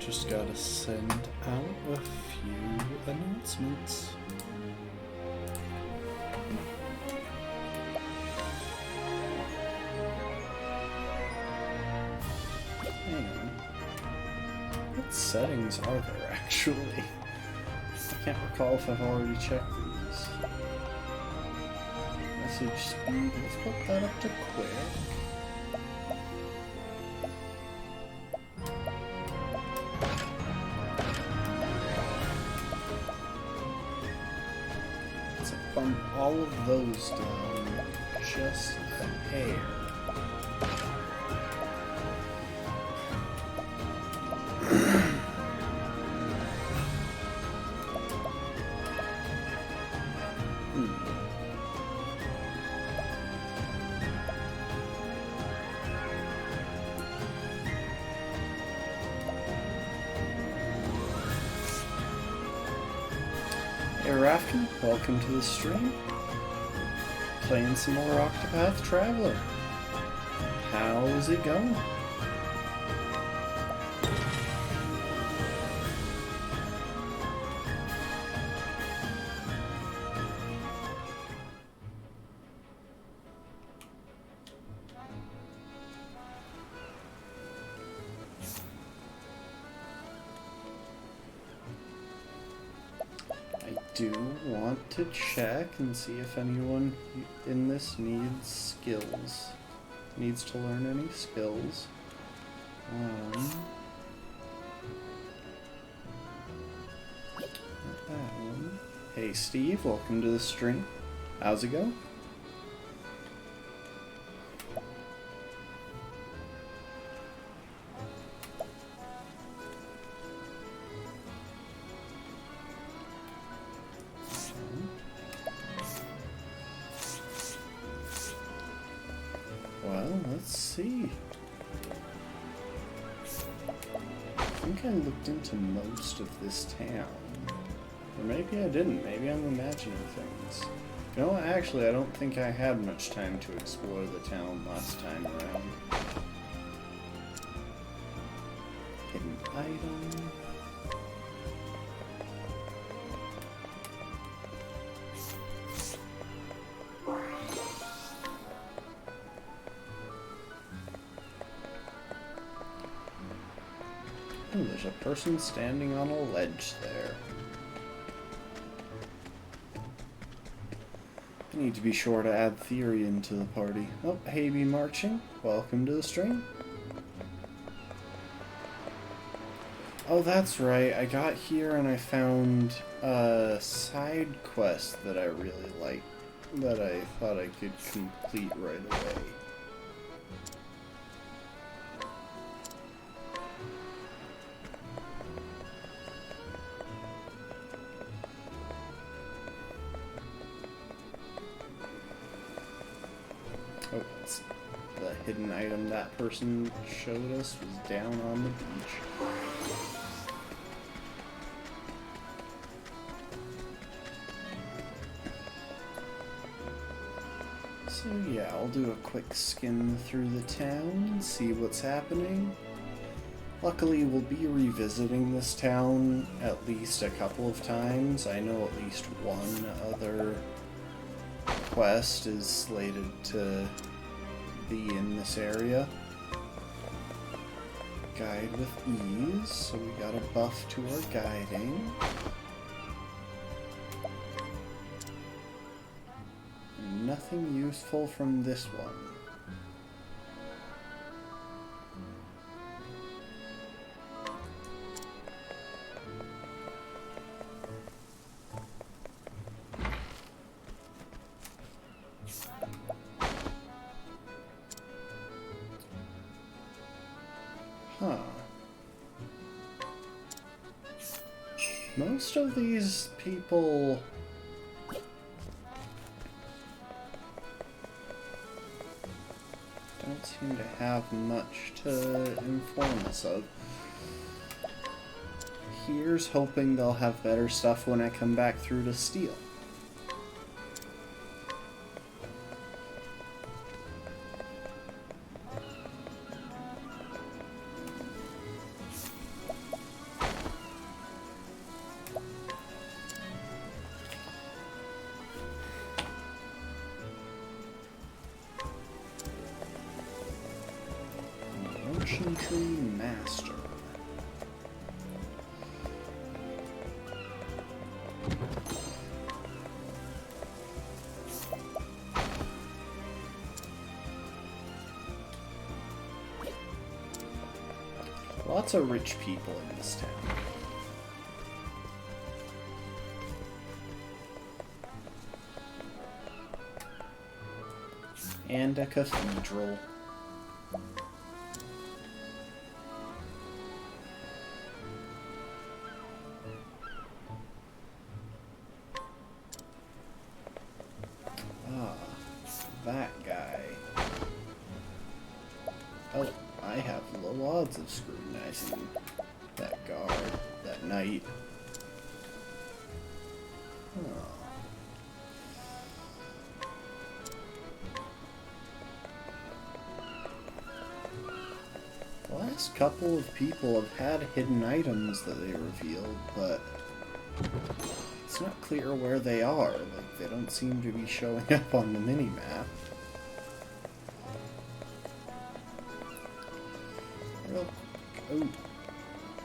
Just gotta send out a few announcements. Hang on. What settings are there actually? I can't recall if I've already checked these. Message speed, let's put that up to quick. Let's bump all of those down just a hair. Hey Rafkin, welcome to the stream. Playing some more Octopath Traveler. How's it going? Do want to check and see if anyone in this needs skills. Needs to learn any skills. Not that one. Hey Steve, welcome to the stream. How's it going? Well, let's see. I think I looked into most of this town. Or maybe I didn't. Maybe I'm imagining things. You know what? Actually, I don't think I had much time to explore the town last time around. Hidden item. Oh, there's a person standing on a ledge there. I need to be sure to add Theory into the party. Oh, hey, be marching. Welcome to the stream. Oh, that's right. I got here and I found a side quest that I really liked, that I thought I could complete right away. Oh, it's the hidden item that person showed us was down on the beach. So yeah, I'll do a quick skim through the town and see what's happening. Luckily, we'll be revisiting this town at least a couple of times. I know at least one other quest is slated to be in this area. Guide with ease, so we got a buff to our guiding. Nothing useful from this one. Huh. Most of these people don't seem to have much to inform us of. Here's hoping they'll have better stuff when I come back through to steal. Merchantry Master. Lots of rich people in this town. And a cathedral. Ah, that guy. Oh, I have low odds of scrutinizing that guard, that knight. Oh. The last couple of people have had hidden items that they revealed, but it's not clear where they are. Like, they don't seem to be showing up on the mini-map. Oh,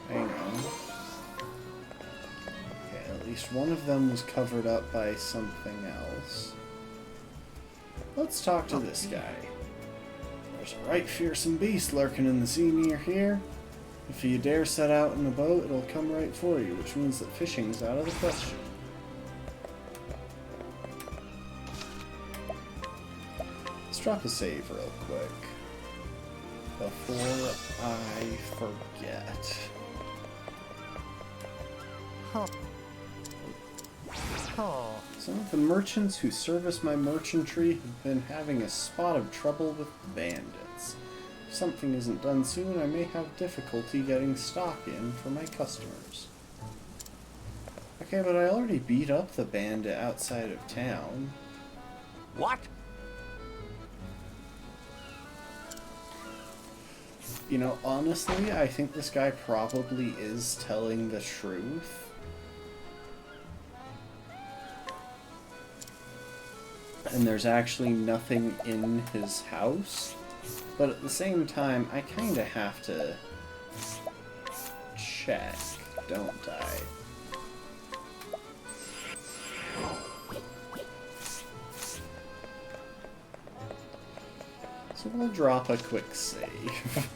hang on. Okay, at least one of them was covered up by something else. Let's talk to this guy. There's a right fearsome beast lurking in the sea near here. If you dare set out in a boat, it'll come right for you, which means that fishing's out of the question. Let's drop a save real quick before I forget. Some of the merchants who service my merchantry have been having a spot of trouble with the bandits. If something isn't done soon, I may have difficulty getting stock in for my customers. Okay, but I already beat up the bandit outside of town. What? You know, honestly, I think this guy probably is telling the truth. And there's actually nothing in his house. But at the same time, I kind of have to check, don't I? So we'll drop a quick save.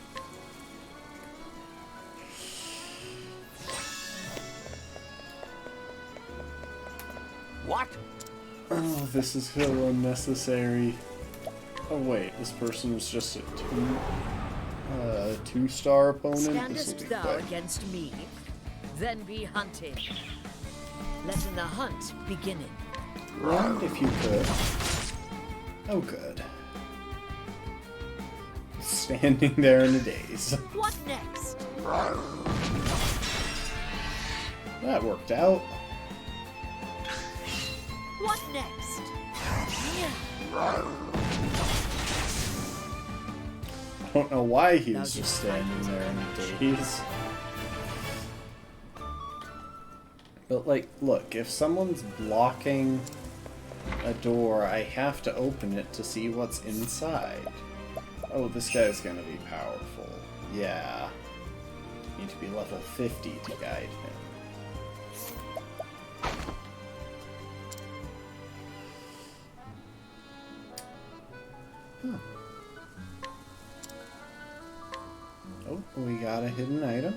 What? Oh, this is so unnecessary. Oh wait, this person was just a two-star opponent. Standest thou against me? Then be hunted. Letting the hunt begin. Run if you could. Oh, good. Standing there in a daze. What next? That worked out. What next? I don't know why he was just standing there in a daze. But, like, look, if someone's blocking a door, I have to open it to see what's inside. Oh, this guy's gonna be powerful. Yeah. Need to be level 50 to guide him. Huh. Oh, we got a hidden item.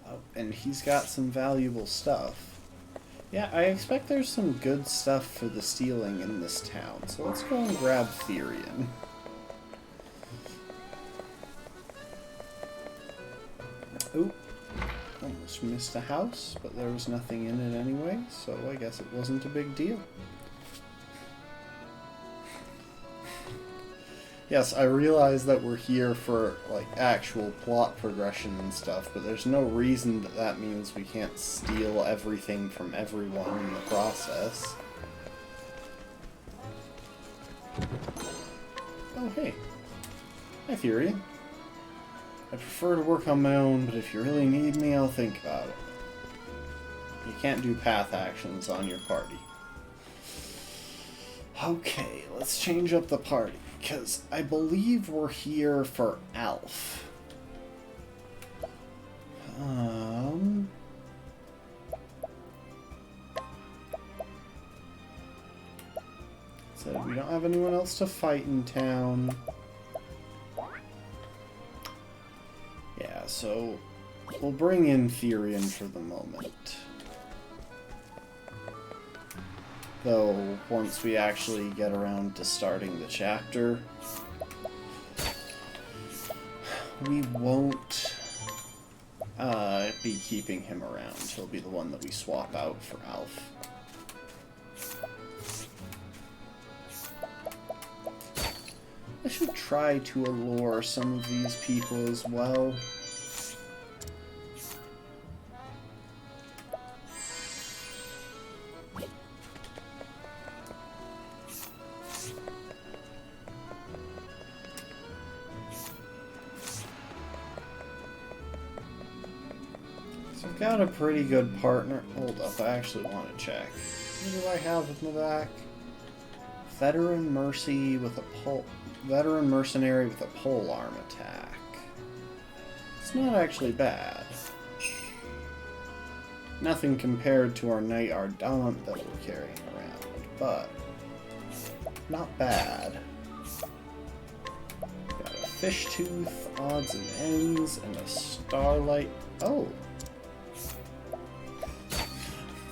Oh, and he's got some valuable stuff. Yeah, I expect there's some good stuff for the stealing in this town, so let's go and grab Therian. Oh, almost missed a house, but there was nothing in it anyway, so I guess it wasn't a big deal. Yes, I realize that we're here for, like, actual plot progression and stuff, but there's no reason that that means we can't steal everything from everyone in the process. Oh, hey. Hi, Therian. I prefer to work on my own, but if you really need me, I'll think about it. You can't do path actions on your party. Okay, let's change up the party, because I believe we're here for Alf. So we don't have anyone else to fight in town. Yeah, so we'll bring in Therian for the moment. Though, once we actually get around to starting the chapter, we won't be keeping him around. He'll be the one that we swap out for Alf. I should try to allure some of these people as well. So I've got a pretty good partner. Hold up, I actually want to check. What do I have in the back? Veteran Mercenary with a pole arm attack. It's not actually bad. Nothing compared to our Knight Ardent that we're carrying around, but not bad. Got a fish tooth, odds and ends, and a starlight. Oh!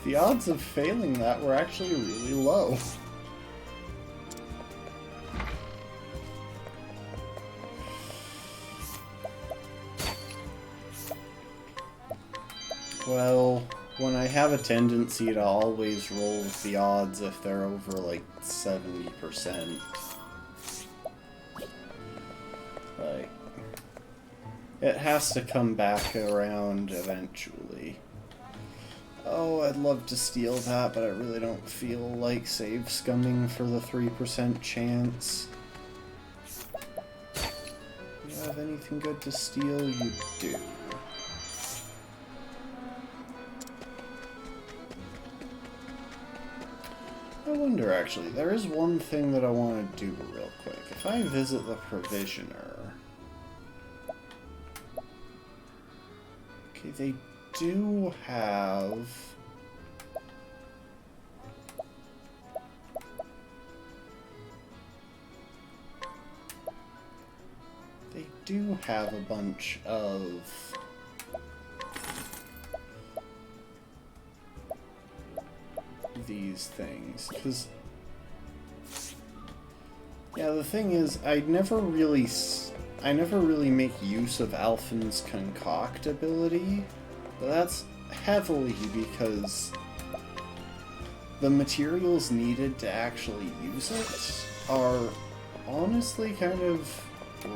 The odds of failing that were actually really low. Well, when I have a tendency to always roll with the odds if they're over like 70%. Like, it has to come back around eventually. Oh, I'd love to steal that, but I really don't feel like save scumming for the 3% chance. You have anything good to steal? You do. I wonder, actually, there is one thing that I want to do real quick. If I visit the Provisioner... Okay, they do have... They do have a bunch of... these things, because yeah, the thing is, I never really make use of Alphen's concoct ability, but that's heavily because the materials needed to actually use it are honestly kind of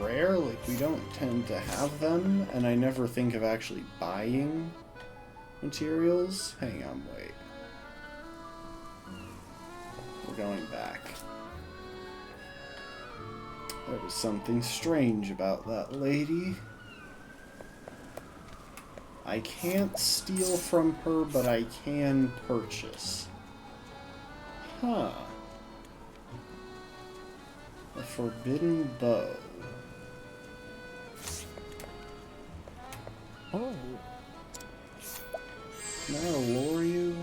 rare. Like, we don't tend to have them, and I never think of actually buying materials. Hang on, wait. Going back. There was something strange about that lady. I can't steal from her, but I can purchase. Huh. A forbidden bow. Oh. Can I allure you?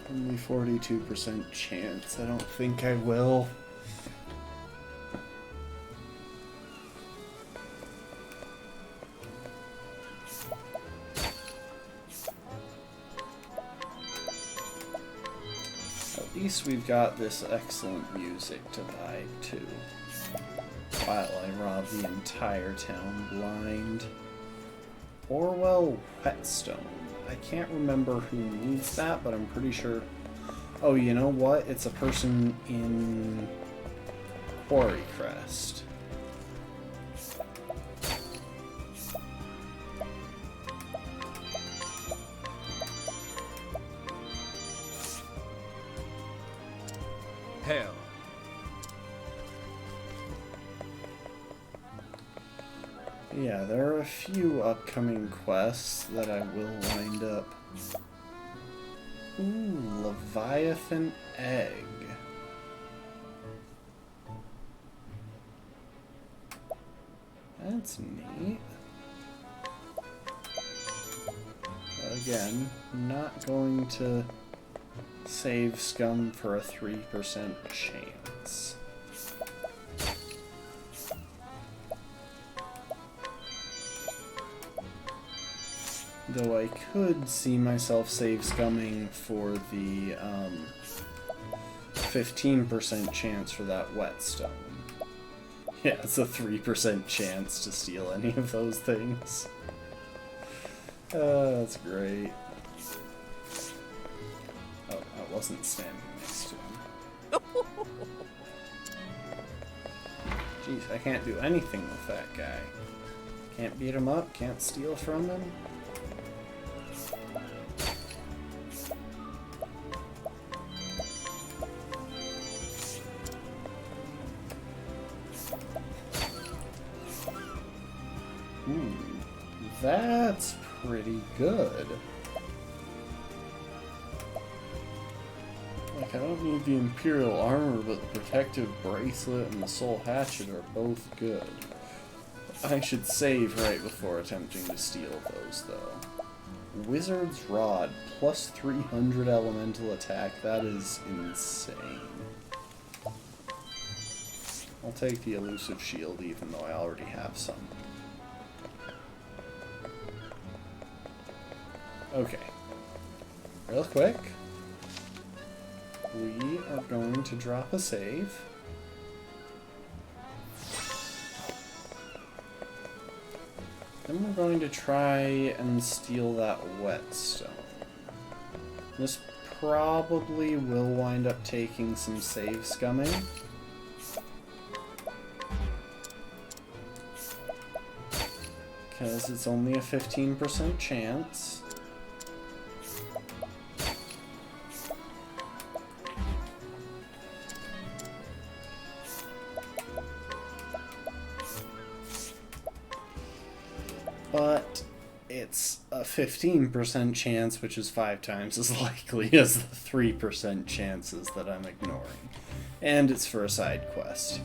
Only 42% chance. I don't think I will. At least we've got this excellent music to vibe to, while I rob the entire town blind. Orwell Whetstone. I can't remember who needs that, but I'm pretty sure... Oh, you know what? It's a person in Quarry Crest. Hell. Yeah, there are a few upcoming quests that I will wind up Ooh, Leviathan egg. That's neat. Again, not going to save scum for a 3% chance. Though I could see myself save scumming for the 15% chance for that whetstone. Yeah, it's a 3% chance to steal any of those things. That's great. Oh, I wasn't standing next to him. Jeez, I can't do anything with that guy. Can't beat him up, can't steal from him. That's pretty good. Like, I don't need the Imperial armor, but the protective bracelet and the soul hatchet are both good. I should save right before attempting to steal those, though. Wizard's Rod, plus 300 elemental attack. That is insane. I'll take the elusive shield, even though I already have some. Okay, real quick, we are going to drop a save. Then we're going to try and steal that whetstone. This probably will wind up taking some save scumming. Because it's only a 15% chance. But it's a 15% chance, which is 5 times as likely as the 3% chances that I'm ignoring. And it's for a side quest.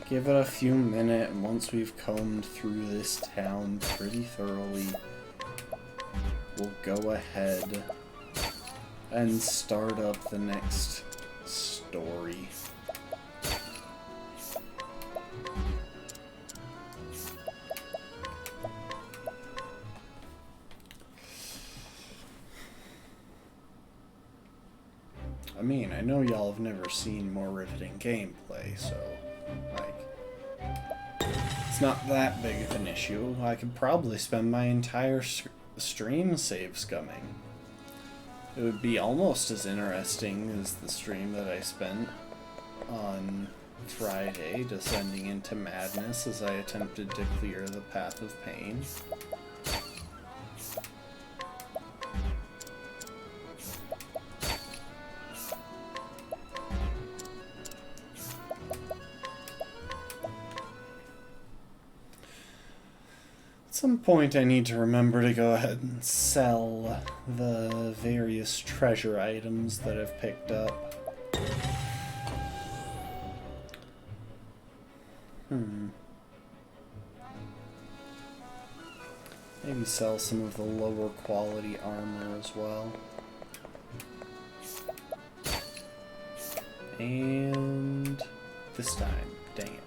Give it a few minutes, and once we've combed through this town pretty thoroughly, we'll go ahead and start up the next story. I mean, I know y'all have never seen more riveting gameplay, so, like, it's not that big of an issue. I could probably spend my entire stream save scumming. It would be almost as interesting as the stream that I spent on Friday, descending into madness as I attempted to clear the path of pain. At some point I need to remember to go ahead and sell the various treasure items that I've picked up. Maybe sell some of the lower quality armor as well. And this time, dang it.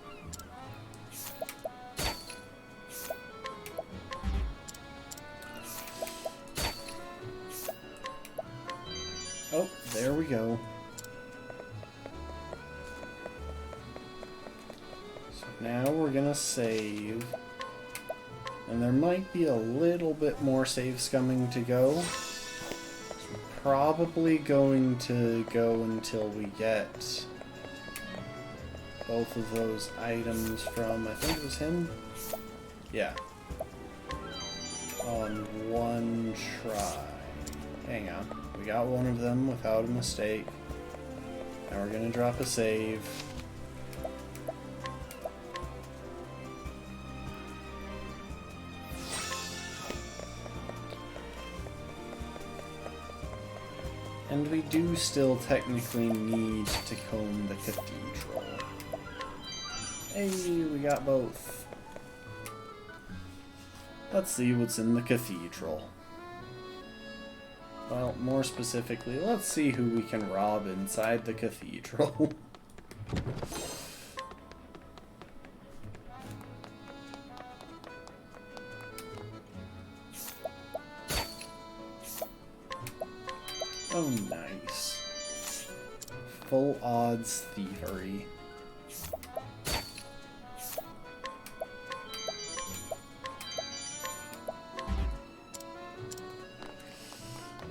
Oh, there we go. So now we're gonna save. And there might be a little bit more save scumming to go. So we're probably going to go until we get both of those items from, I think it was him? Yeah. On one try. Hang on. We got one of them without a mistake. Now we're gonna drop a save. And we do still technically need to comb the cathedral. Hey, we got both. Let's see what's in the cathedral. Well, more specifically, let's see who we can rob inside the cathedral. Oh, nice. Full odds thievery.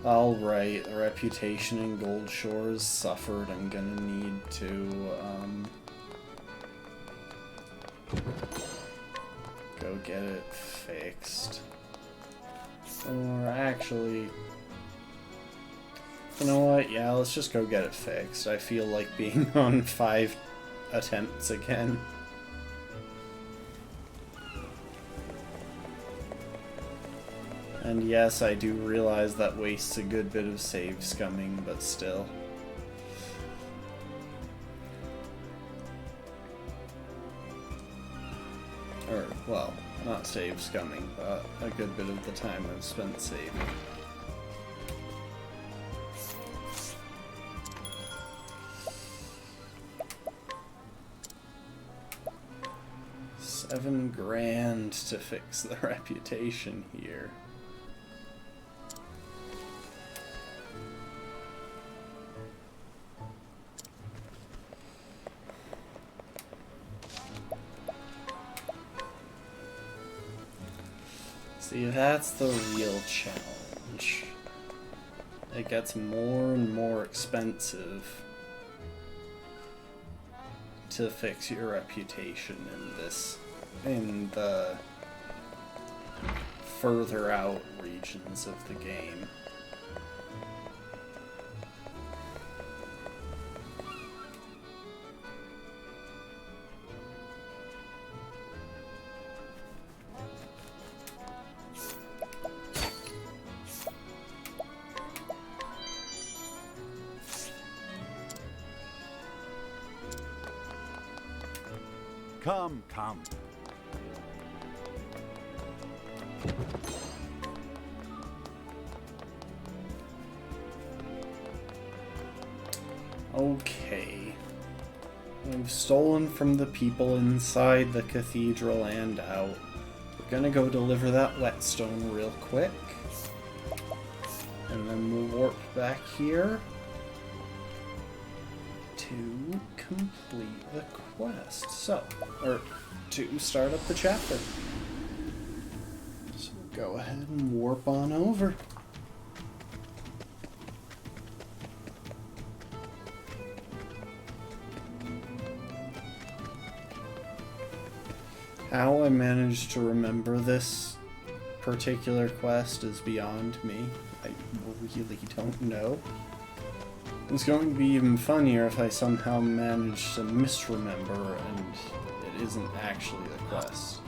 Alright, the reputation in Gold Shores suffered. I'm gonna need to, go get it fixed. Or actually... You know what? Yeah, let's just go get it fixed. I feel like being on 5 attempts again. And yes, I do realize that wastes a good bit of save scumming, but still. Or, well, not save scumming, but a good bit of the time I've spent saving. $7,000 to fix the reputation here. See, that's the real challenge. It gets more and more expensive to fix your reputation in the further out regions of the game. Come, come. Okay. We've stolen from the people inside the cathedral and out. We're gonna go deliver that whetstone real quick. And then we'll warp back here to complete the quest. So, or to start up the chapter. So go ahead and warp on over. How I managed to remember this particular quest is beyond me. I really don't know. It's going to be even funnier if I somehow manage to misremember and it isn't actually the quest.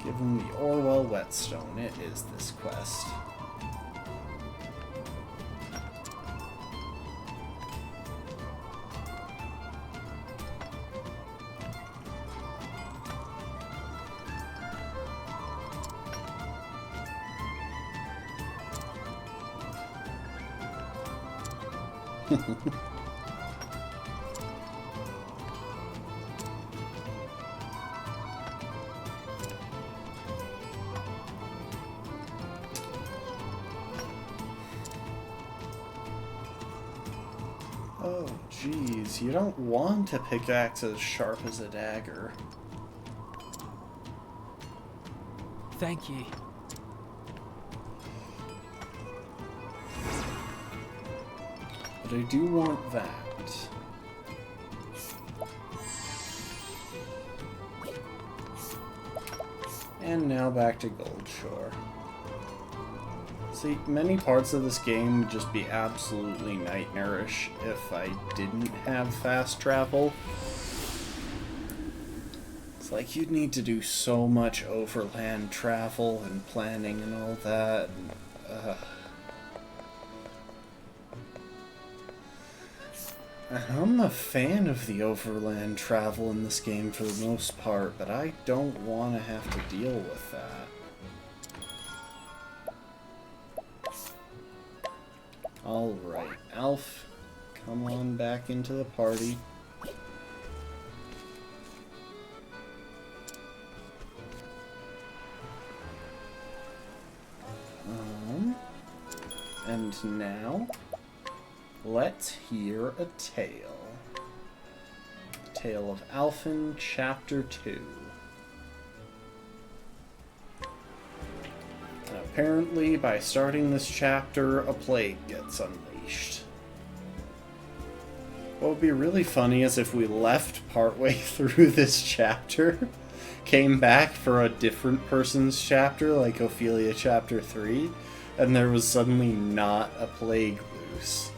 Given the Orwell whetstone, it is this quest. Oh, geez, you don't want a pickaxe as sharp as a dagger. Thank ye. But I do want that. And now back to Goldshore. So See, many parts of this game would just be absolutely nightmarish if I didn't have fast travel. It's like you'd need to do so much overland travel and planning and all that. I'm a fan of the overland travel in this game for the most part, but I don't want to have to deal with that. Alright, Alf, come on back into the party. And now, let's hear a tale. Tale of Alphen, Chapter 2. Apparently, by starting this chapter, a plague gets unleashed. What would be really funny is if we left partway through this chapter, came back for a different person's chapter, like Ophelia Chapter 3, and there was suddenly not a plague loose.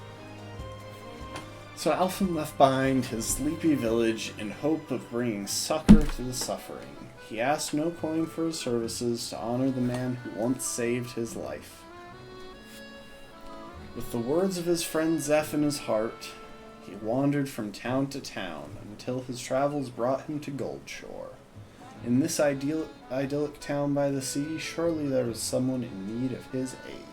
So Alphen left behind his sleepy village in hope of bringing succor to the suffering. He asked no coin for his services to honor the man who once saved his life. With the words of his friend Zeph in his heart, he wandered from town to town until his travels brought him to Goldshore. In this idyllic town by the sea, surely there was someone in need of his aid.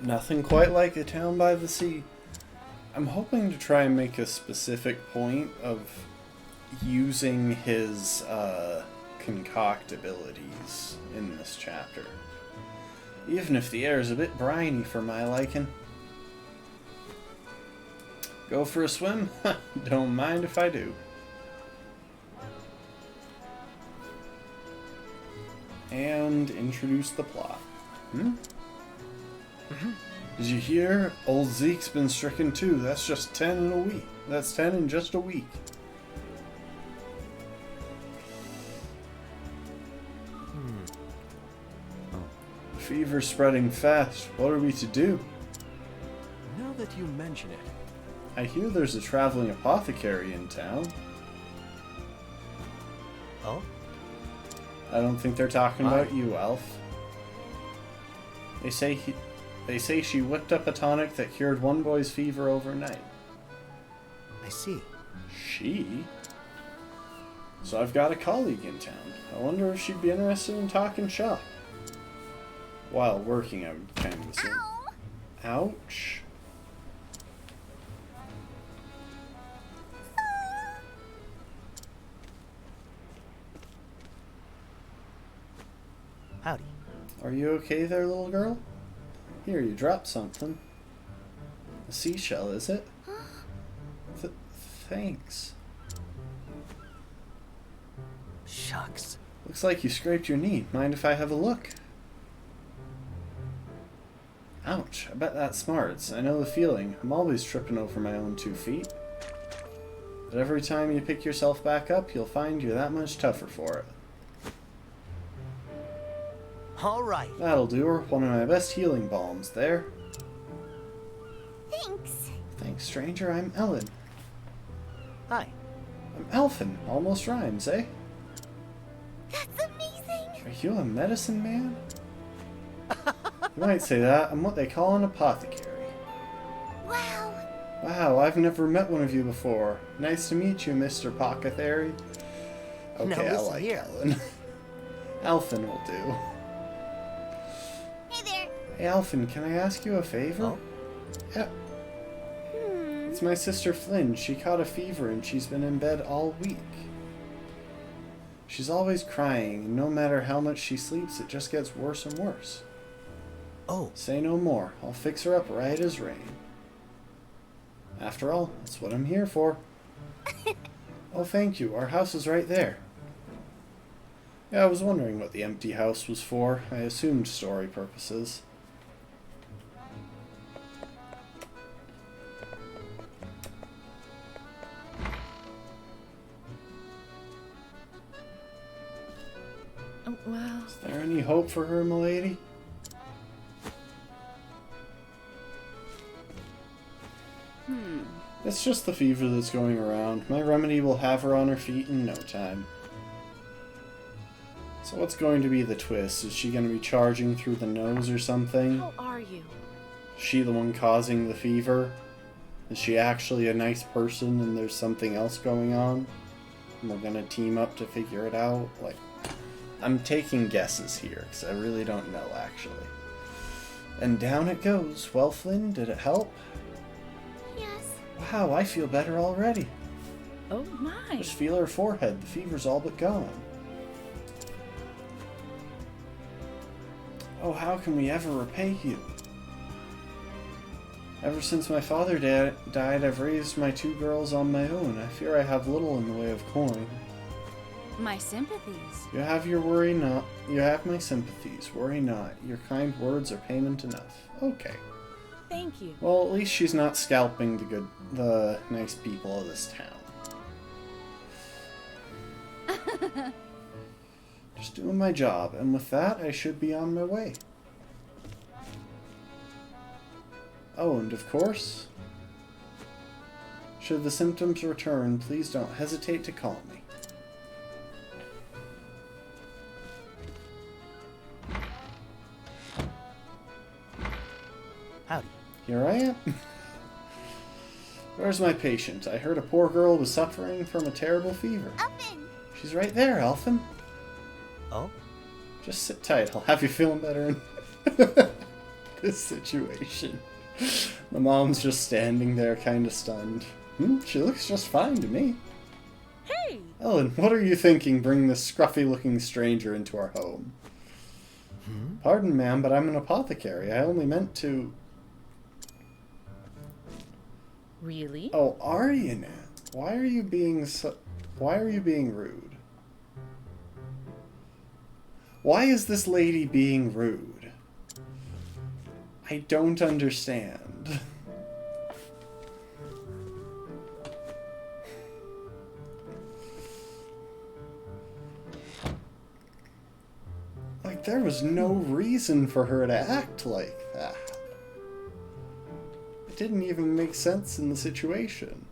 Nothing quite like a town by the sea. I'm hoping to try and make a specific point of using his concoct abilities in this chapter. Even if the air is a bit briny for my liking. Go for a swim? Don't mind if I do. And introduce the plot. Did you hear? Old Zeke's been stricken too. That's just 10 in a week. That's 10 in just a week. Fever's spreading fast. What are we to do? Now that you mention it. I hear there's a traveling apothecary in town. Oh? I don't think they're talking Why? about you, Alf. They say she whipped up a tonic that cured one boy's fever overnight. I see. She? So I've got a colleague in town. I wonder if she'd be interested in talking shop. While working, I would kind of assume. Ouch. Howdy. Are you okay there, little girl? Here, you dropped something. A seashell, is it? Thanks. Shucks. Looks like you scraped your knee. Mind if I have a look? Ouch, I bet that smarts. I know the feeling. I'm always tripping over my own 2 feet. But every time you pick yourself back up, you'll find you're that much tougher for it. All right. That'll do her. One of my best healing balms there. Thanks. Thanks, stranger. I'm Ellen. Hi. I'm Alphen. Almost rhymes, eh? That's amazing. Are you a medicine man? You might say that. I'm what they call an apothecary. Wow. Wow, I've never met one of you before. Nice to meet you, Mr. Apothecary. Okay, Now I listen like here. Ellen. Alphen will do. Hey there. Hey, Alphen, can I ask you a favor? Oh? Yeah. It's my sister Flynn. She caught a fever and she's been in bed all week. She's always crying, and no matter how much she sleeps, it just gets worse and worse. Oh. Say no more. I'll fix her up right as rain. After all, that's what I'm here for. Oh, thank you. Our house is right there. Yeah, I was wondering what the empty house was for. I assumed story purposes. Is there any hope for her, milady? It's just the fever that's going around. My remedy will have her on her feet in no time. So what's going to be the twist? Is she going to be charging through the nose or something? How are you? Is she the one causing the fever? Is she actually a nice person and there's something else going on? And we're going to team up to figure it out? Like, I'm taking guesses here, because I really don't know, actually. And down it goes. Well, Flynn, did it help? Yes. Wow, I feel better already. Oh my. Just feel her forehead. The fever's all but gone. Oh, how can we ever repay you? Ever since my father died, I've raised my 2 girls on my own. I fear I have little in the way of coin. My sympathies. You have your worry not. You have my sympathies. Worry not. Your kind words are payment enough. Okay. Thank you. Well, at least she's not scalping the nice people of this town. Just doing my job, and with that, I should be on my way. Oh, and of course, should the symptoms return, please don't hesitate to call me. Howdy. Here I am. Where's my patient? I heard a poor girl was suffering from a terrible fever. Oven. She's right there, Elfin. Oh? Just sit tight. I'll have you feeling better in this situation. The mom's just standing there, kind of stunned. She looks just fine to me. Hey! Ellen, what are you thinking bringing this scruffy-looking stranger into our home? Pardon, ma'am, but I'm an apothecary. I only meant to... Really? Oh, are you now? Why are you being so... Why are you being rude? Why is this lady being rude? I don't understand. Like, there was no reason for her to act like that. It didn't even make sense in the situation.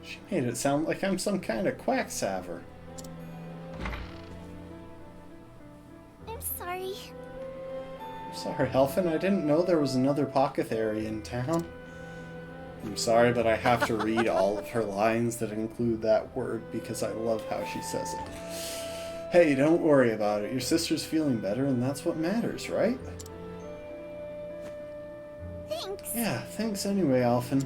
She made it sound like I'm some kind of quacksalver. I'm sorry. Sorry, Elfin, I didn't know there was another apothecary in town. I'm sorry, but I have to read all of her lines that include that word because I love how she says it. Hey, don't worry about it. Your sister's feeling better, and that's what matters, right? Thanks. Yeah, thanks anyway, Elfin.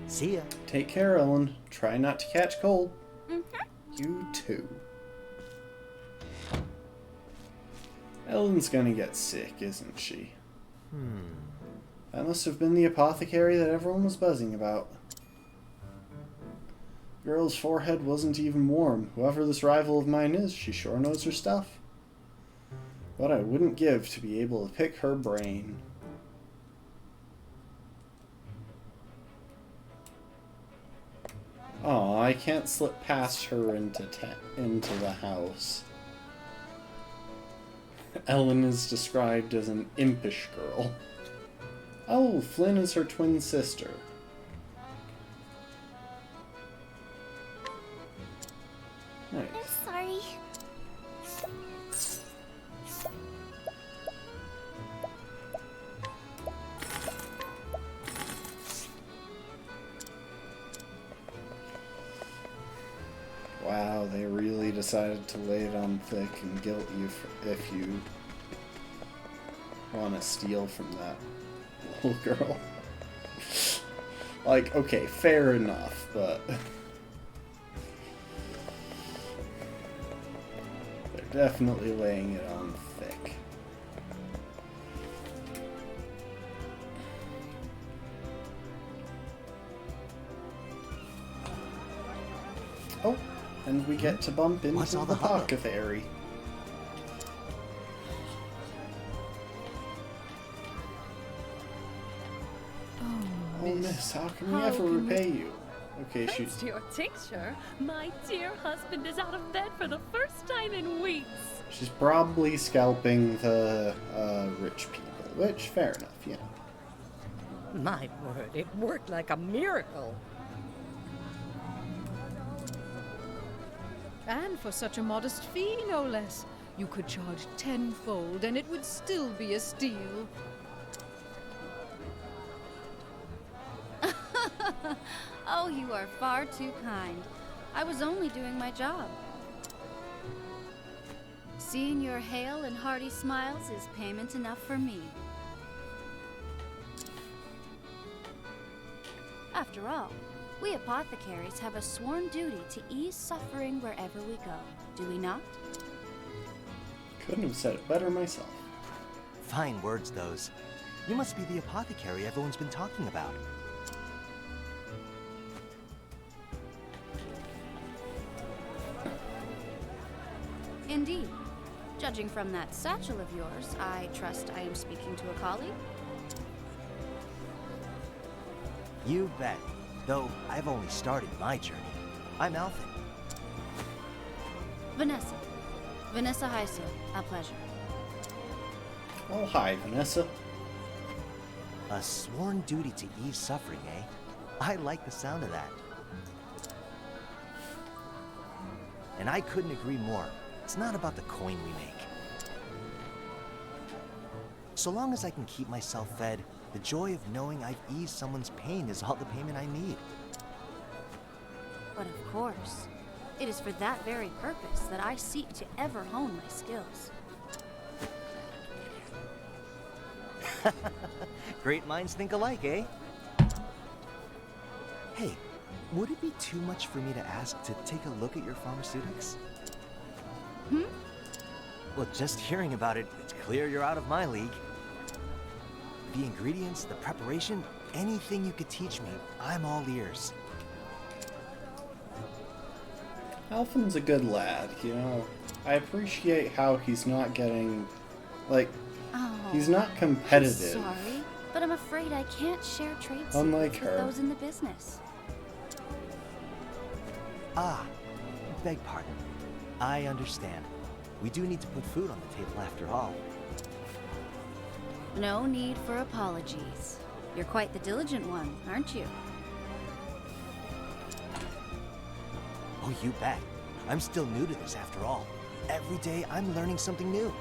See ya. Take care, Ellen. Try not to catch cold. Mm-hmm. You too. Ellen's gonna get sick, isn't she? That must have been the apothecary that everyone was buzzing about. Girl's forehead wasn't even warm. Whoever this rival of mine is, she sure knows her stuff. What I wouldn't give to be able to pick her brain. Oh, I can't slip past her into the house. Ellen is described as an impish girl. Oh, Flynn is her twin sister. Nice. I'm sorry. Wow, they really decided to lay it on thick and guilt you if you want to steal from that little girl. Like, okay, fair enough, but they're definitely laying it on thick. Oh, and we get to bump into What's all the the hubbub? apothecary. Oh, miss, how can we ever repay you? Okay, Thanks she's... to your tincture, my dear husband is out of bed for the first time in weeks. She's probably scalping the rich people, which, fair enough, yeah. My word, it worked like a miracle. And for such a modest fee, no less. You could charge tenfold, and it would still be a steal. Oh, you are far too kind. I was only doing my job. Seeing your hale and hearty smiles is payment enough for me. After all, we apothecaries have a sworn duty to ease suffering wherever we go, do we not? Couldn't have said it better myself. Fine words, those. You must be the apothecary everyone's been talking about. Indeed. Judging from that satchel of yours, I trust I am speaking to a colleague? You bet. Though I've only started my journey. I'm Alphen. Vanessa. Vanessa Heiso, a pleasure. Oh, hi, Vanessa. A sworn duty to ease suffering, eh? I like the sound of that. And I couldn't agree more. It's not about the coin we make. So long as I can keep myself fed, the joy of knowing I've eased someone's pain is all the payment I need. But of course, it is for that very purpose that I seek to ever hone my skills. Great minds think alike, eh? Hey, would it be too much for me to ask to take a look at your pharmaceutics? Well, just hearing about it, it's clear you're out of my league. The ingredients, the preparation, anything you could teach me, I'm all ears. Alphen's a good lad, you know. I appreciate how he's not getting, like, Oh, he's not I'm competitive. sorry, but I'm afraid I can't share trade Unlike secrets with her. those in the business. Ah, beg pardon. I understand. We do need to put food on the table after all. No need for apologies. You're quite the diligent one, aren't you? Oh, you bet. I'm still new to this after all. Every day I'm learning something new.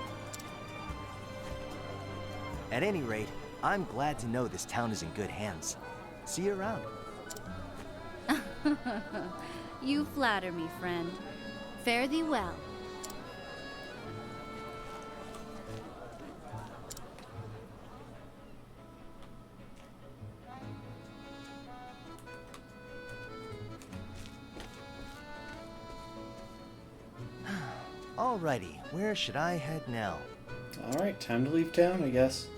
At any rate, I'm glad to know this town is in good hands. See you around. You flatter me, friend. Fare thee well. Alrighty, where should I head now? Alright, time to leave town, I guess.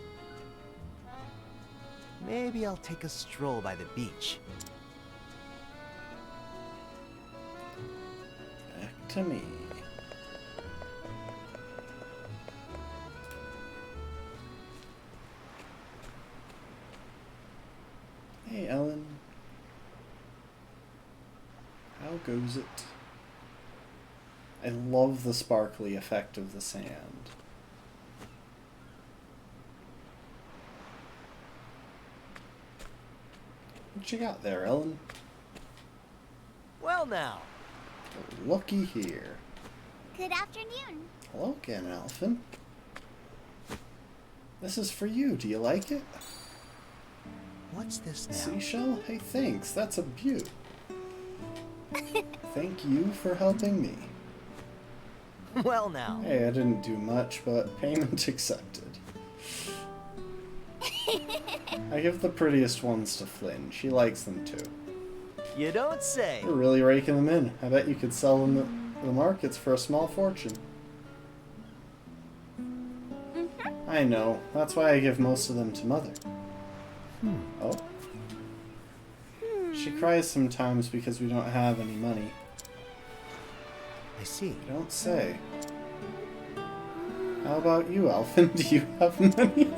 Maybe I'll take a stroll by the beach. Back to me. Hey, Ellen. How goes it? I love the sparkly effect of the sand. What you got there, Ellen? Well now. Looky here. Good afternoon. Hello again, Alphen. This is for you. Do you like it? What's this now? Seashell? Hey, thanks. That's a beaut. Thank you for helping me. Well now. Hey, I didn't do much, but payment accepted. I give the prettiest ones to Flynn. She likes them too. You don't say. We're really raking them in. I bet you could sell them at the markets for a small fortune. I know. That's why I give most of them to Mother. Oh? She cries sometimes because we don't have any money. I see. You don't say. How about you, Alphen? Do you have money?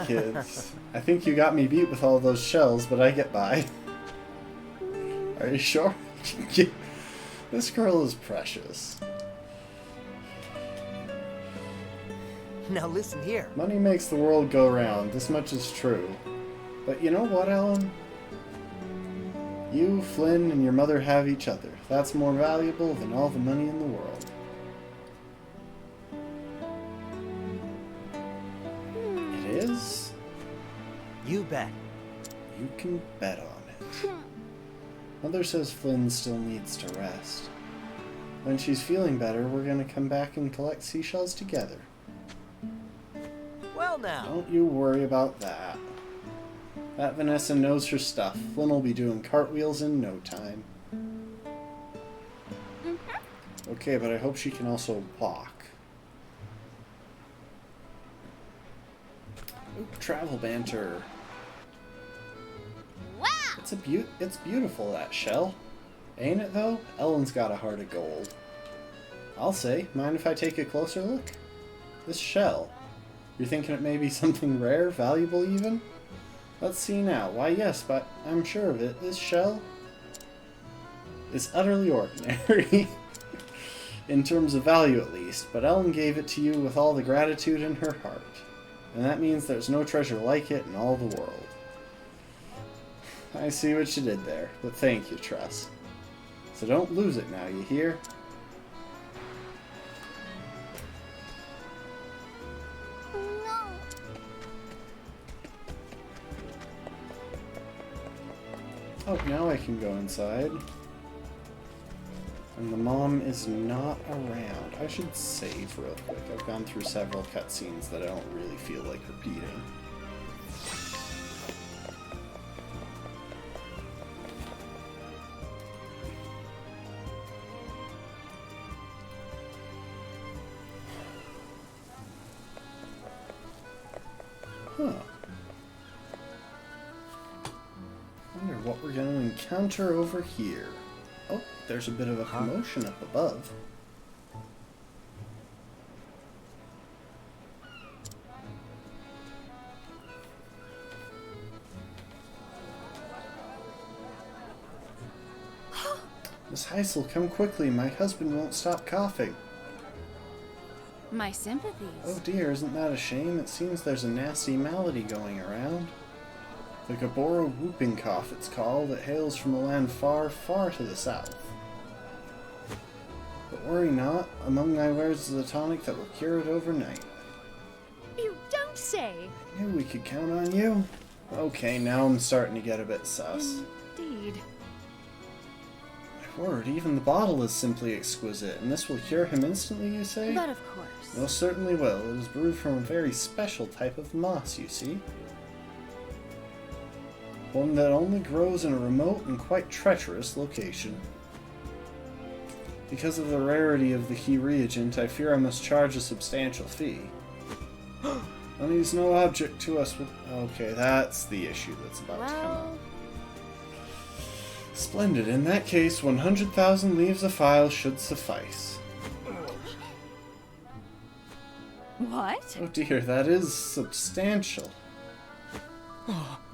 Kids. I think you got me beat with all those shells, but I get by. Are you sure? This girl is precious. Now listen here. Money makes the world go round. This much is true. But you know what, Ellen? You, Flynn, and your mother have each other. That's more valuable than all the money in the world. It is? You bet. You can bet on it. Mother says Flynn still needs to rest. When she's feeling better, we're gonna come back and collect seashells together. Well now. Don't you worry about that. That Vanessa knows her stuff. Flynn will be doing cartwheels in no time. Okay, but I hope she can also walk. Ooh, travel banter. Wow! It's beautiful, that shell. Ain't it, though? Ellen's got a heart of gold. I'll say, mind if I take a closer look? This shell. You're thinking it may be something rare, valuable even? Let's see now. Why, yes, but I'm sure of it. This shell is utterly ordinary. In terms of value, at least. But Ellen gave it to you with all the gratitude in her heart. And that means there's no treasure like it in all the world. I see what you did there, but thank you, Tress. So don't lose it now, you hear? No. Oh, now I can go inside. And the mom is not around. I should save real quick. I've gone through several cutscenes that I don't really feel like repeating. Huh. Wonder what we're going to encounter over here. Oh, there's a bit of a commotion up above. Miss Heisel, come quickly. My husband won't stop coughing. My sympathies. Oh dear, isn't that a shame? It seems there's a nasty malady going around. The Gaboro whooping cough, it's called. It hails from a land far, far to the south. But worry not. Among thy wares is a tonic that will cure it overnight. You don't say! I knew we could count on you. Okay, now I'm starting to get a bit sus. Indeed. My word, even the bottle is simply exquisite, and this will cure him instantly, you say? But of course. Most certainly will. It is brewed from a very special type of moss, you see. One that only grows in a remote and quite treacherous location. Because of the rarity of the key reagent, I fear I must charge a substantial fee. Money is no object to us. Okay, that's the issue that's about to come up. Splendid. In that case, 100,000 leaves a file should suffice. What? Oh dear, that is substantial.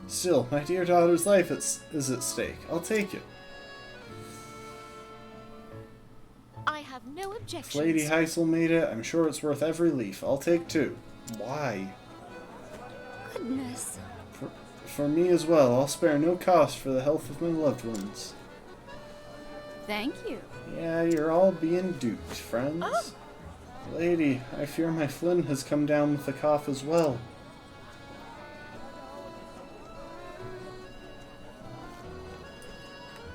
Still, my dear daughter's life is at stake. I'll take it. I have no objections. If Lady Heisel made it, I'm sure it's worth every leaf. I'll take two. Why? Goodness. For me as well. I'll spare no cost for the health of my loved ones. Thank you. Yeah, you're all being duped, friends. Oh. Lady, I fear my Flynn has come down with the cough as well.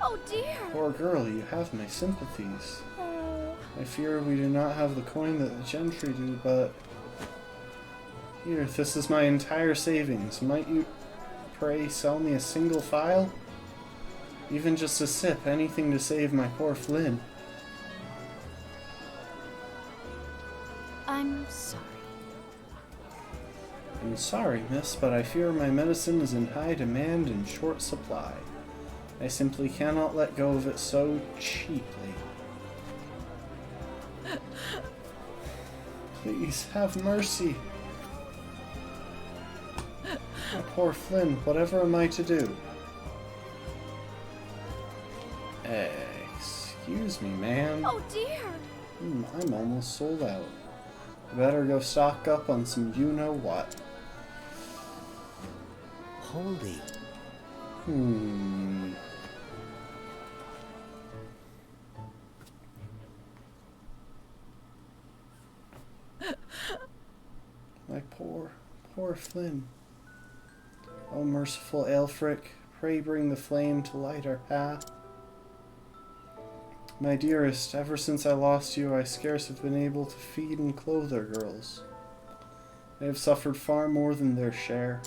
Oh dear. Poor girl, you have my sympathies. Oh. I fear we do not have the coin that the gentry do, but... Here, this is my entire savings. Might you, pray, sell me a single file? Even just a sip, anything to save my poor Flynn. I'm sorry. I'm sorry, miss, but I fear my medicine is in high demand and short supply. I simply cannot let go of it so cheaply. Please, have mercy. My poor Flynn, whatever am I to do? Excuse me, ma'am. Oh dear! I'm almost sold out. Better go stock up on some you-know-what. Holy. My poor Flynn. O merciful Aelfric, pray bring the flame to light our path. My dearest, ever since I lost you, I scarce have been able to feed and clothe our girls. They have suffered far more than their share.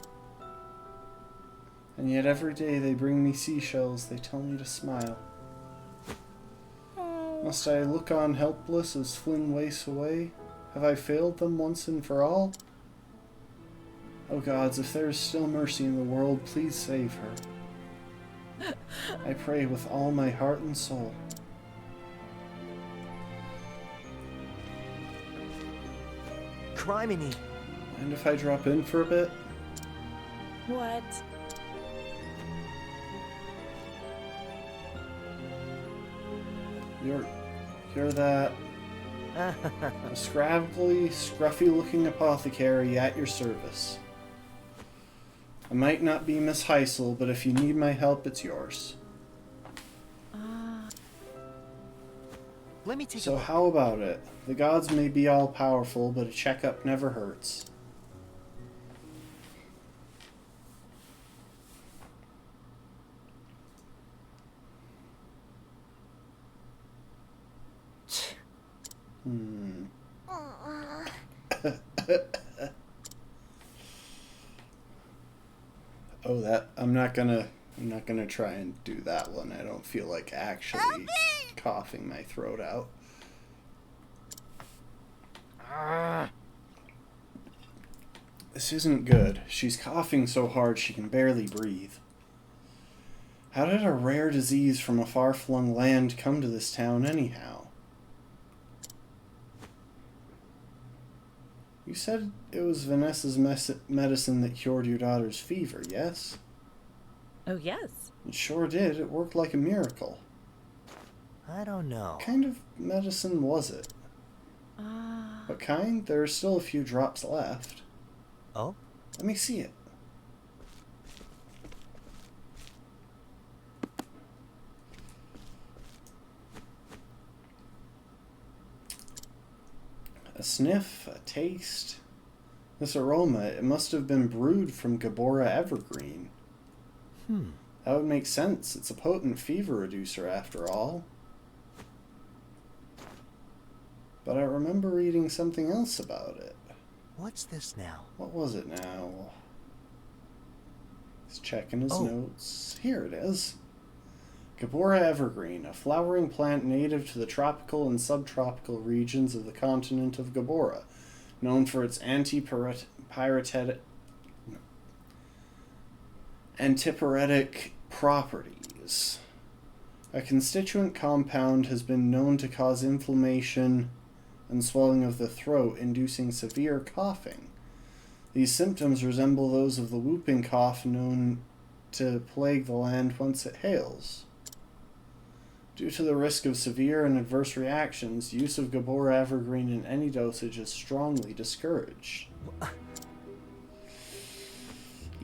And yet every day they bring me seashells, they tell me to smile. Must I look on helpless as Flynn wastes away? Have I failed them once and for all? O gods, if there is still mercy in the world, please save her. I pray with all my heart and soul. Criminy. Mind if I drop in for a bit? What? You're that scruffy-looking apothecary at your service. I might not be Miss Heisel, but if you need my help, it's yours. Let me take So how about it? The gods may be all-powerful, but a checkup never hurts. Oh, I'm not gonna try and do that one. I don't feel like actually coughing my throat out. This isn't good. She's coughing so hard she can barely breathe. How did a rare disease from a far-flung land come to this town anyhow? You said it was Vanessa's medicine that cured your daughter's fever, yes? Oh, yes. It sure did. It worked like a miracle. I don't know. What kind of medicine was it? What kind? There are still a few drops left. Oh? Let me see it. A sniff, a taste. This aroma, it must have been brewed from Gabora evergreen. That would make sense. It's a potent fever reducer after all. But I remember reading something else about it. What's this now? What was it now? He's checking his notes. Here it is. Gabora evergreen, a flowering plant native to the tropical and subtropical regions of the continent of Gabora, known for its antipyretic properties. A constituent compound has been known to cause inflammation and swelling of the throat, inducing severe coughing. These symptoms resemble those of the whooping cough known to plague the land whence it hails. Due to the risk of severe and adverse reactions, use of Gabora evergreen in any dosage is strongly discouraged.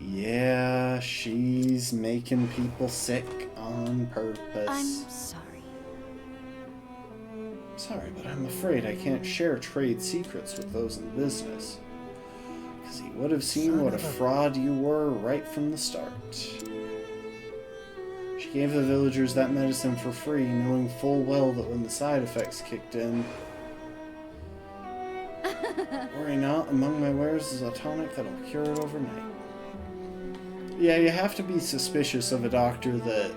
Yeah, she's making people sick on purpose. I'm sorry. Sorry, but I'm afraid I can't share trade secrets with those in business. Because he would have seen what a fraud you were right from the start. She gave the villagers that medicine for free, knowing full well that when the side effects kicked in... Worry not, among my wares is a tonic that'll cure it overnight. Yeah, you have to be suspicious of a doctor that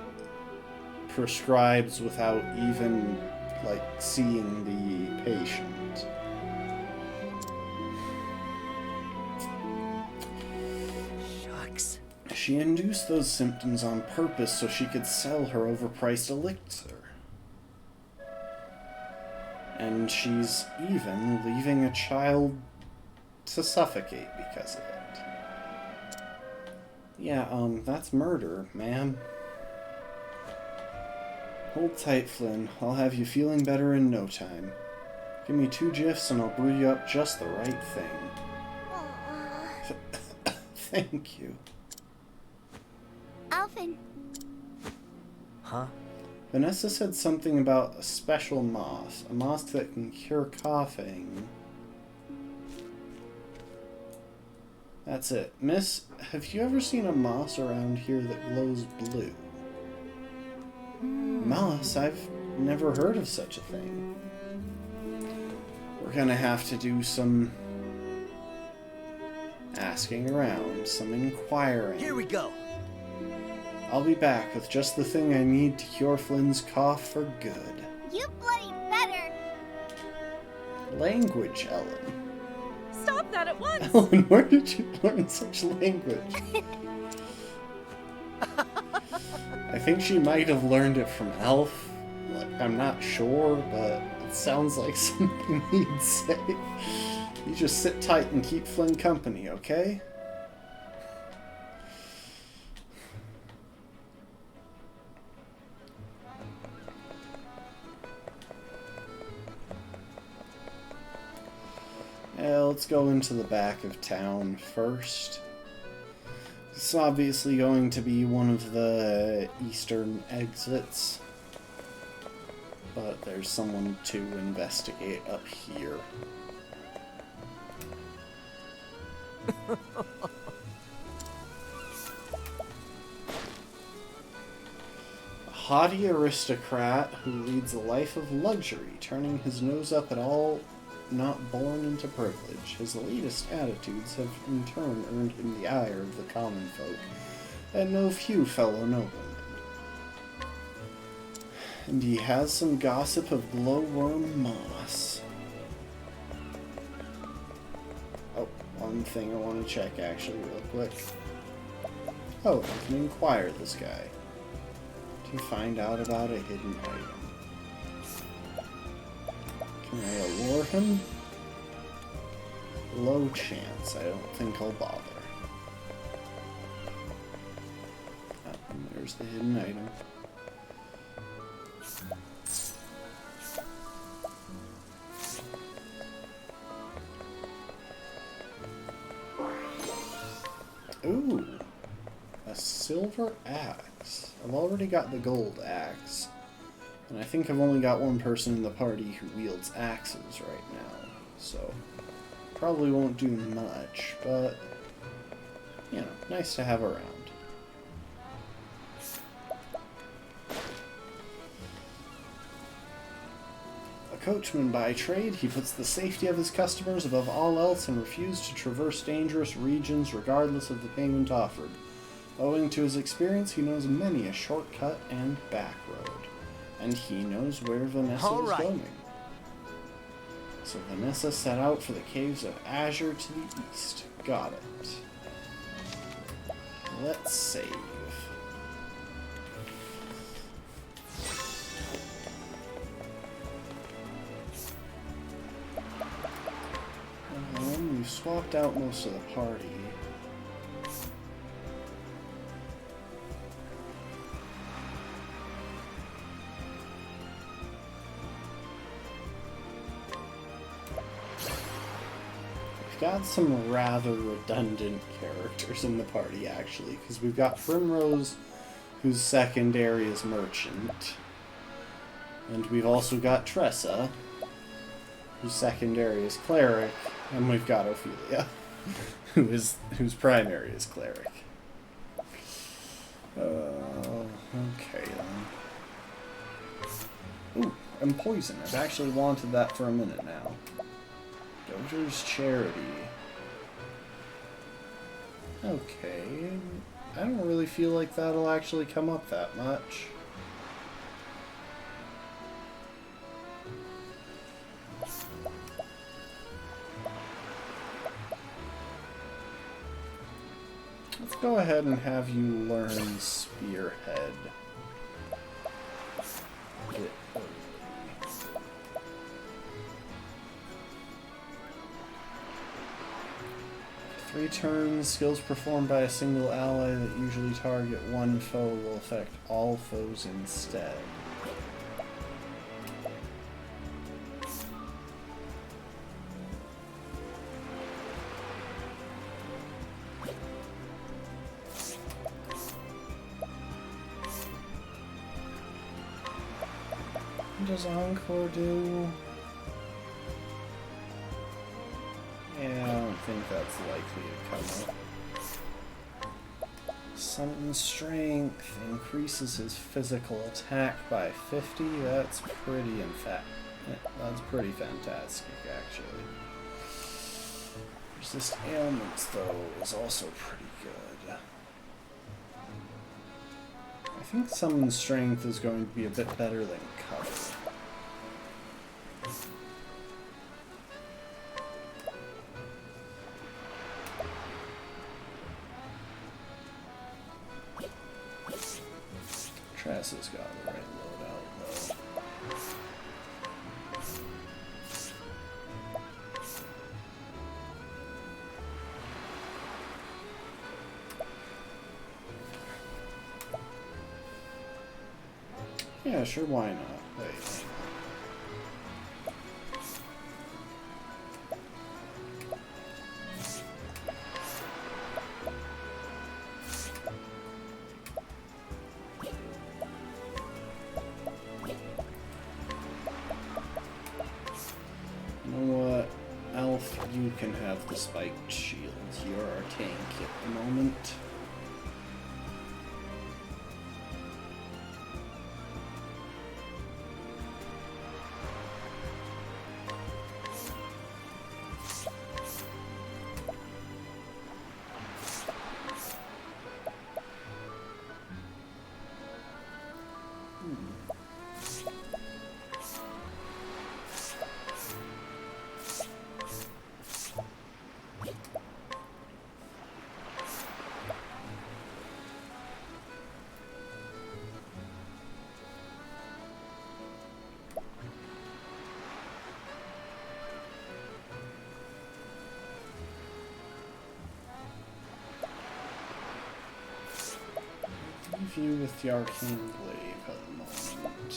prescribes without even, like, seeing the patient. Shucks. She induced those symptoms on purpose so she could sell her overpriced elixir. And she's even leaving a child to suffocate because of it. Yeah, that's murder, ma'am. Hold tight, Flynn. I'll have you feeling better in no time. Give me 2 gifs and I'll brew you up just the right thing. Thank you. Alvin. Huh? Vanessa said something about a special moss. A moss that can cure coughing. That's it. Miss, have you ever seen a moss around here that glows blue? Moss? I've never heard of such a thing. We're gonna have to do some asking around, some inquiring. Here we go. I'll be back with just the thing I need to cure Flynn's cough for good. You bloody better. Language, Ellen. Stop that at once! Ellen, where did you learn such language? I think she might have learned it from Elf. Like, I'm not sure, but it sounds like something he'd say. You just sit tight and keep Flynn company, okay? Let's go into the back of town first. It's obviously going to be one of the eastern exits, but there's someone to investigate up here. A haughty aristocrat who leads a life of luxury, turning his nose up at all not born into privilege. His elitist attitudes have in turn earned him the ire of the common folk, and no few fellow noblemen. And he has some gossip of glowworm moss. Oh, one thing I want to check actually real quick. Oh, I can inquire this guy to find out about a hidden item. Can I allure him? Low chance. I don't think I'll bother. Oh, and there's the hidden item. Ooh! A silver axe. I've already got the gold axe. And I think I've only got one person in the party who wields axes right now, so probably won't do much, but, you know, nice to have around. A coachman by trade, he puts the safety of his customers above all else and refuses to traverse dangerous regions regardless of the payment offered. Owing to his experience, he knows many a shortcut and back road. And he knows where Vanessa is going. So Vanessa set out for the caves of Azure to the east. Got it. Let's save. We've swapped out most of the party. Got some rather redundant characters in the party, actually, because we've got Primrose, whose secondary is Merchant, and we've also got Tressa, whose secondary is Cleric, and we've got Ophelia, whose primary is Cleric. Okay then. Ooh, and Poison. I've actually wanted that for a minute now. Doter's Charity. Okay. I don't really feel like that'll actually come up that much. Let's go ahead and have you learn Spearhead. Get over. 3 turns, skills performed by a single ally that usually target one foe will affect all foes instead. does Encore do? Yeah, I don't think that's likely to come up. Summon Strength increases his physical attack by 50. That's pretty that's pretty fantastic, actually. Resist ailments, though, is also pretty good. I think Summon Strength is going to be a bit better than Cover. Tress has got the right loadout, though. Yeah, sure, why not? Wait. You know what? Elf, you can have the spiked shield. You're our tank at the moment. You with the arcane glaive at the moment.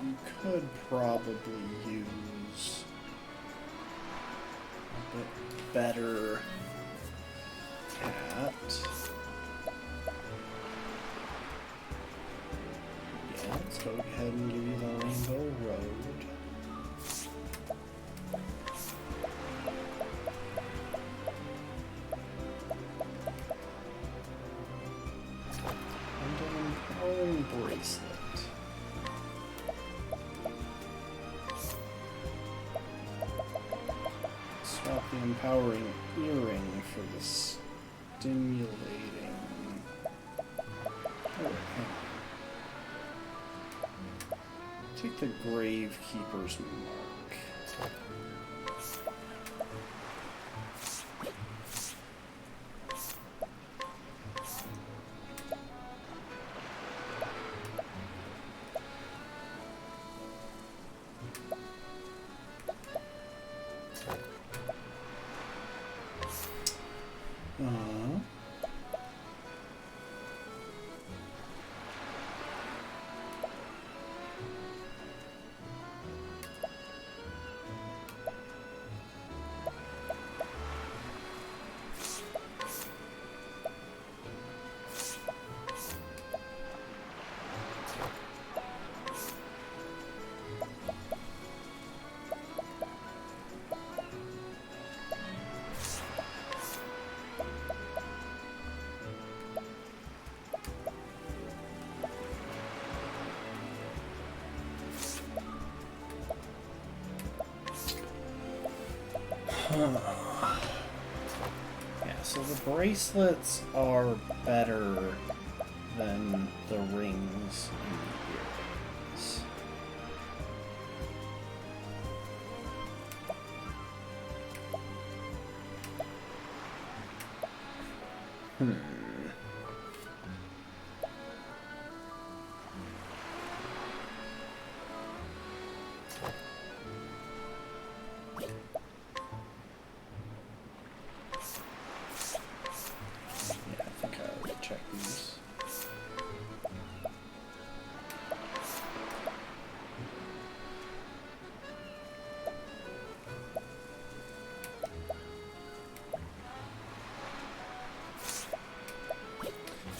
You could probably use a bit better hat. Let's go ahead and give you the Rainbow Road. And an empowering bracelet. Swap the empowering earring for the stimulating. Oh, take the Gravekeeper's Mark. Yeah, so the bracelets are better than the rings and the earrings.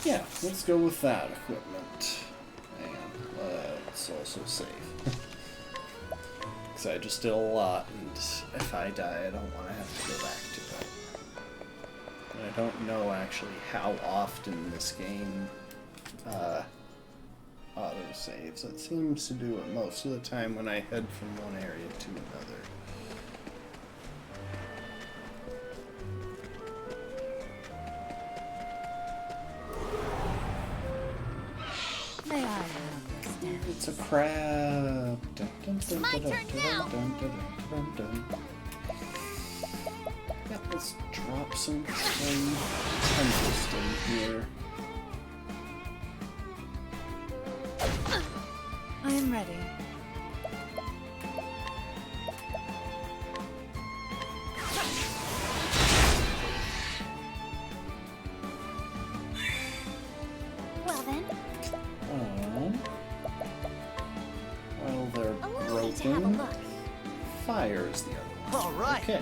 Yeah, let's go with that equipment. And let's also save. Because I just did a lot, and if I die, I don't want to have to go back to it. And I don't know actually how often this game auto-saves. It seems to do it most of the time when I head from one area to another. May I have this now? It's a crab. Dun, dun, dun, My dun, turn dun, now. dun, dun, dun, dun, dun. Yeah, let's drop some trade tempest in here. I am ready. Well then, Well, they're allow me to have a broken. look. Fire is the other one. All right. Okay.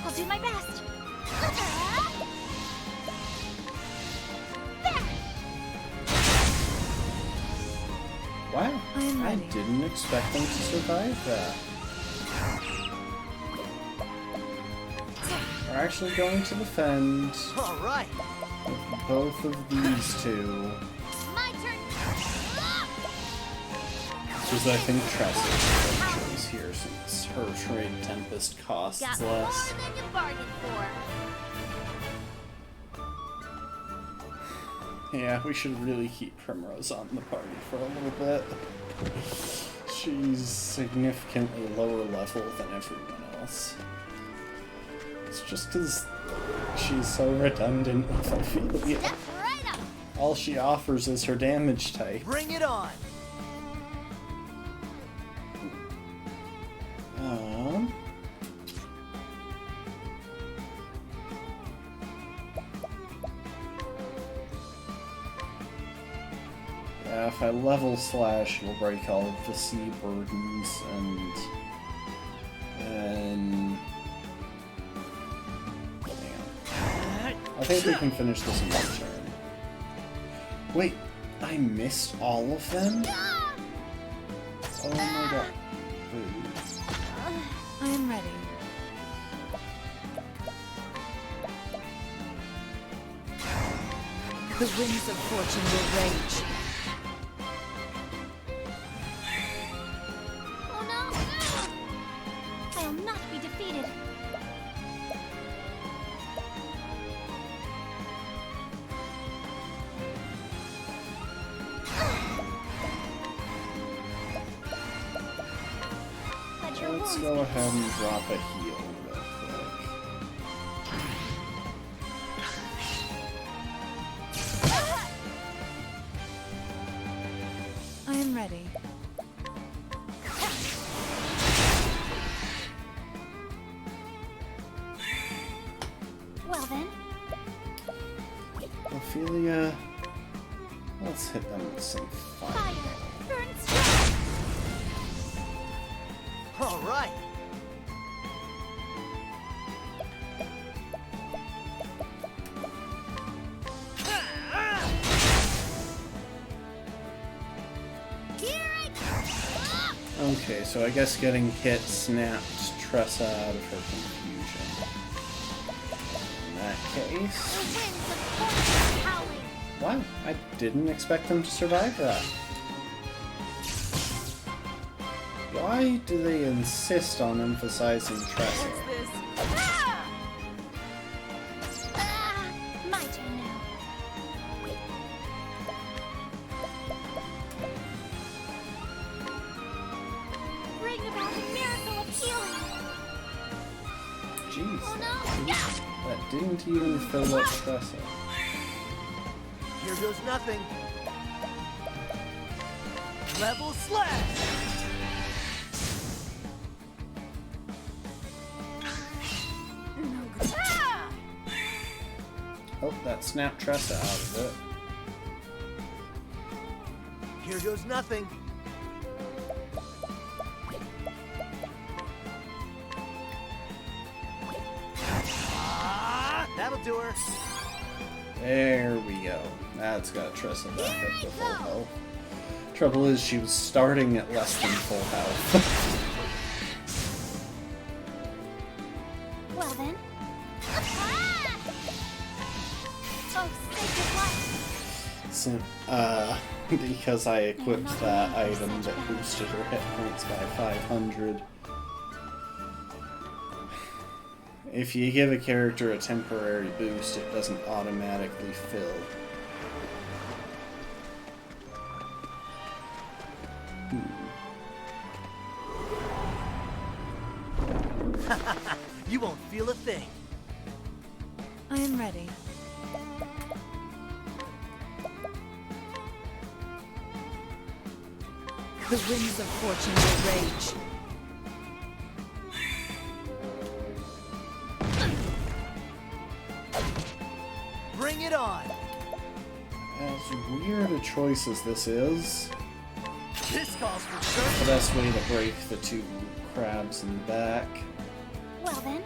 I'll do my best. Wow, I am I ready. didn't expect them to survive that. We're actually going to defend All right. both of these two. My turn. Because I think Tressa's the choice here since her trade tempest costs Got less. more than you bargained for. Yeah, we should really keep Primrose on the party for a little bit. She's significantly lower level than everyone else. It's just because she's so redundant with Ophelia. Step right up. All she offers is her damage type. Bring it on. Yeah, if I level Slash, it'll break all of the sea burdens and damn. I think we can finish this in one turn. Wait, I missed all of them? Oh my god. Rude. I am ready. The winds of fortune will rage. Oh no! I'll not be defeated. Let your Let's wounds go be ahead and drop a heal real quick. I am ready. Well then, Ophelia, let's hit them with some fire. fire burns strong. All right. Here I come. Okay, so I guess getting hit snapped Tressa out of her confusion. In that The case... winds of fortune howling. Wow, I didn't expect them to survive that. Why do they insist on emphasizing Tressa? My turn now. Bring about a miracle of healing. Jeez, Oh no! that didn't even fill up Tressa. Here goes nothing. Level slash. Oh, that snapped Tressa out of it. Here goes nothing. That'll do her. There we go. That's got Tressa back up to full health. Trouble is, she was starting at less than full health. Well then. Oh, sacred light. Because I equipped that item that boosted her hit points by 500. If you give a character a temporary boost, it doesn't automatically fill. You won't feel a thing. I am ready. The winds of fortune will rage. Bring it on! As weird a choice as this is, This calls for the sure. best way to break the two crabs in the back. Well then.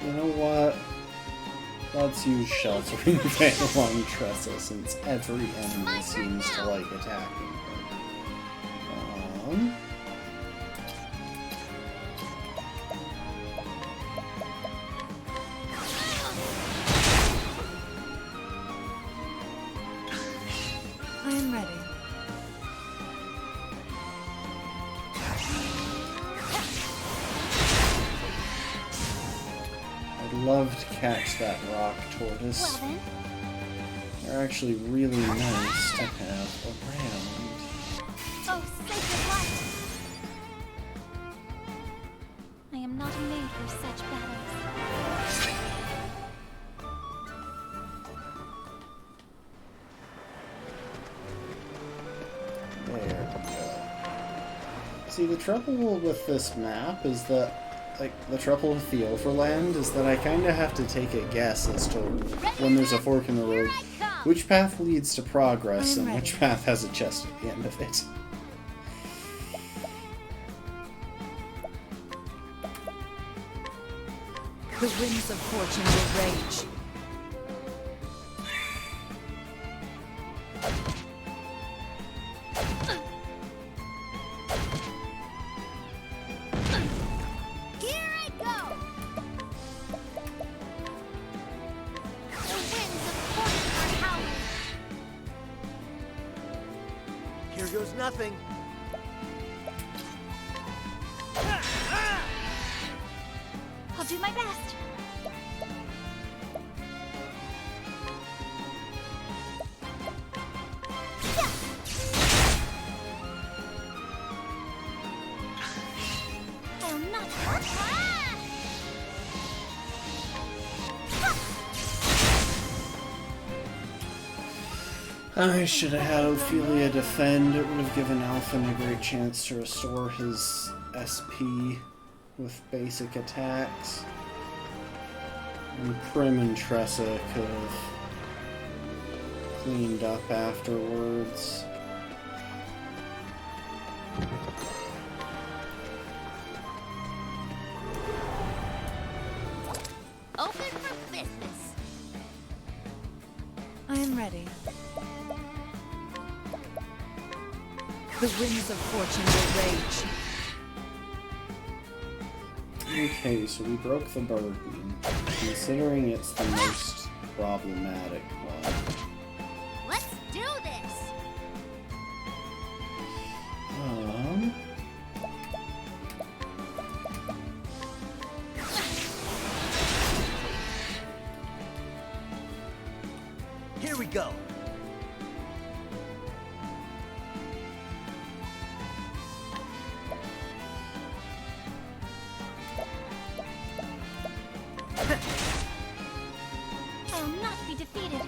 You know what? Let's use Sheltering Veil on Tressa, since every enemy seems to like attacking her. I am ready. I'd love to catch that rock tortoise. Well then. They're actually really nice to have around. Oh, sacred light. I am not made for such battles. There we go. See, the trouble with this map is that, like, the trouble with the overland is that I kind of have to take a guess as to when there's a fork in the road, which path leads to progress and which path has a chest at the end of it. The winds of fortune will rage. Here I go! The winds of fortune are howling. Here goes nothing. I'll do my best. I am not. I should have had Ophelia defend. It would have given Alphen a great chance to restore his SP with basic attacks. And Prim and Tressa could have cleaned up afterwards. Open for business. I am ready. The winds of fortune will rage. Okay, so we broke the burden, considering it's the most problematic one. Let's do this. Here we go. I will not be defeated.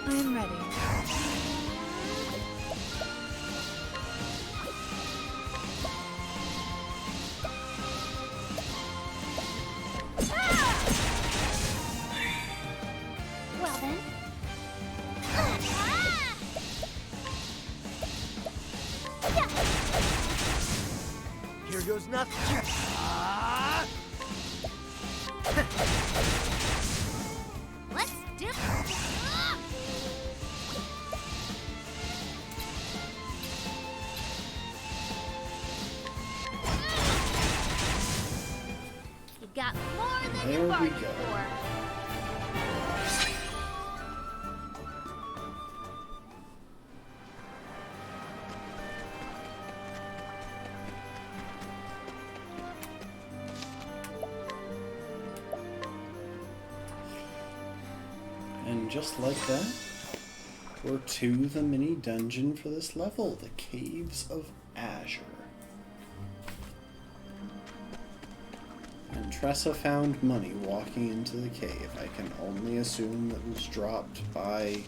I am ready. Well then. Here goes nothing. Ah! Let's do. You got more than There you we bargained go. for. And just like that, we're to the mini dungeon for this level, the Caves of Azure. And Tressa found money walking into the cave. I can only assume that was dropped by...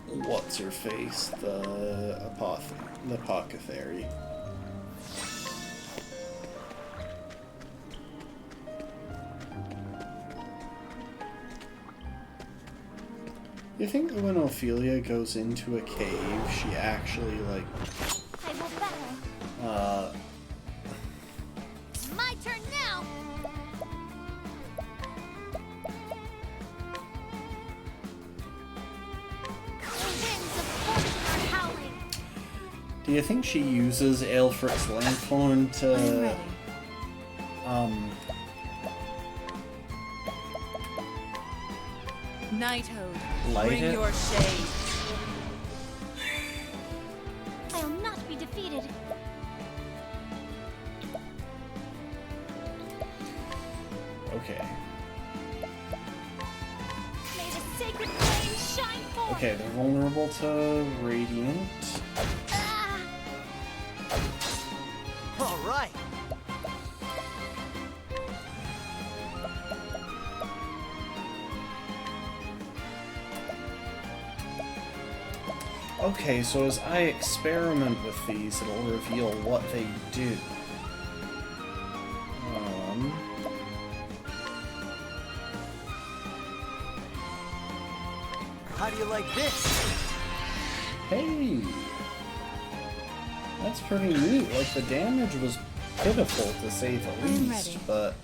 what's her face? The apothecary. You think that when Ophelia goes into a cave, she actually, like, I will battle. My turn now. The winds of fortune are howling. do you think she uses Aelfric's lanthorn I am to, ready. Knighthood, light bring it? your shade. I'll not be defeated. Okay. May the sacred flame shine forth. Okay, they're vulnerable to Radiant. Ah! All right. Okay, so as I experiment with these, it'll reveal what they do. How do you like this? Hey! That's pretty neat. Like, the damage was pitiful, to say the I'm least, ready. but...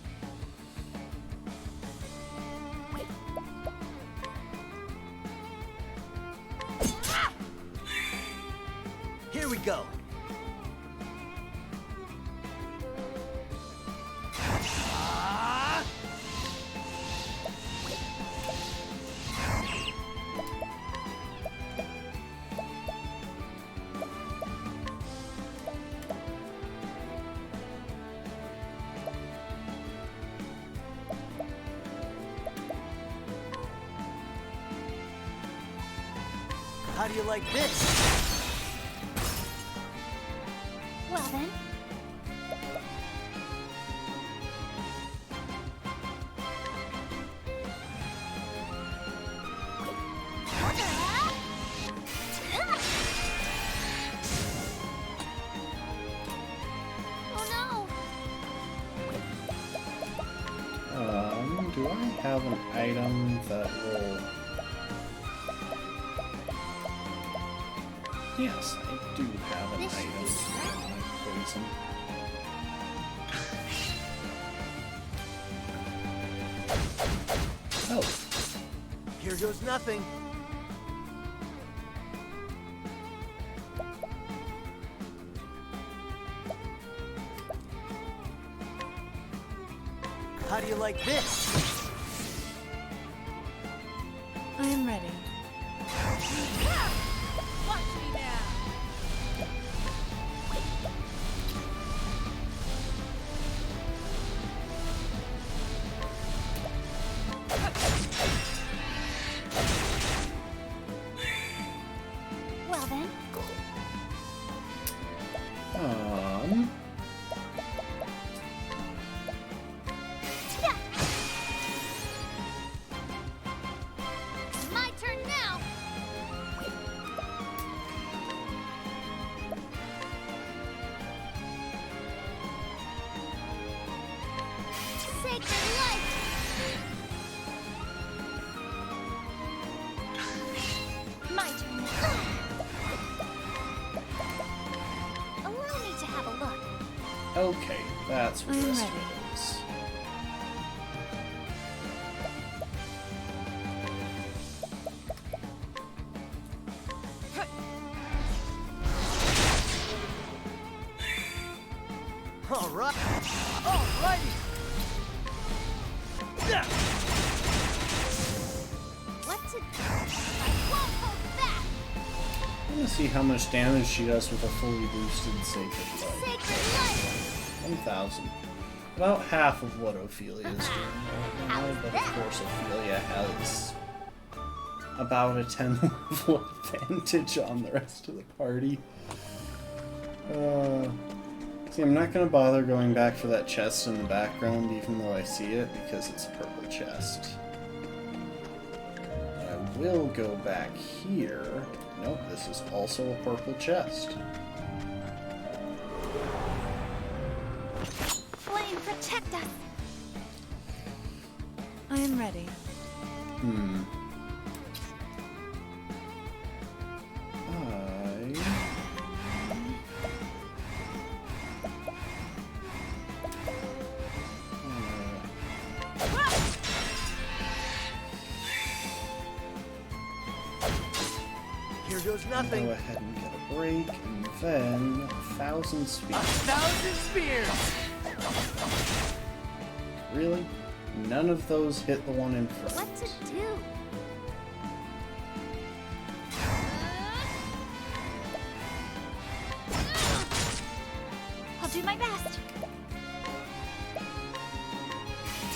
Here we go. Ah! How do you like this? Well then. Oh no! Do I have an item that will... Yes, I do have an This item is for my poison. Oh, Here goes nothing. How do you like this? I am ready. Watch me now. Well then. Okay, that's what I'm this ready. is. Alright. Alrighty. Yeah. What's it? I won't hold back! I'm gonna see how much damage she does with a fully boosted Sacred Light. Sacred light! 1,000. About half of what Ophelia is doing right now, but of course Ophelia has about a 10 level advantage on the rest of the party. See, I'm not gonna bother going back for that chest in the background, even though I see it, because it's a purple chest. I will go back here. Nope, this is also a purple chest. Flame, protect us! I am ready. Here goes Go nothing. ahead and get a break, and then 1,000 speed. 1,000 spears. Really? None of those hit the one in front. What's it do? I'll do my best.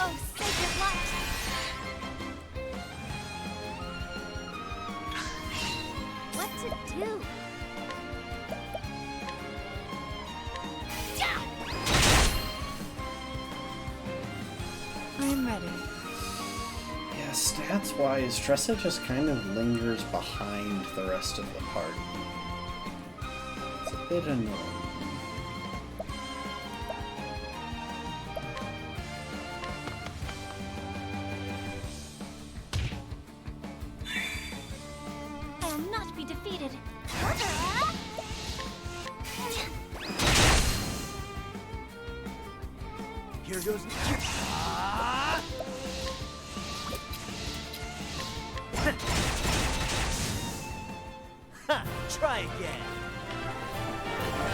Oh, sacred light! What's it do? I am ready. Yeah, stats-wise, Tressa just kind of lingers behind the rest of the party. It's a bit annoying. I'll not be defeated. Here goes. Ha! Try again.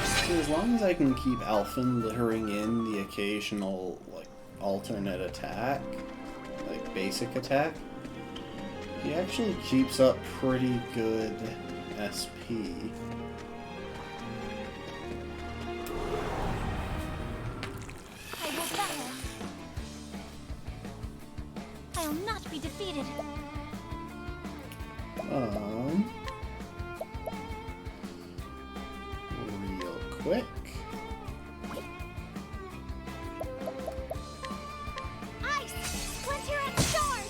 See, as long as I can keep Alphen littering in the occasional, like, alternate attack, like basic attack, he actually keeps up pretty good SP. I will battle. I'll not be defeated. Real quick. Ice! Splinter and sword!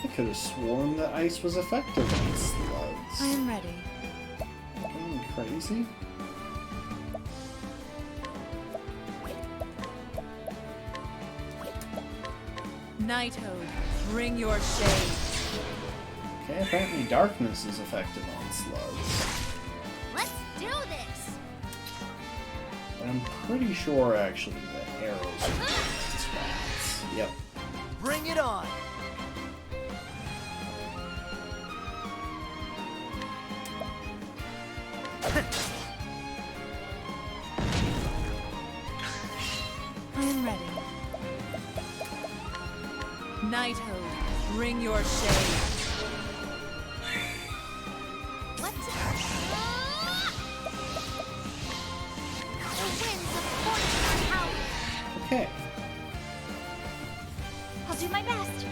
I could have sworn that ice was effective on slugs. I am ready. Going crazy? Nighthode, bring your shade. Okay, apparently darkness is effective on slugs. Let's do this! But I'm pretty sure, actually, that arrows are good against rats. Yep. Bring it on. I am ready. Nighthode, bring your shade. What's it? The winds of fortune are howling. Okay. I'll do my best.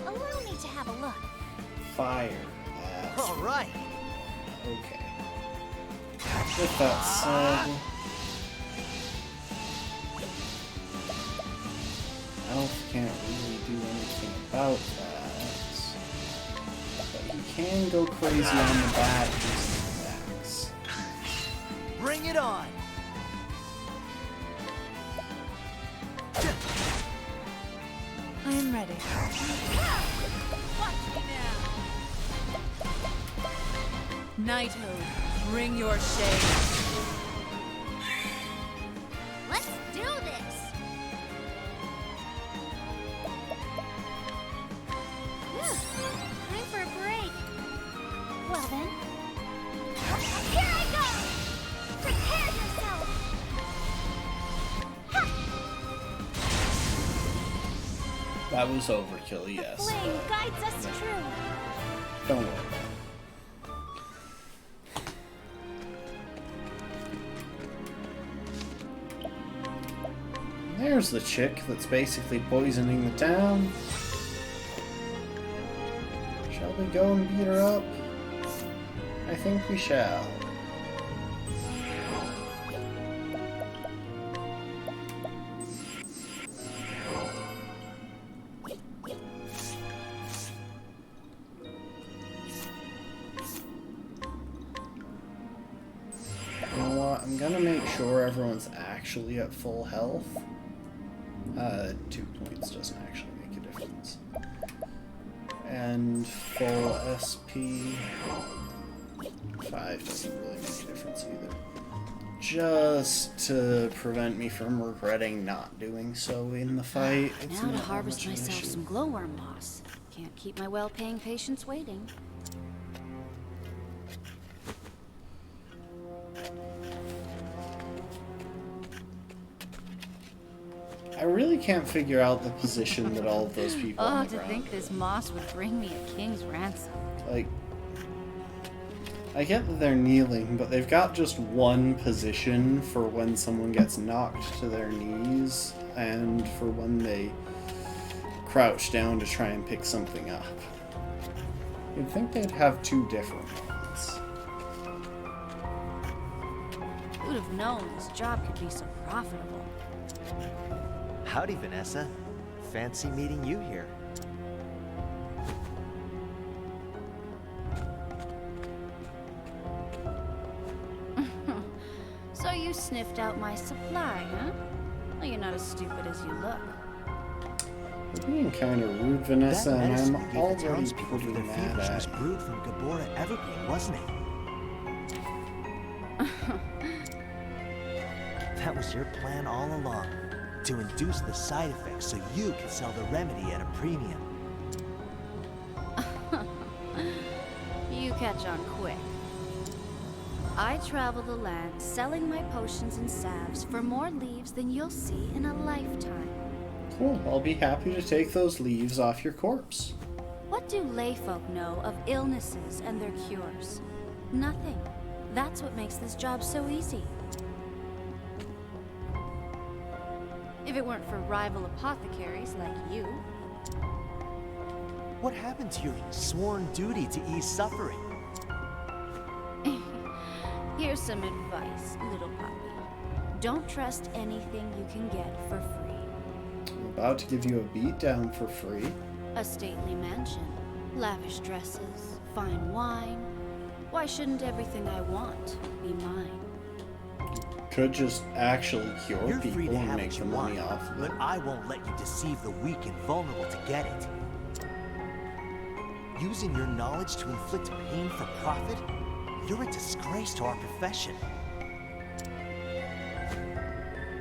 Allow me to have a look. Fire. That's All right. okay. With that said, Elf can't really do anything about that. But he can go crazy on the bat using the axe. Bring it on. I'm ready. Watch me now. Knighthood, bring your shade. Let's do this! Time for a break. Well then. Here I go! Prepare yourself! Ha! That was overkill, yes. Flame guides us true. Don't worry. There's the chick that's basically poisoning the town. Shall we go and beat her up? I think we shall. You know what? I'm gonna make sure everyone's actually at full health. 2 points doesn't actually make a difference. And full SP. 5 doesn't really make a difference either. Just to prevent me from regretting not doing so in the fight. It's Now to not that harvest much of an myself issue. some glowworm moss. Can't keep my well-paying patients waiting. I really can't figure out the position that all of those people Oh, on the to ground think this moss would bring me a king's ransom. like, I get that they're kneeling, but they've got just one position for when someone gets knocked to their knees and for when they crouch down to try and pick something up. You'd think they'd have 2 different ones. Who'd have known this job could be so profitable? Howdy, Vanessa. Fancy meeting you here. So you sniffed out my supply, huh? Well, you're not as stupid as you look. You're being kind of rude, Vanessa, That and medicine I'm you gave the already townspeople pretty for their mad fevers at was you. brewed from Gabora Evergreen, wasn't it? That was your plan all along. To induce the side effects so you could sell the remedy at a premium. You catch on quick. I travel the land selling my potions and salves for more leaves than you'll see in a lifetime. Cool, I'll be happy to take those leaves off your corpse. What do layfolk know of illnesses and their cures? Nothing. That's what makes this job so easy. If it weren't for rival apothecaries like you. What happened to your sworn duty to ease suffering? Here's some advice, little puppy. Don't trust anything you can get for free. I'm about to give you a beat down for free. A stately mansion, lavish dresses, fine wine. Why shouldn't everything I want be mine? Could just actually cure You're free people to and have make what the you money want, off of but it. I won't let you deceive the weak and vulnerable to get it. Using your knowledge to inflict pain for profit? You're a disgrace to our profession.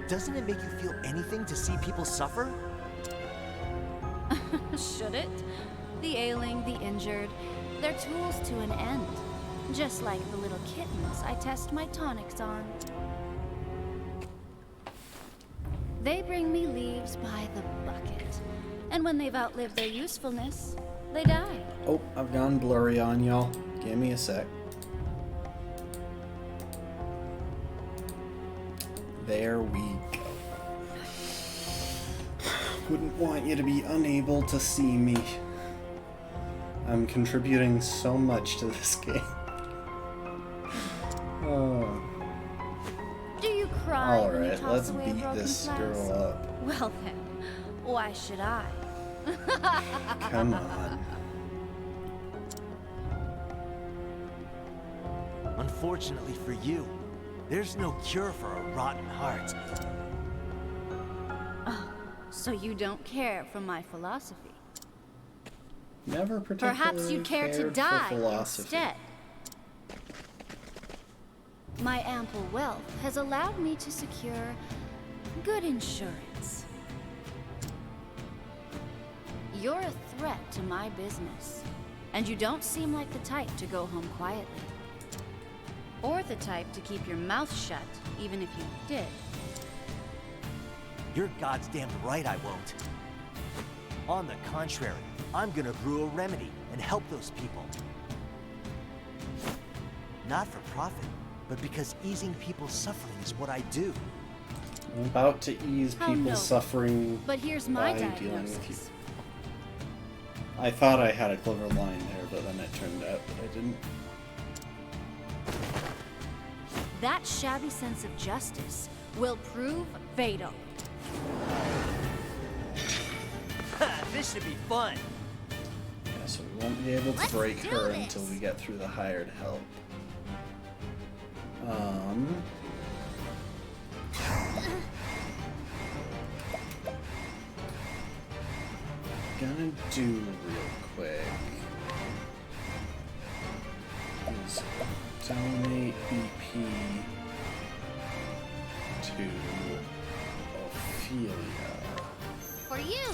Doesn't it make you feel anything to see people suffer? Should it? The ailing, the injured, they're tools to an end. Just like the little kittens I test my tonics on. They bring me leaves by the bucket. And when they've outlived their usefulness, they die. Oh, I've gone blurry on y'all. Give me a sec. There we go. Wouldn't want you to be unable to see me. I'm contributing so much to this game. Oh. Do you cry when you Alright, toss let's away a beat broken this flask? girl up. Well then, why should I? Come on. Unfortunately for you, there's no cure for a rotten heart. So you don't care for my philosophy? Never particularly Perhaps you'd care to cared for die philosophy. instead. My ample wealth has allowed me to secure good insurance. You're a threat to my business, and you don't seem like the type to go home quietly. Or the type to keep your mouth shut, even if you did. You're goddamn right I won't. On the contrary, I'm gonna brew a remedy and help those people. Not for profit, but because easing people's suffering is what I do. I'm about to ease Oh, people's no. suffering But here's my by dealing with you. diagnosis. I thought I had a clever line there, but then it turned out that I didn't. That shabby sense of justice will prove fatal. This should be fun. Yeah, so we won't be able to Let's break do her this. until we get through the hired help. Gonna do real quick is donate BP to Ophelia. For you!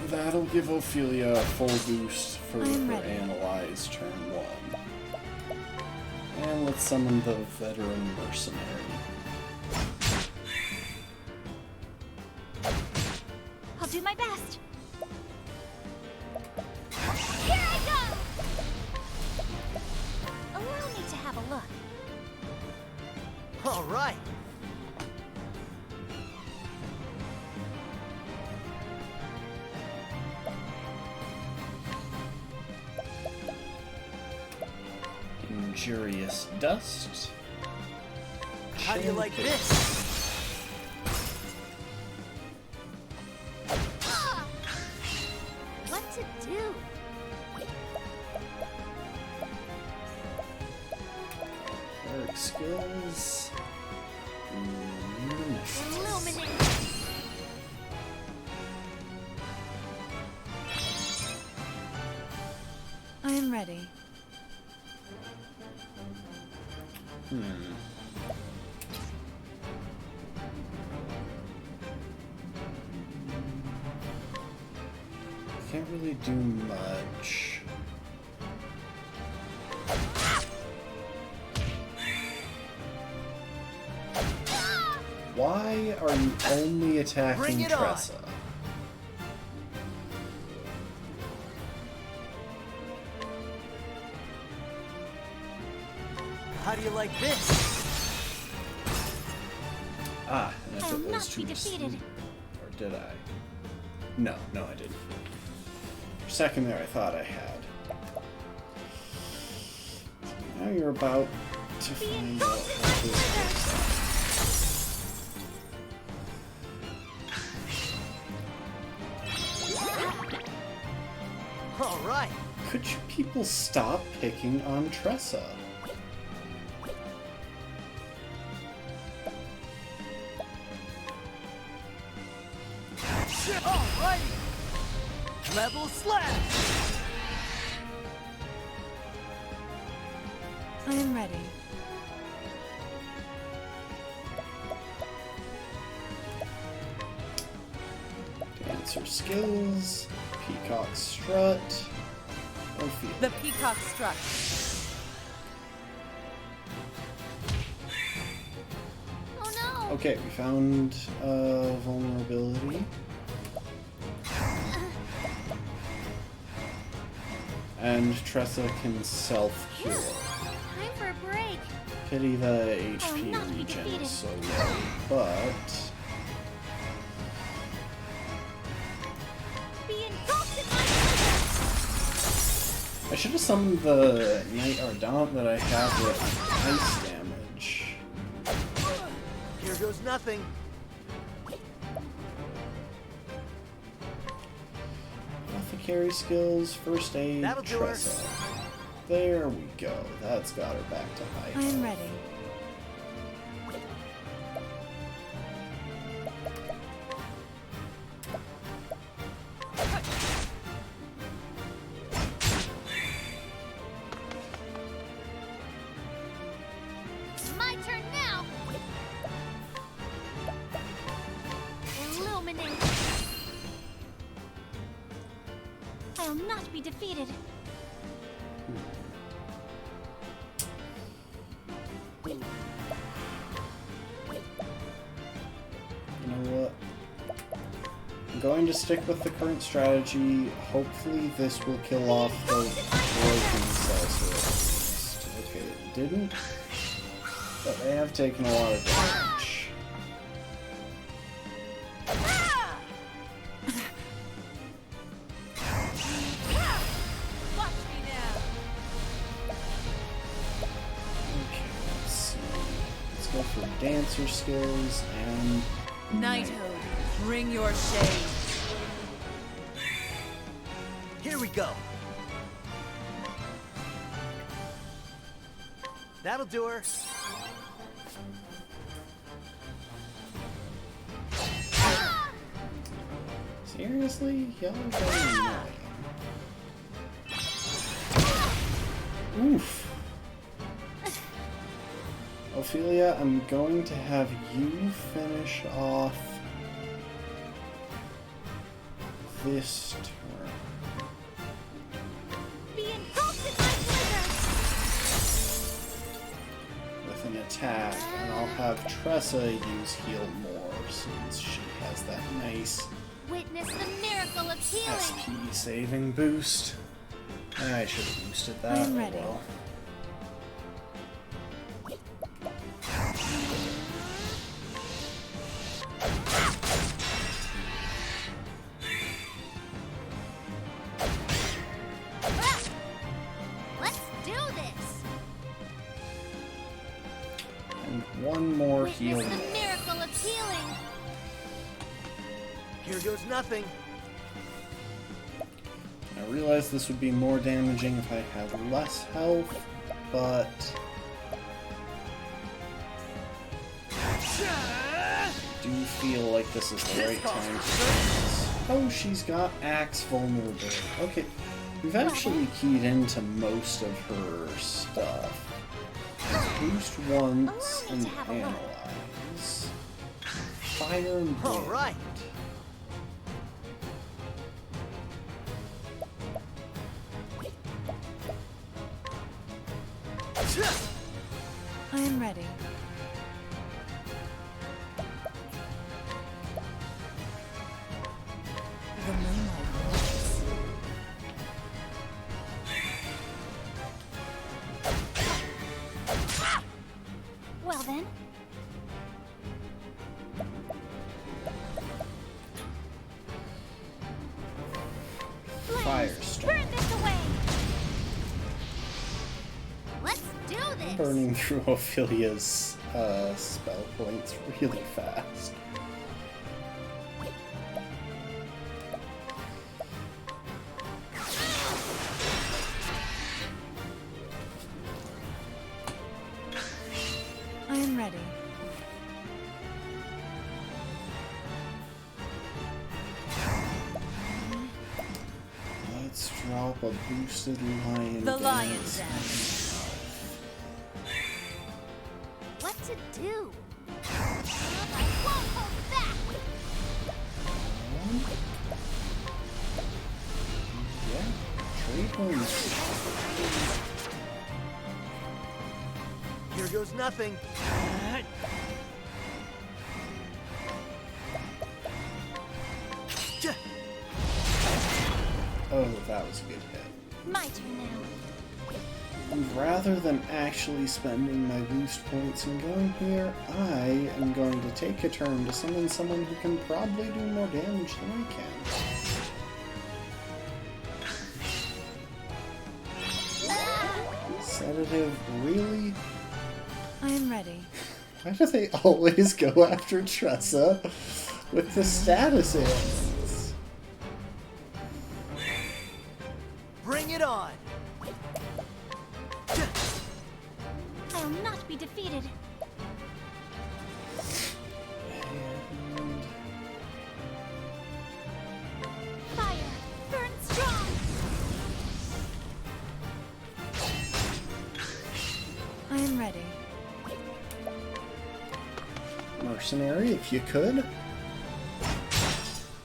That'll give Ophelia a full boost for I'm her ready. Analyze turn 1. And let's summon the veteran mercenary. I'll do my best. Here I go! Allow me to have a look. All right. Injurious dust. How do you like this? What to do? Cleric skills. Illuminate. I am ready. Can't really do much. Why are you only attacking Bring it on. Tressa? How do you like this? Ah, and if I'll it was not too be defeated. Or did I? No, I didn't. For a second there, I thought I had. Now you're about to find out what this is. All right. Could you people stop picking on Tressa? All right. Level slash. I am ready. Dancer skills, peacock strut, Ophelia. The peacock struck. Oh no! Okay, we found vulnerability. And Tressa can self-cure. Time for a break. Pity the I'll HP not be regen defeated. is so low, but Be engulfed in my presence. I should have summoned the Knight Ardent that I have with ice damage. Here goes nothing. Carry skills, first aid, That'll do her. Tressa. There we go. That's got her back to high I am health. ready. not be defeated. You know what? I'm going to stick with the current strategy. Hopefully this will kill off the broken sorceress. Okay, it didn't. But they have taken a lot of damage. Watch me now. Okay, let's see. Let's go for dancer skills and Knighthood, bring your shade. Here we go. That'll do her. Seriously? Y'all are getting annoying. Oof. Ophelia, I'm going to have you finish off this turn. Be engulfed in my blizzard! With an attack, and I'll have Tressa use heal more since she has that nice Witness the miracle of healing! SP saving boost. I should have boosted that. I'm ready. Well. Let's do this! And one more Witness heal. the miracle of healing! Here goes nothing. I realized this would be more damaging if I had less health, but I do feel like this is the right time to do this. Oh, she's got axe vulnerability. Okay, we've actually keyed into most of her stuff. Let's boost once and analyze. Fire and wind. All right. I am ready. The moonlight glows. Well then, Firestorm. burn this away! Let's do this! Burning through Ophelia's spell points really fast. I am ready. Let's drop a boosted lion. The lion's dance. dance. What to do? I won't hold back! Yeah, trade horns. Here goes nothing. Oh, that was a good hit. My turn now. And rather than actually spending my boost points and going here, I am going to take a turn to summon someone who can probably do more damage than I can. Sedative, really? I am ready. Why do they always go after Tressa with the status ailments? Bring it on. I'll not be defeated. And Fire, burn strong! I am ready. Mercenary, if you could.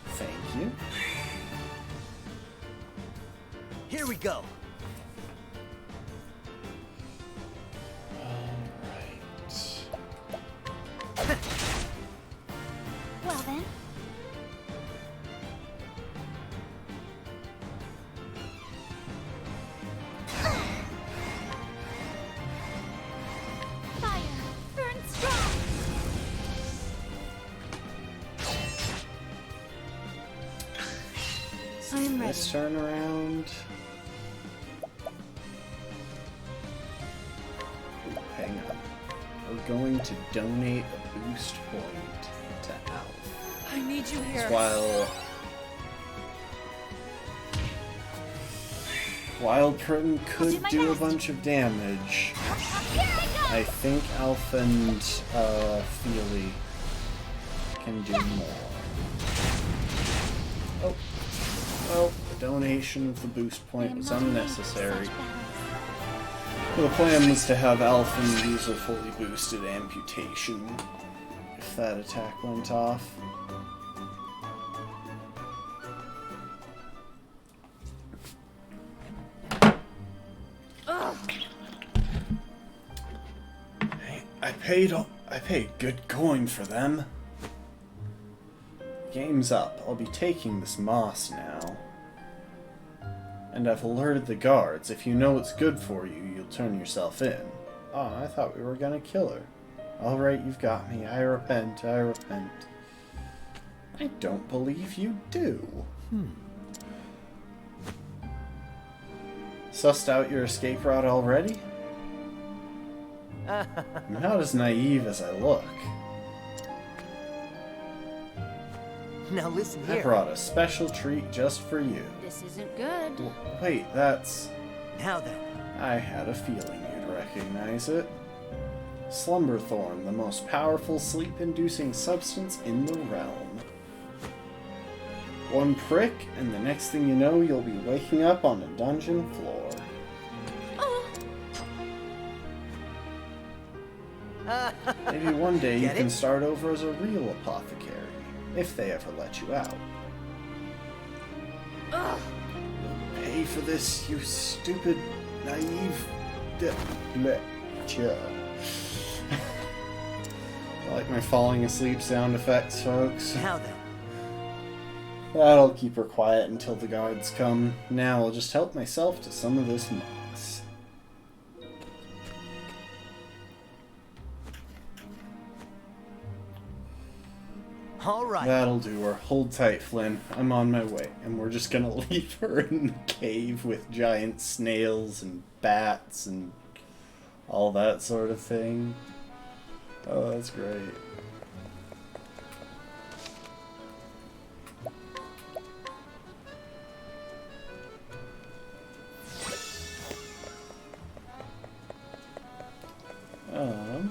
Thank you. Nice turnaround. Ooh, hang on. We're going to donate a boost point to Alf. I need you here. While Prim could do a bunch of damage, I think Alf and Feely can do more. Oh, well, the donation of the boost point was unnecessary. The plan was to have Alphen use a fully boosted amputation if that attack went off. I paid good coin for them. Game's up. I'll be taking this moss now. And I've alerted the guards. If you know what's good for you, you'll turn yourself in. Oh, I thought we were gonna kill her. Alright, you've got me. I repent. I repent. I don't believe you do. Sussed out your escape route already? I'm not as naive as I look. Now listen I here. brought a special treat just for you. This isn't good. Wait, that's... Now then. I had a feeling you'd recognize it. Slumberthorn, the most powerful sleep-inducing substance in the realm. One prick, and the next thing you know, you'll be waking up on a dungeon floor. Maybe one day you can start over as a real apothecary, if they ever let you out. Pay for this, you stupid, naive... I like my falling asleep sound effects, folks. Now then. That'll keep her quiet until the guards come. Now I'll just help myself to some of this moss. Alright. That'll do her. Hold tight, Flynn. I'm on my way. And we're just gonna leave her in the cave with giant snails and bats and all that sort of thing. Oh, that's great.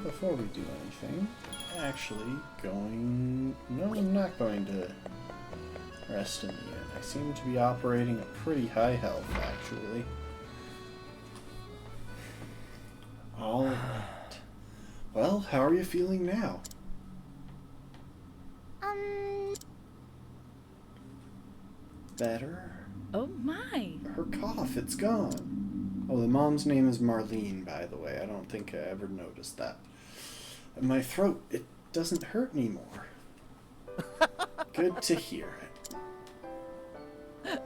Before we do anything, no, I'm not going to rest in the inn. I seem to be operating at pretty high health, actually. Alright. Well, how are you feeling now? Better? Oh my. Her cough, it's gone. Oh, the mom's name is Marlene, by the way. I don't think I ever noticed that. And my throat, it doesn't hurt anymore. Good to hear it.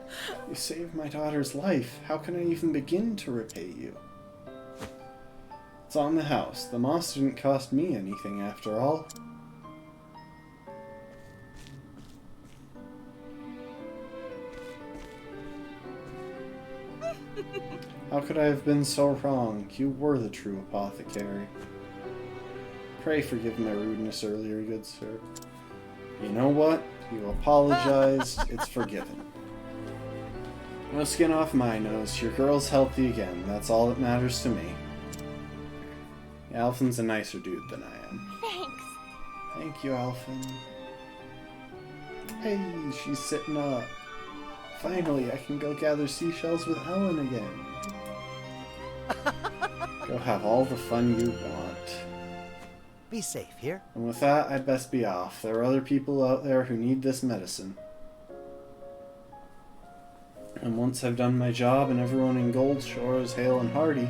You saved my daughter's life. How can I even begin to repay you? It's on the house. The moss didn't cost me anything after all. How could I have been so wrong? You were the true apothecary. Pray forgive my rudeness earlier, good sir. You know what? You apologized. It's forgiven. No skin off my nose. Your girl's healthy again. That's all that matters to me. Alphen's a nicer dude than I am. Thanks. Thank you, Alphen. Hey, she's sitting up. Finally, I can go gather seashells with Ellen again. Go have all the fun you want. Be safe here. And with that, I'd best be off. There are other people out there who need this medicine. And once I've done my job and everyone in Goldshore is hale and hearty,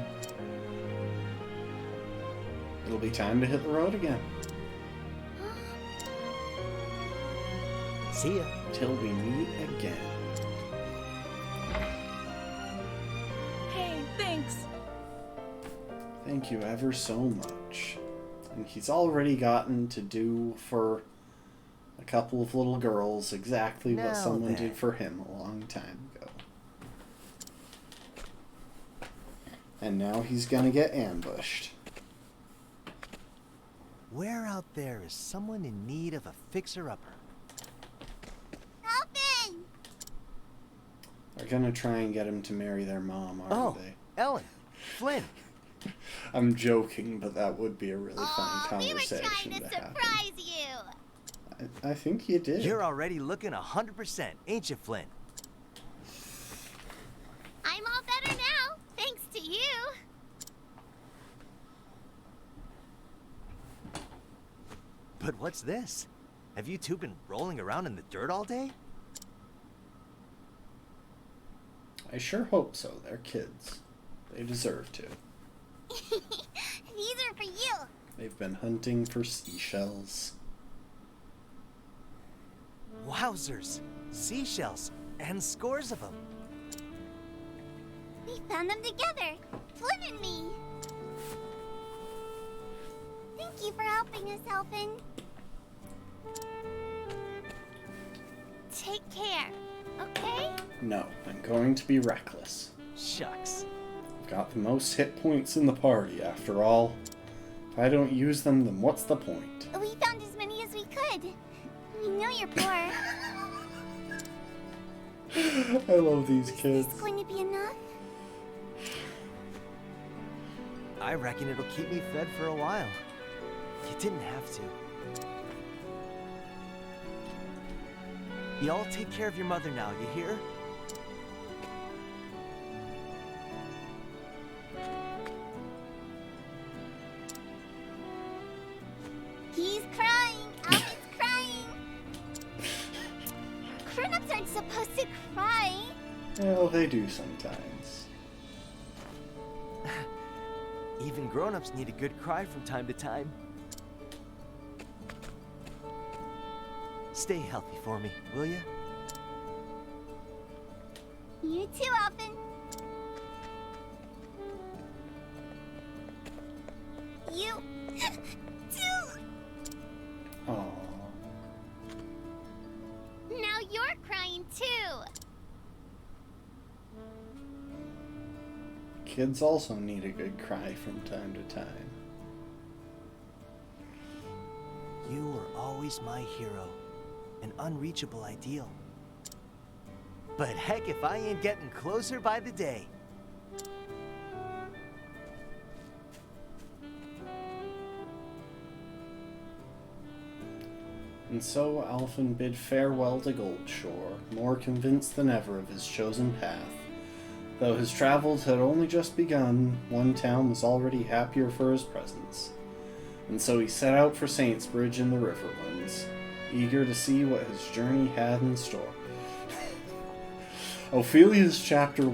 it'll be time to hit the road again. See ya. Till we meet again. Hey, thanks. Thank you ever so much. And he's already gotten to do for a couple of little girls exactly what Now someone then. did for him a long time ago. And now he's gonna get ambushed. Where out there is someone in need of a fixer-upper? Alvin! They're gonna try and get him to marry their mom, aren't they? Ellen! Flynn! I'm joking, but that would be a really fun We were conversation trying to happen. surprise you! I think you did. You're already looking 100%, ain't you, Flynn? I'm all better now, thanks to you. But what's this? Have you two been rolling around in the dirt all day? I sure hope so. They're kids. They deserve to. These are for you. They've been hunting for seashells. Wowzers! Seashells! And scores of them! We found them together, Flynn and me. Thank you for helping us, Elfin. Take care, okay? No, I'm going to be reckless. Shucks. I've got the most hit points in the party, after all. If I don't use them, then what's the point? We found as many as we could. We know you're poor. I love these kids. Is this going to be enough? I reckon it'll keep me fed for a while. You didn't have to. Y'all take care of your mother now, you hear? He's crying. Alvin's crying. Grown-ups aren't supposed to cry. Well, they do sometimes. Even grown-ups need a good cry from time to time. Stay healthy for me, will ya? You too, Alvin. You too. Aww. Now you're crying too. Kids also need a good cry from time to time. You were always my hero. An unreachable ideal. But heck if I ain't getting closer by the day. And so Alfin bid farewell to Goldshore, more convinced than ever of his chosen path. Though his travels had only just begun, one town was already happier for his presence. And so he set out for Saintsbridge in the Riverlands, eager to see what his journey had in store. Ophelia's chapter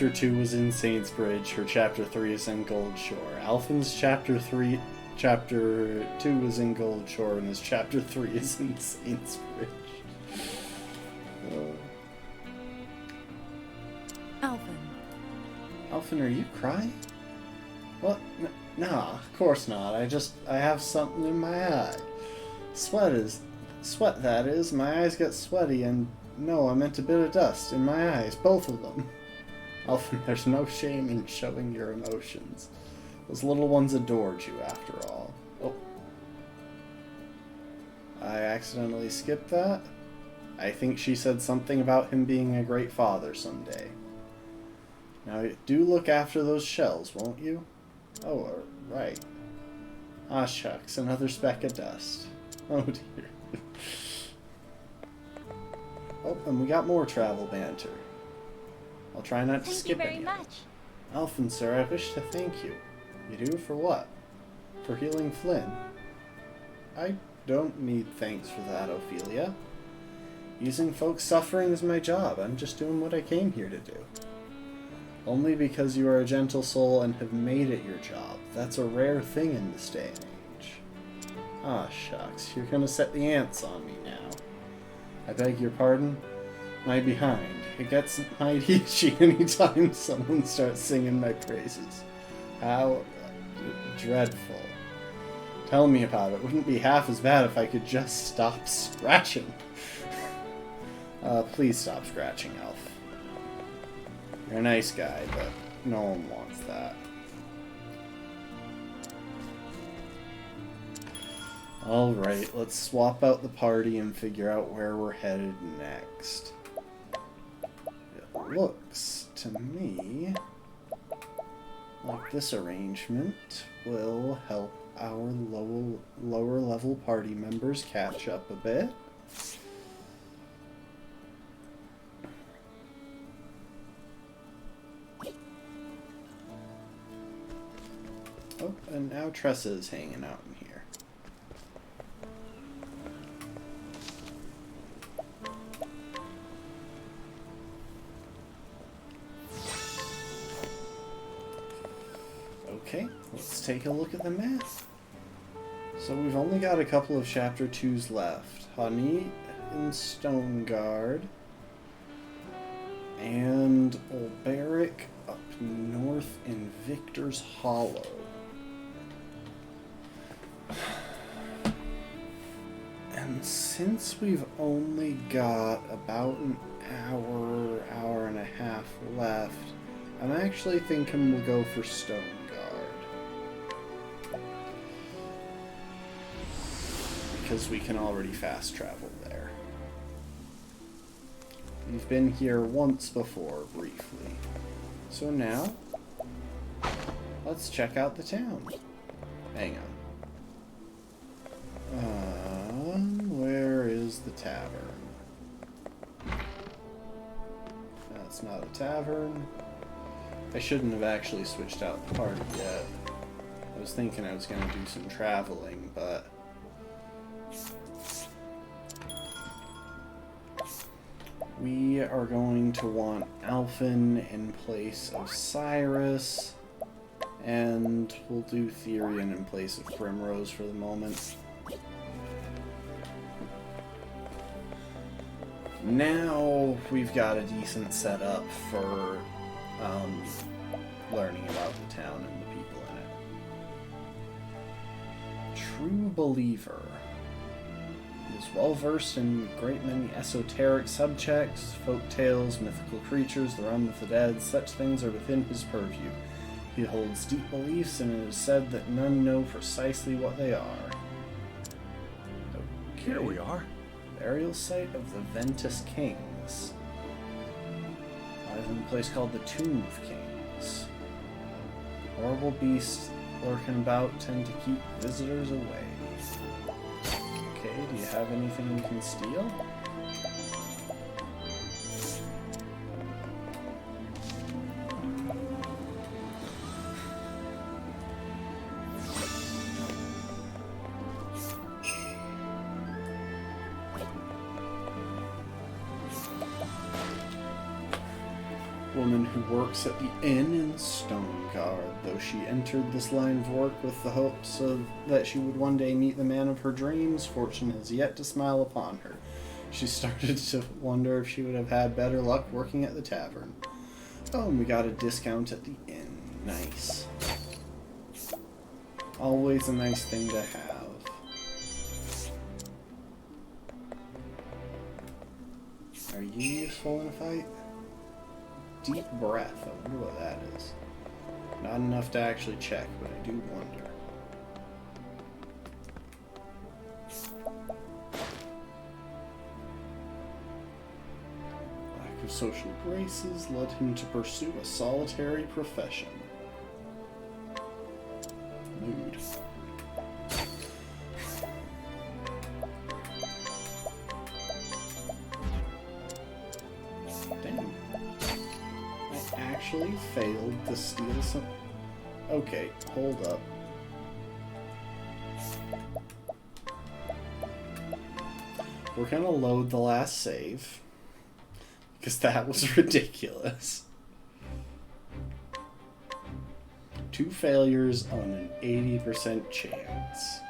2 was in Saintsbridge, her chapter 3 is in Goldshore. Alfin's chapter 2 is in Goldshore, and his chapter 3 is in Saintsbridge. Alfin, are you crying? What? Nah, of course not. I have something in my eye. Sweat, that is. My eyes get sweaty, and no, I meant a bit of dust in my eyes, both of them. Alfin, there's no shame in showing your emotions. Those little ones adored you, after all. Oh. I accidentally skipped that? I think she said something about him being a great father someday. Now, do look after those shells, won't you? Oh, right. Ah, shucks, another speck of dust. Oh, dear. Oh, and we got more travel banter. I'll try not to skip any. Thank you very much. Alfin, sir, I wish to thank you. You do? For what? For healing Flynn. I don't need thanks for that, Ophelia. Using folks' suffering is my job. I'm just doing what I came here to do. Only because you are a gentle soul and have made it your job. That's a rare thing in this day and age. Ah, shucks. You're gonna set the ants on me now. I beg your pardon? My behind. It gets mighty itchy anytime someone starts singing my praises. How dreadful. Tell me about it. Wouldn't be half as bad if I could just stop scratching. Please stop scratching, Elf. You're a nice guy, but No one wants that. Alright, let's swap out the party and figure out where we're headed next. It looks to me like this arrangement will help our lower level party members catch up a bit. Oh, and now Tressa is hanging out in here. Okay, let's take a look at the map. So we've only got a couple of Chapter 2s left. Honey in Stoneguard, and Ulberic up north in Victor's Hollow. And since we've only got about an hour and a half left, I'm actually thinking we'll go for Stoneguard. Because we can already fast travel there. We've been here once before, briefly. So now, let's check out the town. Hang on. Where is the tavern? That's not a tavern. I shouldn't have actually switched out the party yet. I was thinking I was going to do some traveling, but we are going to want Alphen in place of Cyrus, and we'll do Therion in place of Primrose for the moment. Now we've got a decent setup for learning about the town and the people in it. True Believer is well versed in a great many esoteric subjects, folk tales, mythical creatures, the realm of the dead. Such things are within his purview. He holds deep beliefs, and it is said that none know precisely what they are. Okay. Here we are. Burial site of the Ventus Kings. Lies in a place called the Tomb of Kings. Horrible beasts lurking about tend to keep visitors away. Okay, do you have anything we can steal? Woman who works at the inn in Stoneguard. Though she entered this line of work with the hopes that she would one day meet the man of her dreams, fortune has yet to smile upon her. She started to wonder if she would have had better luck working at the tavern. Oh, and we got a discount at the inn. Nice. Always a nice thing to have. Are you useful in a fight? Deep breath. I wonder what that is. Not enough to actually check, but I do wonder. Lack of social graces led him to pursue a solitary profession. Mood. Damn. Actually failed to steal some. Okay, hold up. We're gonna load the last save because that was ridiculous. 2 failures on an 80% chance.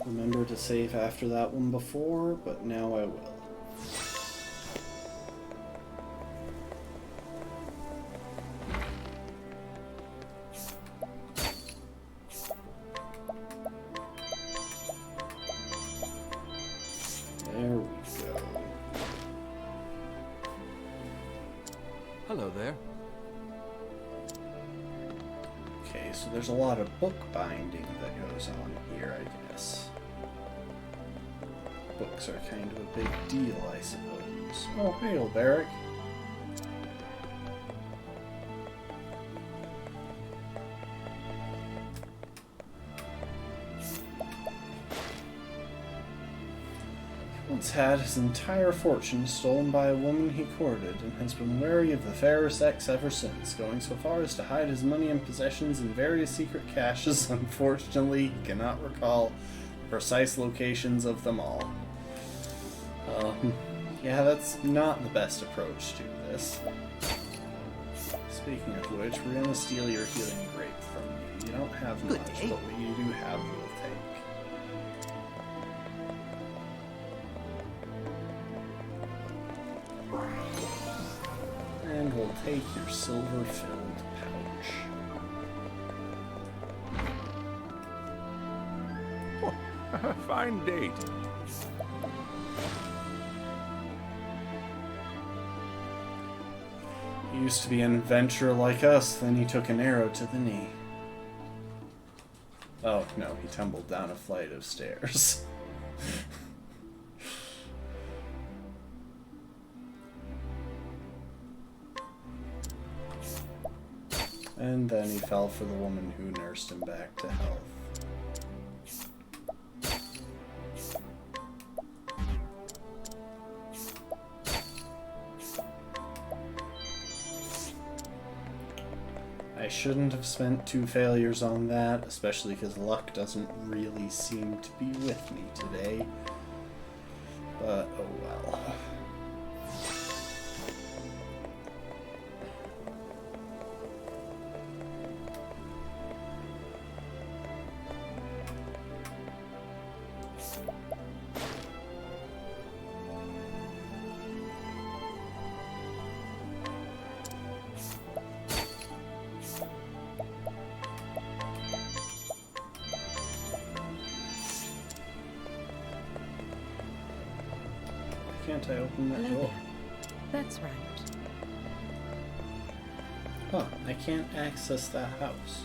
Remember to save after that one before, but now I will. Hello there. Okay, so there's a lot of bookbinding that goes on here, I guess. Books are kind of a big deal, I suppose. Oh, hey, old Barrack. Once had his entire fortune stolen by a woman he courted, and has been wary of the fairer sex ever since, going so far as to hide his money and possessions in various secret caches. Unfortunately, he cannot recall the precise locations of them all. Yeah, that's not the best approach to this. Speaking of which, we're gonna steal your healing grape from you. You don't have much, but what you do have we'll take. And we'll take your silver-filled pouch. Oh, fine date. He used to be an adventurer like us, then he took an arrow to the knee. Oh, no, he tumbled down a flight of stairs. And then he fell for the woman who nursed him back to health. I shouldn't have spent 2 failures on that, especially because luck doesn't really seem to be with me today. But, oh well. Can't I open that door? That's right. Huh, I can't access that house.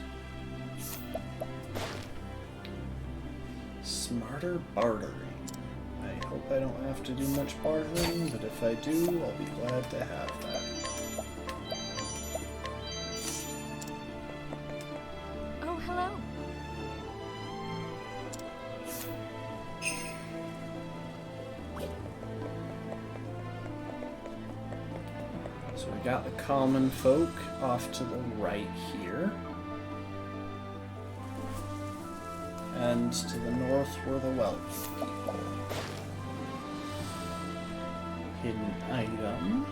Smarter bartering. I hope I don't have to do much bartering, but if I do, I'll be glad to have that. Oh, hello. So we got the common folk off to the right here. And to the north were the wealthy people. Hidden item.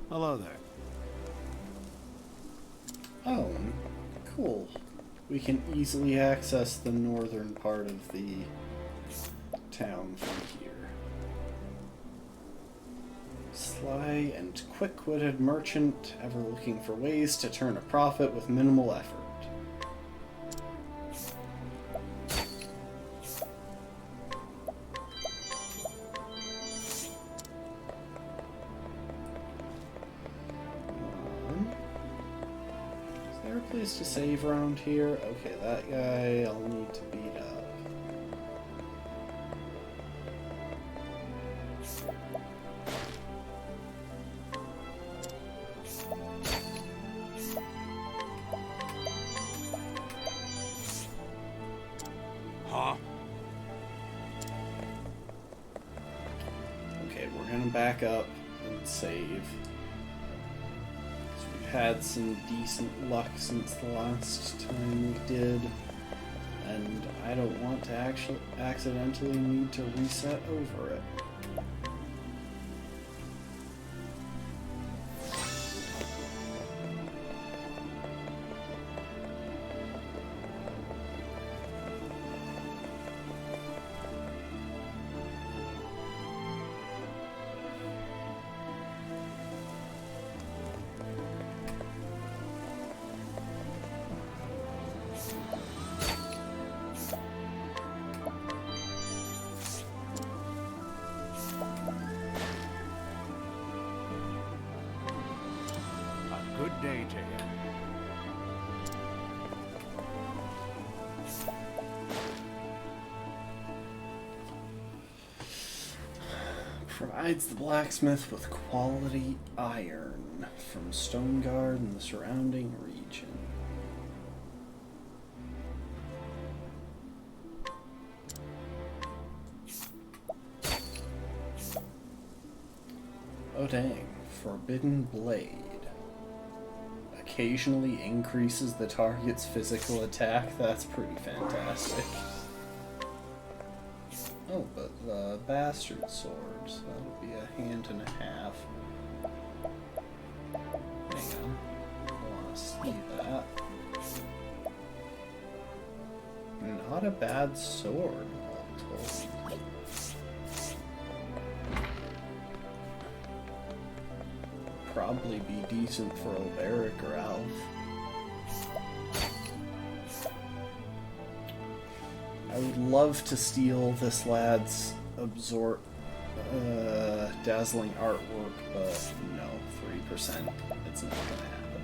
Hello there. Oh, cool. We can easily access the northern part of the town from here. Sly and quick-witted merchant, ever looking for ways to turn a profit with minimal effort. Is there a place to save around here? Okay, that guy I'll need to beat up. Huh? Okay, we're gonna back up and save. 'Cause we've had some decent luck since the last time we did. And I don't want to actually accidentally need to reset over it. Provides the blacksmith with quality iron from Stoneguard and the surrounding region. Oh dang, Forbidden Blade. Occasionally increases the target's physical attack. That's pretty fantastic. Oh, but the bastard swords. That'll be a hand and a half. Hang on. I want to see that. Not a bad sword, all told. Probably be decent for Alberic or Alf. I would love to steal this lad's dazzling artwork, but no, 3%. It's not gonna happen.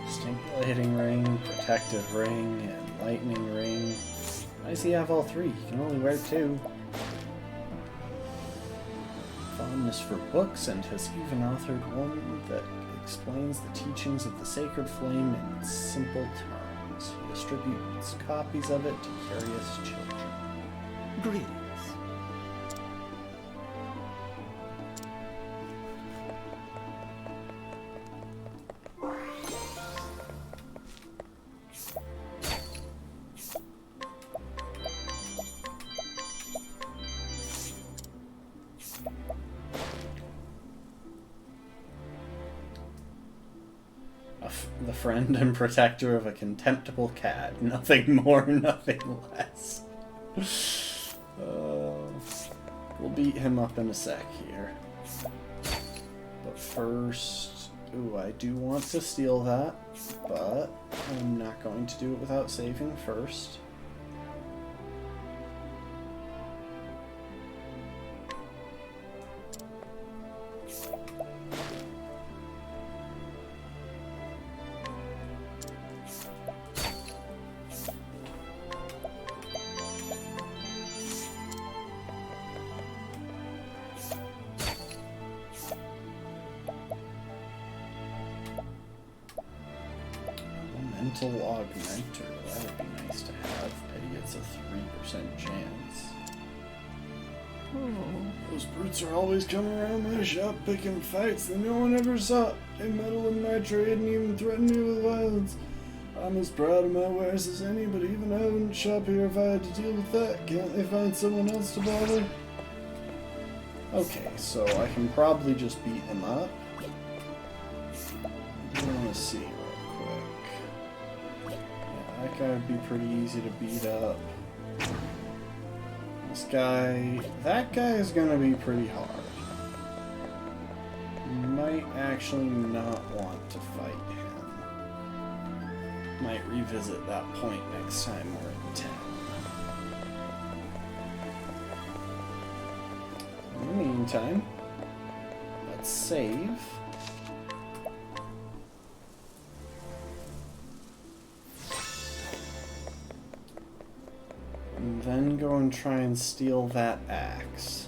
Stimulating ring, protective ring, and lightning ring. Why does he have all three? He can only wear two. Fondness for books, and has even authored one that explains the teachings of the Sacred Flame in simple terms. He distributes copies of it to curious children. Greetings. The friend and protector of a contemptible cat. Nothing more, nothing less. We'll beat him up in a sec here. But first... Ooh, I do want to steal that, but I'm not going to do it without saving first. Mental augmenter, that would be nice to have. Pity it's a 3% chance. Oh, those brutes are always coming around my shop picking fights that no one ever saw. They meddle in my trade and even threaten me with violence. I'm as proud of my wares as any, but even I wouldn't shop here if I had to deal with that. Can't they find someone else to bother? Okay, so I can probably just beat them up. I want to see. That guy would be pretty easy to beat up. This guy... That guy is gonna be pretty hard. Might actually not want to fight him. Might revisit that point next time we're in town. In the meantime, let's save. And then go and try and steal that axe.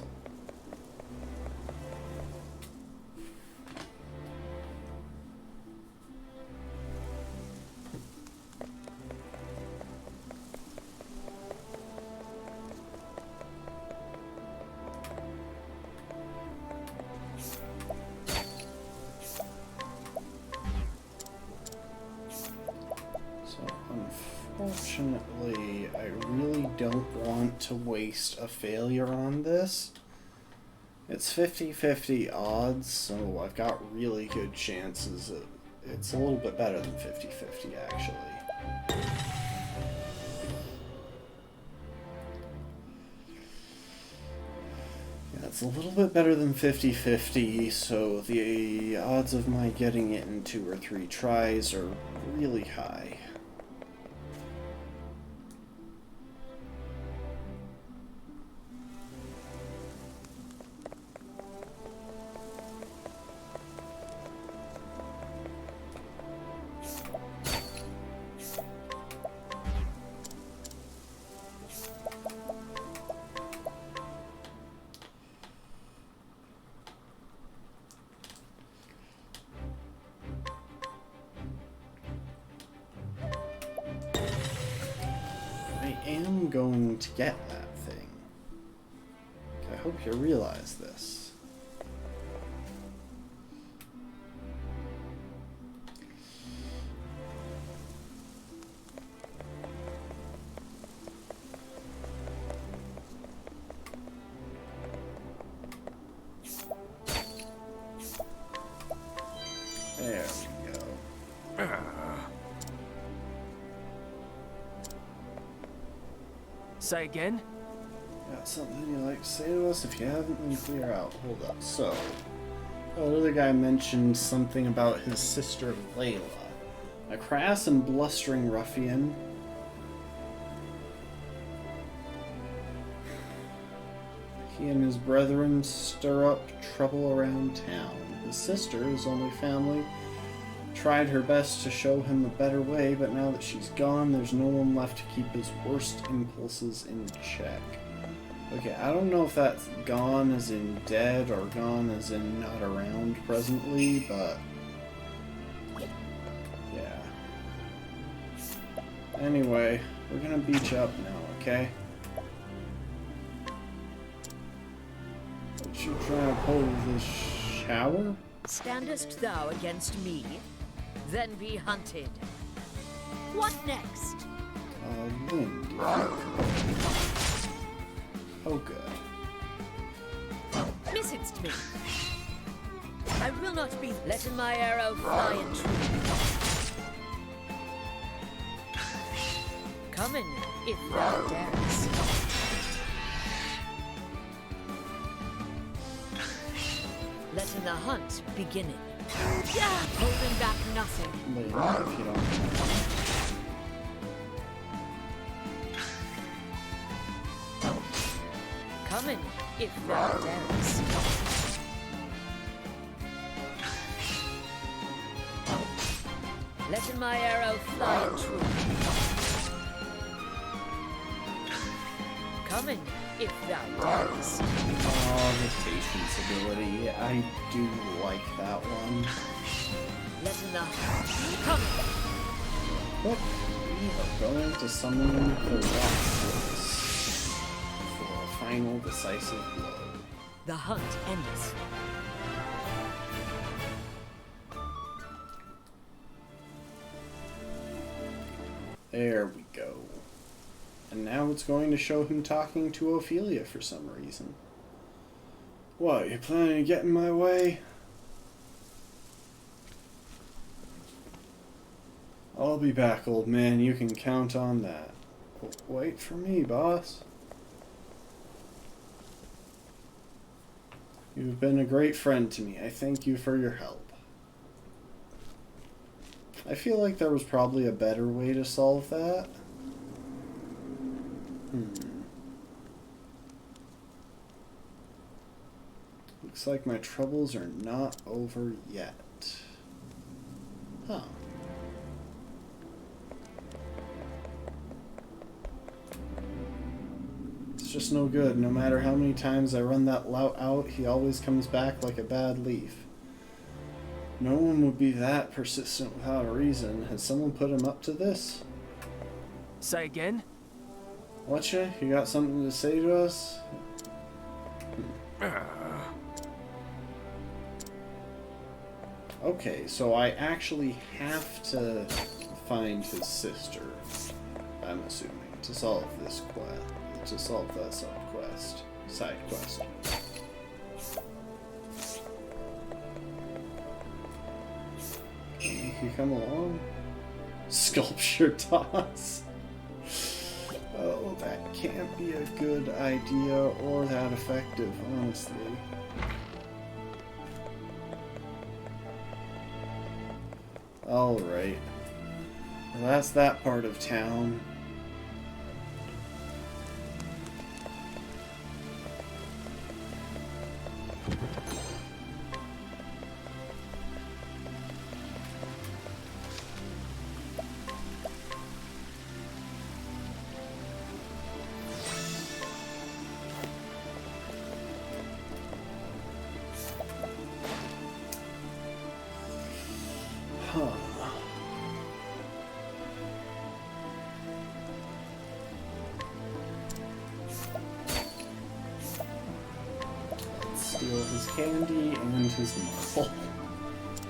Unfortunately, I really don't want to waste a failure on this. It's 50-50 odds, so I've got really good chances. It's a little bit better than 50-50, actually. That's a little bit better than 50-50, so the odds of my getting it in 2 or 3 tries are really high. Going to get that thing. I hope you realize this. There we go. Say again? Got something you'd like to say to us? If you haven't, then clear out. Hold up. So, the other guy mentioned something about his sister Layla. A crass and blustering ruffian. He and his brethren stir up trouble around town. His sister, his only family, tried her best to show him a better way, but now that she's gone, there's no one left to keep his worst impulses in check. Okay, I don't know if that's gone as in dead or gone as in not around presently, but yeah. Anyway, we're gonna beat you up now, okay? What you trying to pull this shower? Standest thou against me? Then be hunted. What next? Wind. Oh, good. Missest me. I will not be letting my arrow fly in true. Come in, if thou darest. Letting the hunt beginning. Holding back nothing. Later, if you don't mind. Come in, if thou darest. Letting my arrow fly in true. Come in, if thou darest. Oh, the patience ability. I do like that one. Letting the hunt come. But we are going to summon the Rockforce for a final decisive blow. The hunt ends. There we go. And now it's going to show him talking to Ophelia for some reason. What, you planning to get in my way? I'll be back, old man. You can count on that. Wait for me, boss. You've been a great friend to me. I thank you for your help. I feel like there was probably a better way to solve that. Looks like my troubles are not over yet. Huh. It's just no good. No matter how many times I run that lout out, he always comes back like a bad leaf. No one would be that persistent without a reason. Has someone put him up to this? Say again? Whatcha? You got something to say to us? Okay, so I actually have to find his sister, I'm assuming, to solve this quest, to solve that side quest. Can you come along? Sculpture toss. Oh, That can't be a good idea or that effective, honestly. Alright. Well, that's that part of town. Huh. Let's steal his candy and his marble.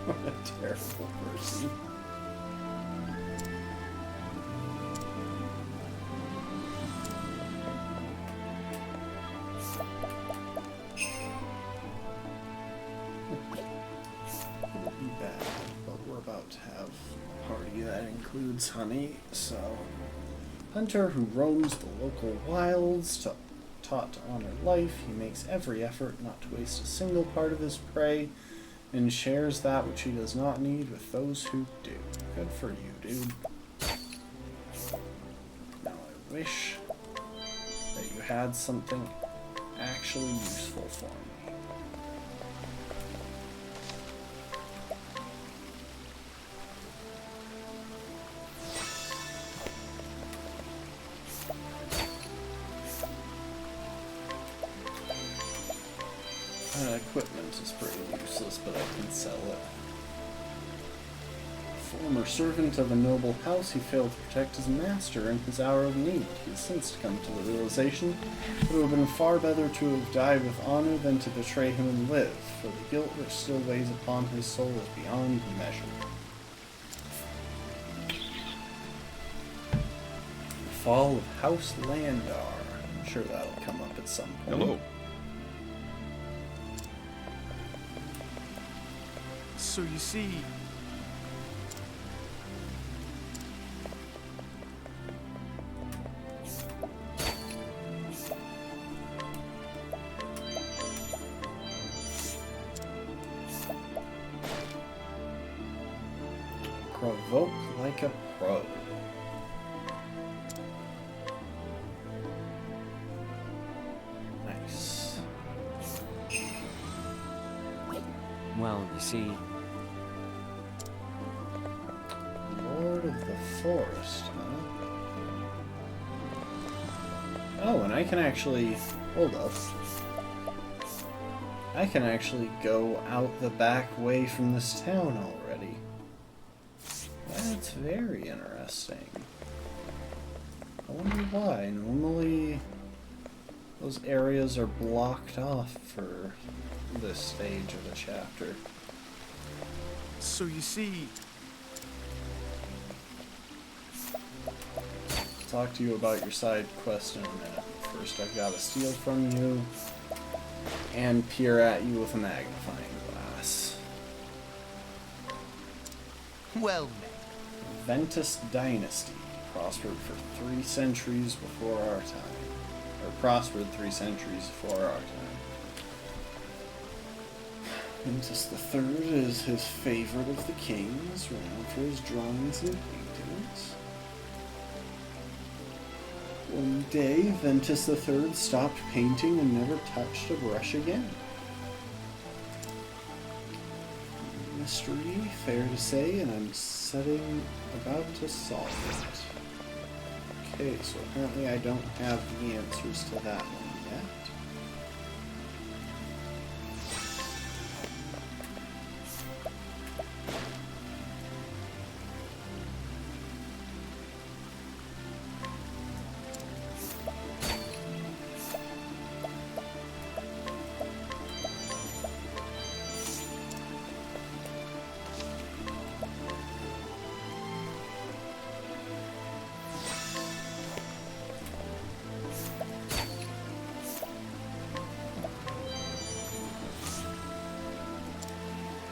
What a terrible person. Wouldn't be bad, but we're about to have a party that includes honey, so... Hunter who roams the local wilds, taught to honor life, he makes every effort not to waste a single part of his prey, and shares that which he does not need with those who do. Good for you, dude. Now I wish that you had something actually useful for me. Equipment is pretty useless, but I can sell it. Former servant of a noble house, he failed to protect his master in his hour of need. He has since come to the realization that it would have been far better to have died with honor than to betray him and live, for the guilt which still weighs upon his soul is beyond measure. The fall of House Landar. I'm sure that'll come up at some point. Hello. So you see... Provoke like a pro. Nice. Well, you see... Lord of the Forest, huh? Oh, and I can actually... Hold up. I can actually go out the back way from this town already. That's very interesting. I wonder why. Normally, those areas are blocked off for this stage of the chapter. So you see... I'll talk to you about your side quest in a minute. First, I've got to steal from you and peer at you with a magnifying glass. Well met. Ventus Dynasty prospered for 3 centuries before our time. Or prospered 3 centuries before our time. Ventus III is his favorite of the kings, renowned for his drawings and paintings. One day, Ventus III stopped painting and never touched a brush again. Mystery, fair to say, and I'm about to solve it. Okay, so apparently I don't have the answers to that one yet.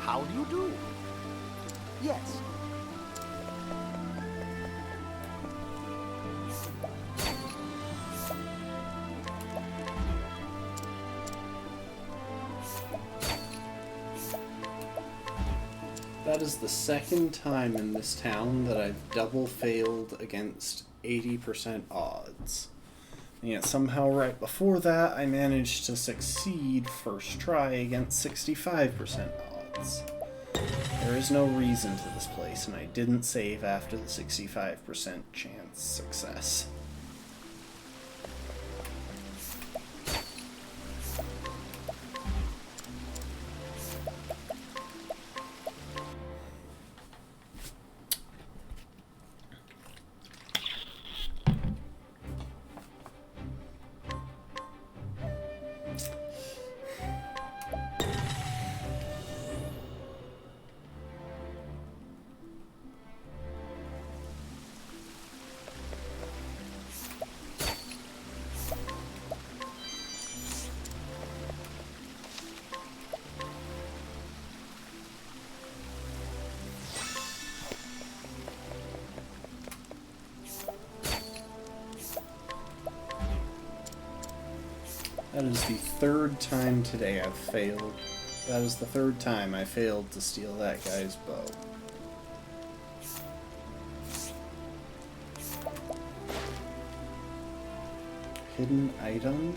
How do you do? Yes. That is the second time in this town that I've double failed against 80% odds. And yet somehow right before that I managed to succeed first try against 65% odds. There is no reason to this place, and I didn't save after the 65% chance success. That is the third time today I've failed. That is the third time I failed to steal that guy's bow. Hidden item?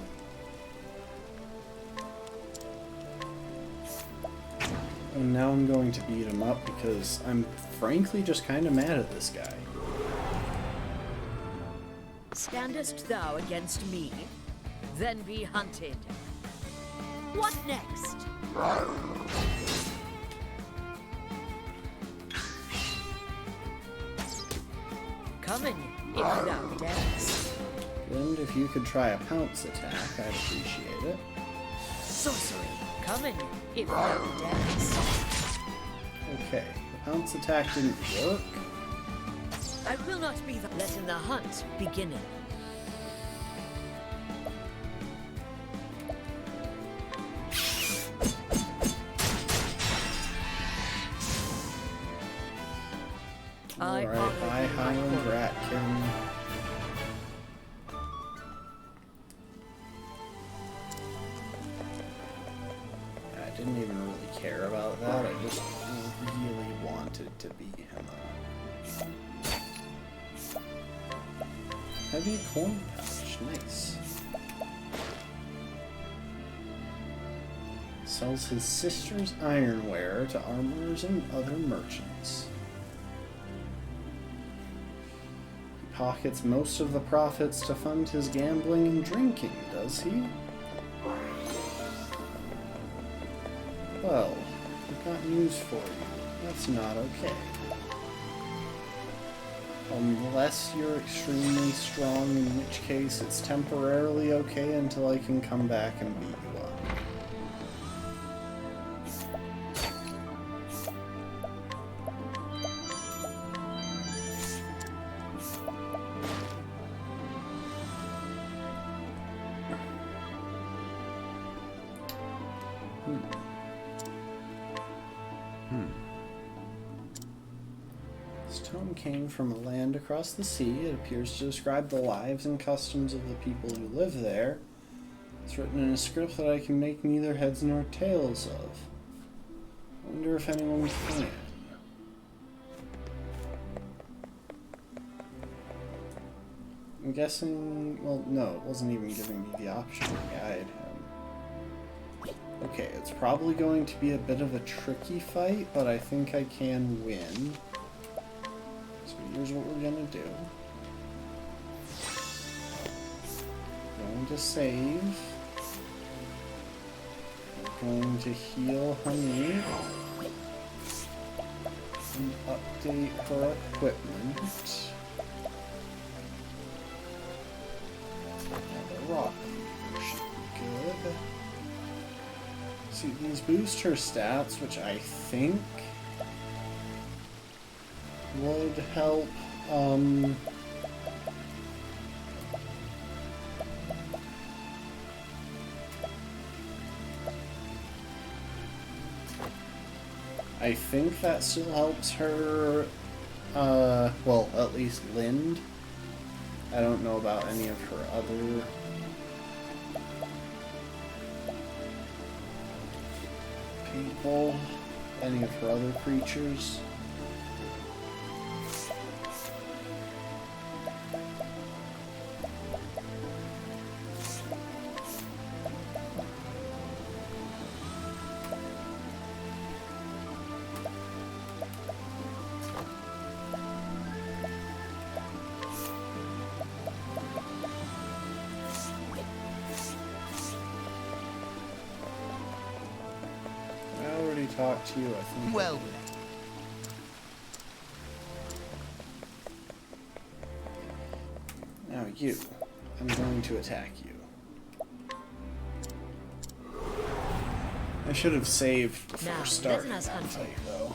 And now I'm going to beat him up because I'm frankly just kind of mad at this guy. Standest thou against me? Then be hunted. What next? Coming, if thou darest. And if you could try a pounce attack, I'd appreciate it. Sorcery. Coming, if thou darest. Okay, the pounce attack didn't work. I will not be letting the hunt beginning. Alright, bye Highland Ratkin. I didn't even really care about that, I just really wanted to beat him up. Heavy coin pouch, nice. Sells his sister's ironware to armorers and other merchants. Pockets most of the profits to fund his gambling and drinking, does he? Well, I've got news for you. That's not okay. Unless you're extremely strong, in which case it's temporarily okay until I can come back and beat you up. This tome came from a land across the sea. It appears to describe the lives and customs of the people who live there. It's written in a script that I can make neither heads nor tails of. I wonder if anyone can. I'm guessing... well, no, it wasn't even giving me the option to guide him. Okay, it's probably going to be a bit of a tricky fight, but I think I can win. So here's what we're gonna do. Going to save. We're going to heal Honey. And update her equipment. Another rock should be good. See, these boost her stats, which I think would help, I think that still helps her, well, at least Lind. I don't know about any of her other people. any of her other creatures. Talk to you, I think. Well, now you. I'm going to attack you. I should have saved before Now, starting business that hunting. fight, though.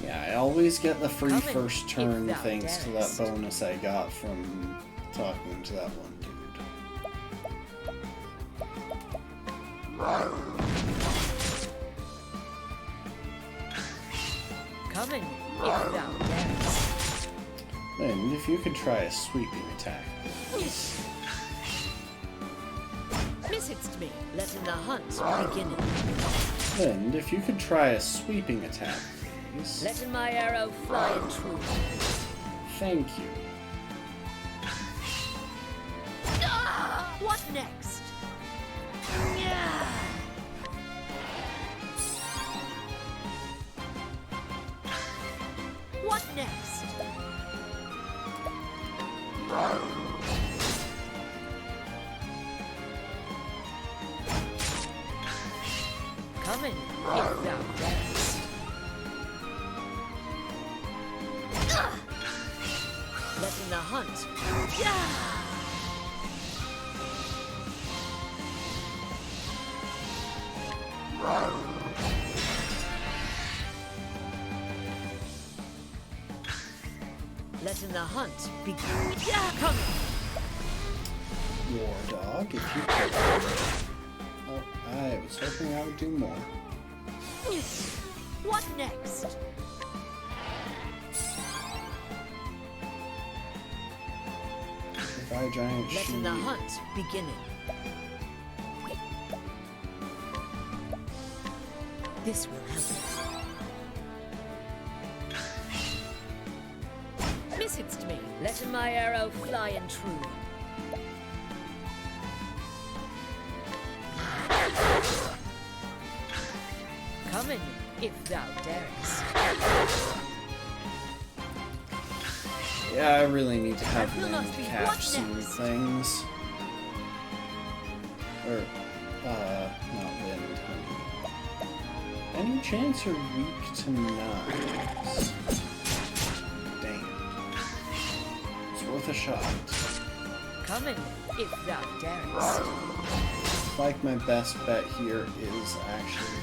Yeah, I always get the free Come in, first turn if thou thanks to that darest. bonus I got from talking to that one dude. Come in, if thou darest. And if you could try a sweeping attack. Missest me. Letting the hunt begin. And if you could try a sweeping attack, please. Letting my arrow fly in true. Thank you. Ah! What next? Yeah. What next? Come in, if thou darest. Letting the hunt. Yeah. Letting the hunt begin. Yeah, come. War dog, if you could. Oh, I was hoping I would do more. What next? Goodbye, giant Letting the shield. hunt beginning. This will help us. Missest me. Letting my arrow fly in true. Come in, if thou darest. Yeah, I really need to have I will Lynn not be catch what some next? things. Or, not Lynn. Any chance you're weak to knives? Damn. It's worth a shot. Come in, if thou darest. Like my best bet here is actually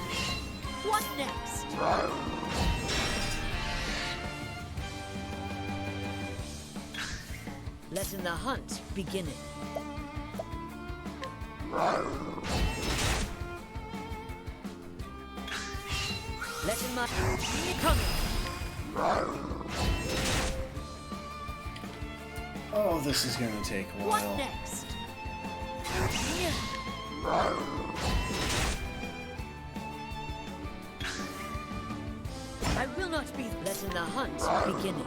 What next? Letting the hunt beginning. Letting my coming. Oh, this is gonna take a What while. next? I will not be letting the hunt beginning.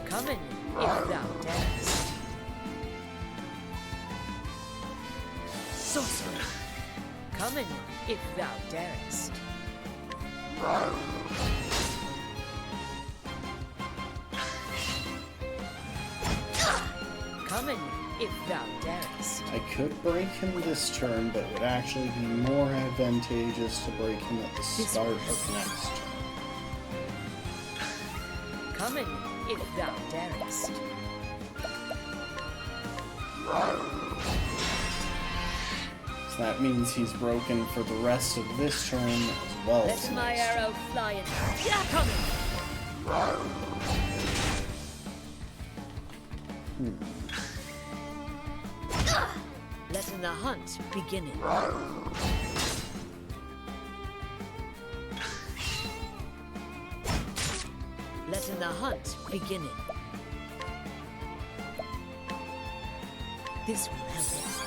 Come in, if thou darest. Sorcery. Come in, if thou darest. Come in, if thou darest. I could break him this turn, but it would actually be more advantageous to break him at the start of next turn. Come in, if thou darest. So that means he's broken for the rest of this turn as well as Let my next turn. arrow fly in. Yeah, coming. Letting the hunt beginning. Letting the hunt beginning. This will help us.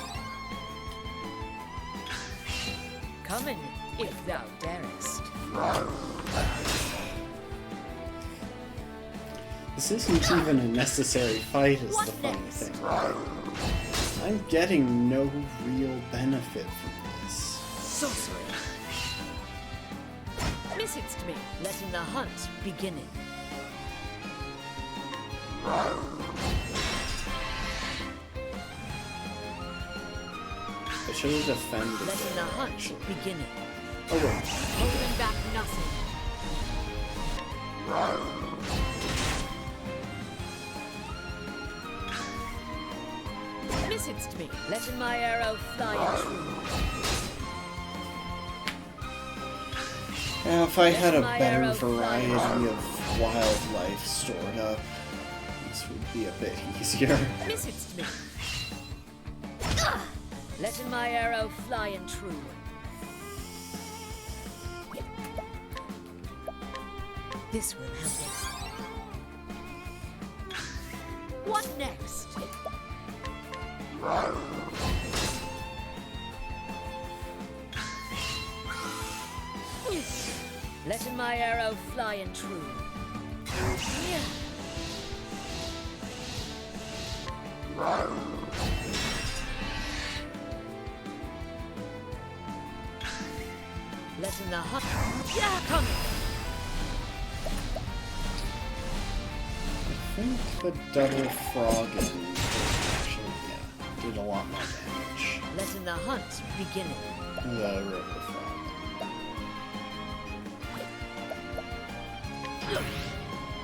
Come in, if thou darest. This isn't even a necessary fight, is the funny thing. I'm getting no real benefit from this. Sorcery. Missest me, letting the hunt beginning. I should have defended Letting the there, hunt actually. beginning. Oh wait. Holding back nothing. Missest me, letting my arrow fly true. Now, if I had a my better arrow variety fly. of wildlife stored up, this would be a bit easier. Missest me. Letting my arrow fly and true. This will help us. What next? Letting my arrow fly and true. Yeah. Letting the hunt. Yeah, come. I think the double frogging actually, did a lot more damage. Letting the hunt beginning. The river frog.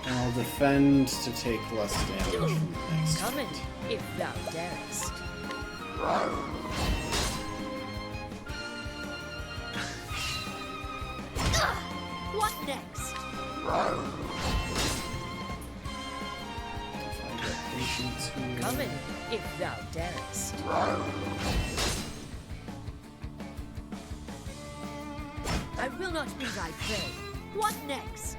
And I'll defend to take less damage from the next Come in, hit. if thou darest. What next? If I get patience here. Come in, if thou darest. I will not be thy prey. What next?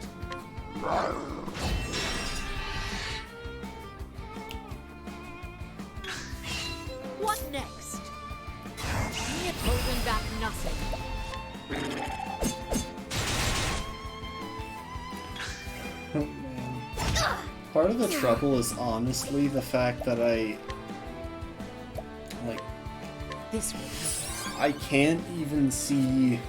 What next? Holding back nothing. Oh, man. Part of the trouble is honestly the fact that This will help. I can't even see,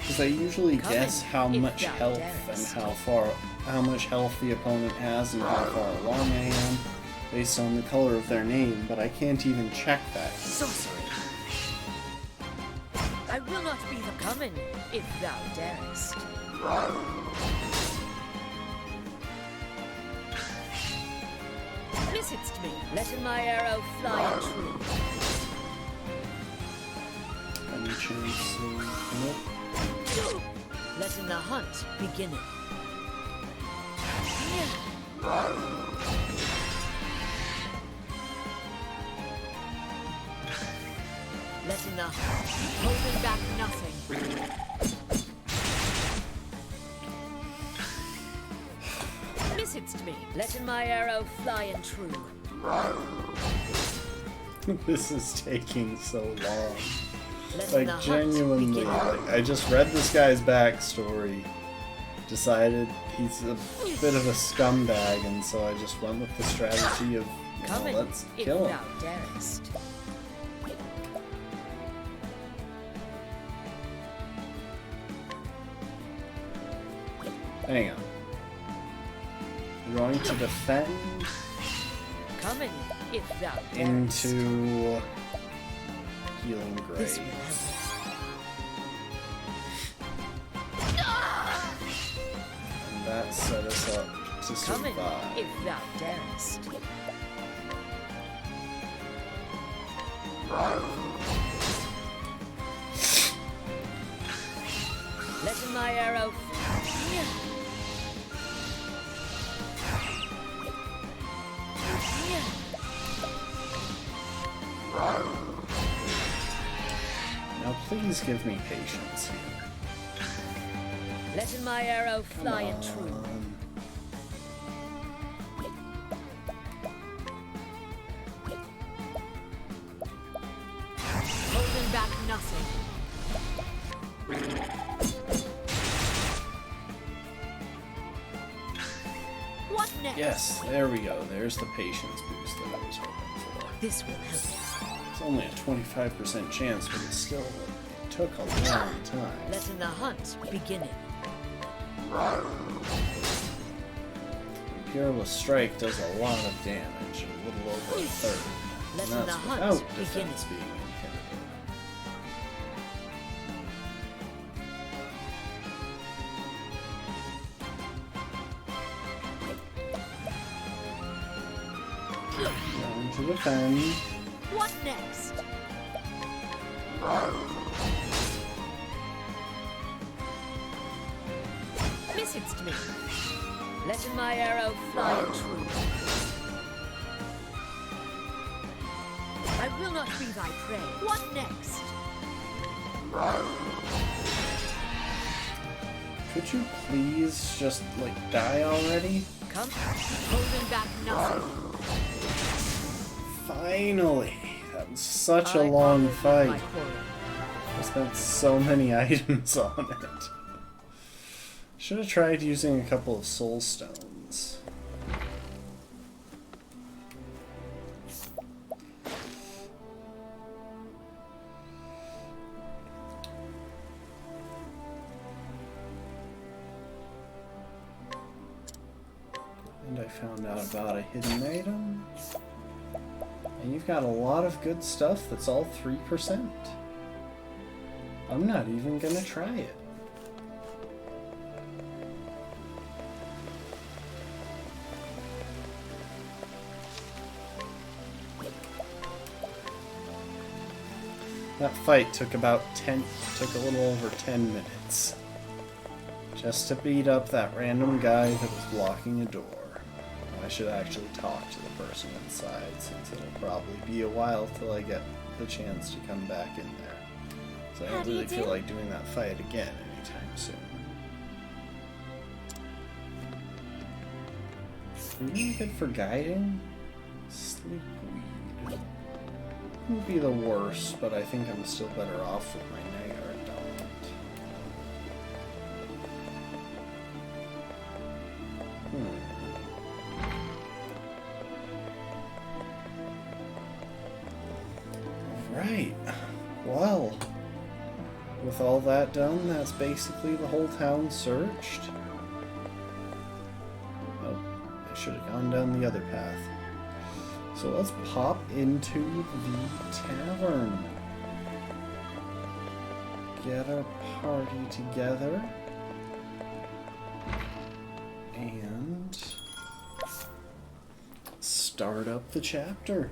because I usually Come guess in, how if much thou health darest. and how much health the opponent has and how far along I am based on the color of their name, but I can't even check that. Sorcery. I will not be the common, if thou darest. Missest me, letting my arrow fly and true. Any chance of... Nope. Letting the hunt beginning. Letting the holding back nothing. Missest me, letting my arrow fly and true. This is taking so long. Letting the Like, hunt genuinely, begin. like, I just read this guy's backstory, decided he's a bit of a scumbag, and so I just went with the strategy of, you Come know, in, let's if kill him. thou darest. Hang on. We're going to defend Come in, if thou darest. into Healing This Grave. will help. And that set us up to Come in, survive. if thou darest. Letting my arrow. Now please give me patience here. Letting my arrow fly and Come true. on. Holding back nothing. What next? Yes, there we go. There's the patience boost that I was hoping for. This will help. It's only a 25% chance, but it took a long time. Letting the hunt begin. Peerless Strike does a lot of damage, a little over a third. And Letting the that's hunt without begin. defense being inhibited. Going to defend. What next? Missed me. Letting my arrow fly true. I will not be thy prey. What next? Could you please just, like, die already? Come, holding back nothing. Finally! That was such a long fight. I spent so many items on it. Should have tried using a couple of soul stones. And I found out about a hidden item. And you've got a lot of good stuff that's all 3%. I'm not even gonna try it. That fight took a little over 10 minutes. Just to beat up that random guy that was blocking a door. I should actually talk to the person inside, since it'll probably be a while till I get the chance to come back in there. So I don't really feel like doing that fight again anytime soon. Are you really good for guiding? Sleep weed. Would be the worst, but I think I'm still better off with my Nagar element. Right. Well, with all that done, that's basically the whole town searched. Oh, I should have gone down the other path. So let's pop into the tavern. Get our party together. And start up the chapter.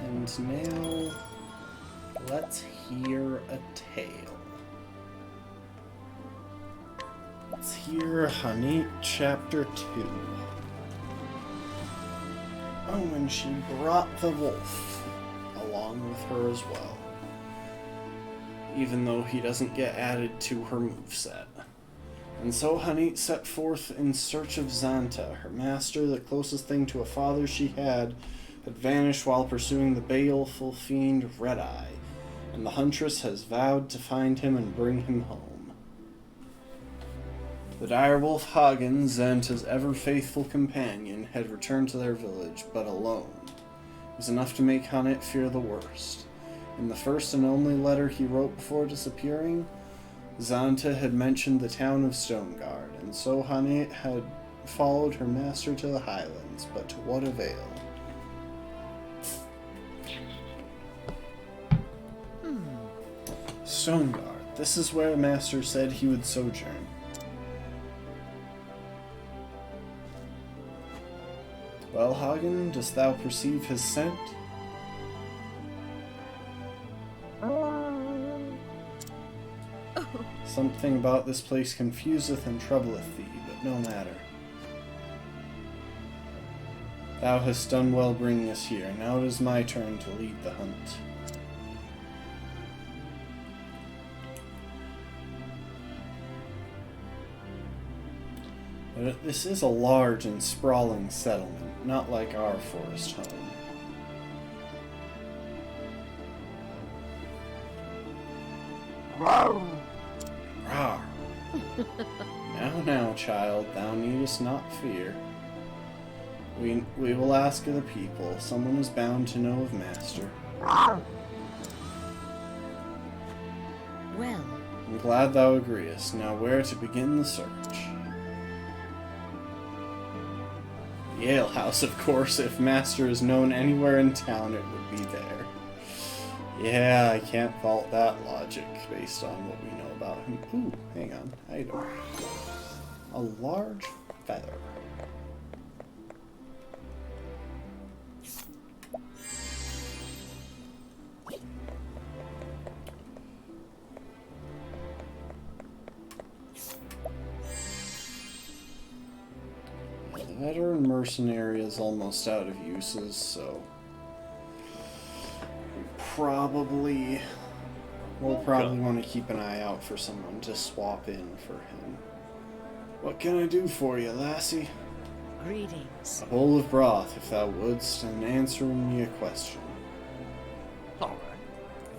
And now, let's hear a tale. Let's hear Hanit Chapter 2. Oh, and she brought the wolf along with her as well, even though he doesn't get added to her moveset. And so Hanit set forth in search of Xanta, her master. The closest thing to a father she had vanished while pursuing the baleful fiend Red Eye, and the huntress has vowed to find him and bring him home. The direwolf Hagen, Xanta's ever-faithful companion, had returned to their village, but alone. It was enough to make Hanit fear the worst. In the first and only letter he wrote before disappearing, Xanta had mentioned the town of Stoneguard, and so Hanit had followed her master to the highlands, but to what avail? Stoneguard. This is where Master said he would sojourn. Well, Hagen, dost thou perceive his scent? Something about this place confuseth and troubleth thee, but no matter. Thou hast done well bringing us here. Now it is my turn to lead the hunt. But this is a large and sprawling settlement, not like our forest home. Rawr. Now, child, thou needest not fear. We will ask of the people. Someone is bound to know of Master. Well. I'm glad thou agreest. Now where to begin the search? The alehouse, of course. If Master is known anywhere in town, it would be there. Yeah, I can't fault that logic based on what we know about him. Ooh, hang on. Item. A large feather. The veteran mercenary is almost out of uses, so we'll probably want to keep an eye out for someone to swap in for him. What can I do for you, lassie? Greetings. A bowl of broth, if thou wouldst, and answering me a question. Alright.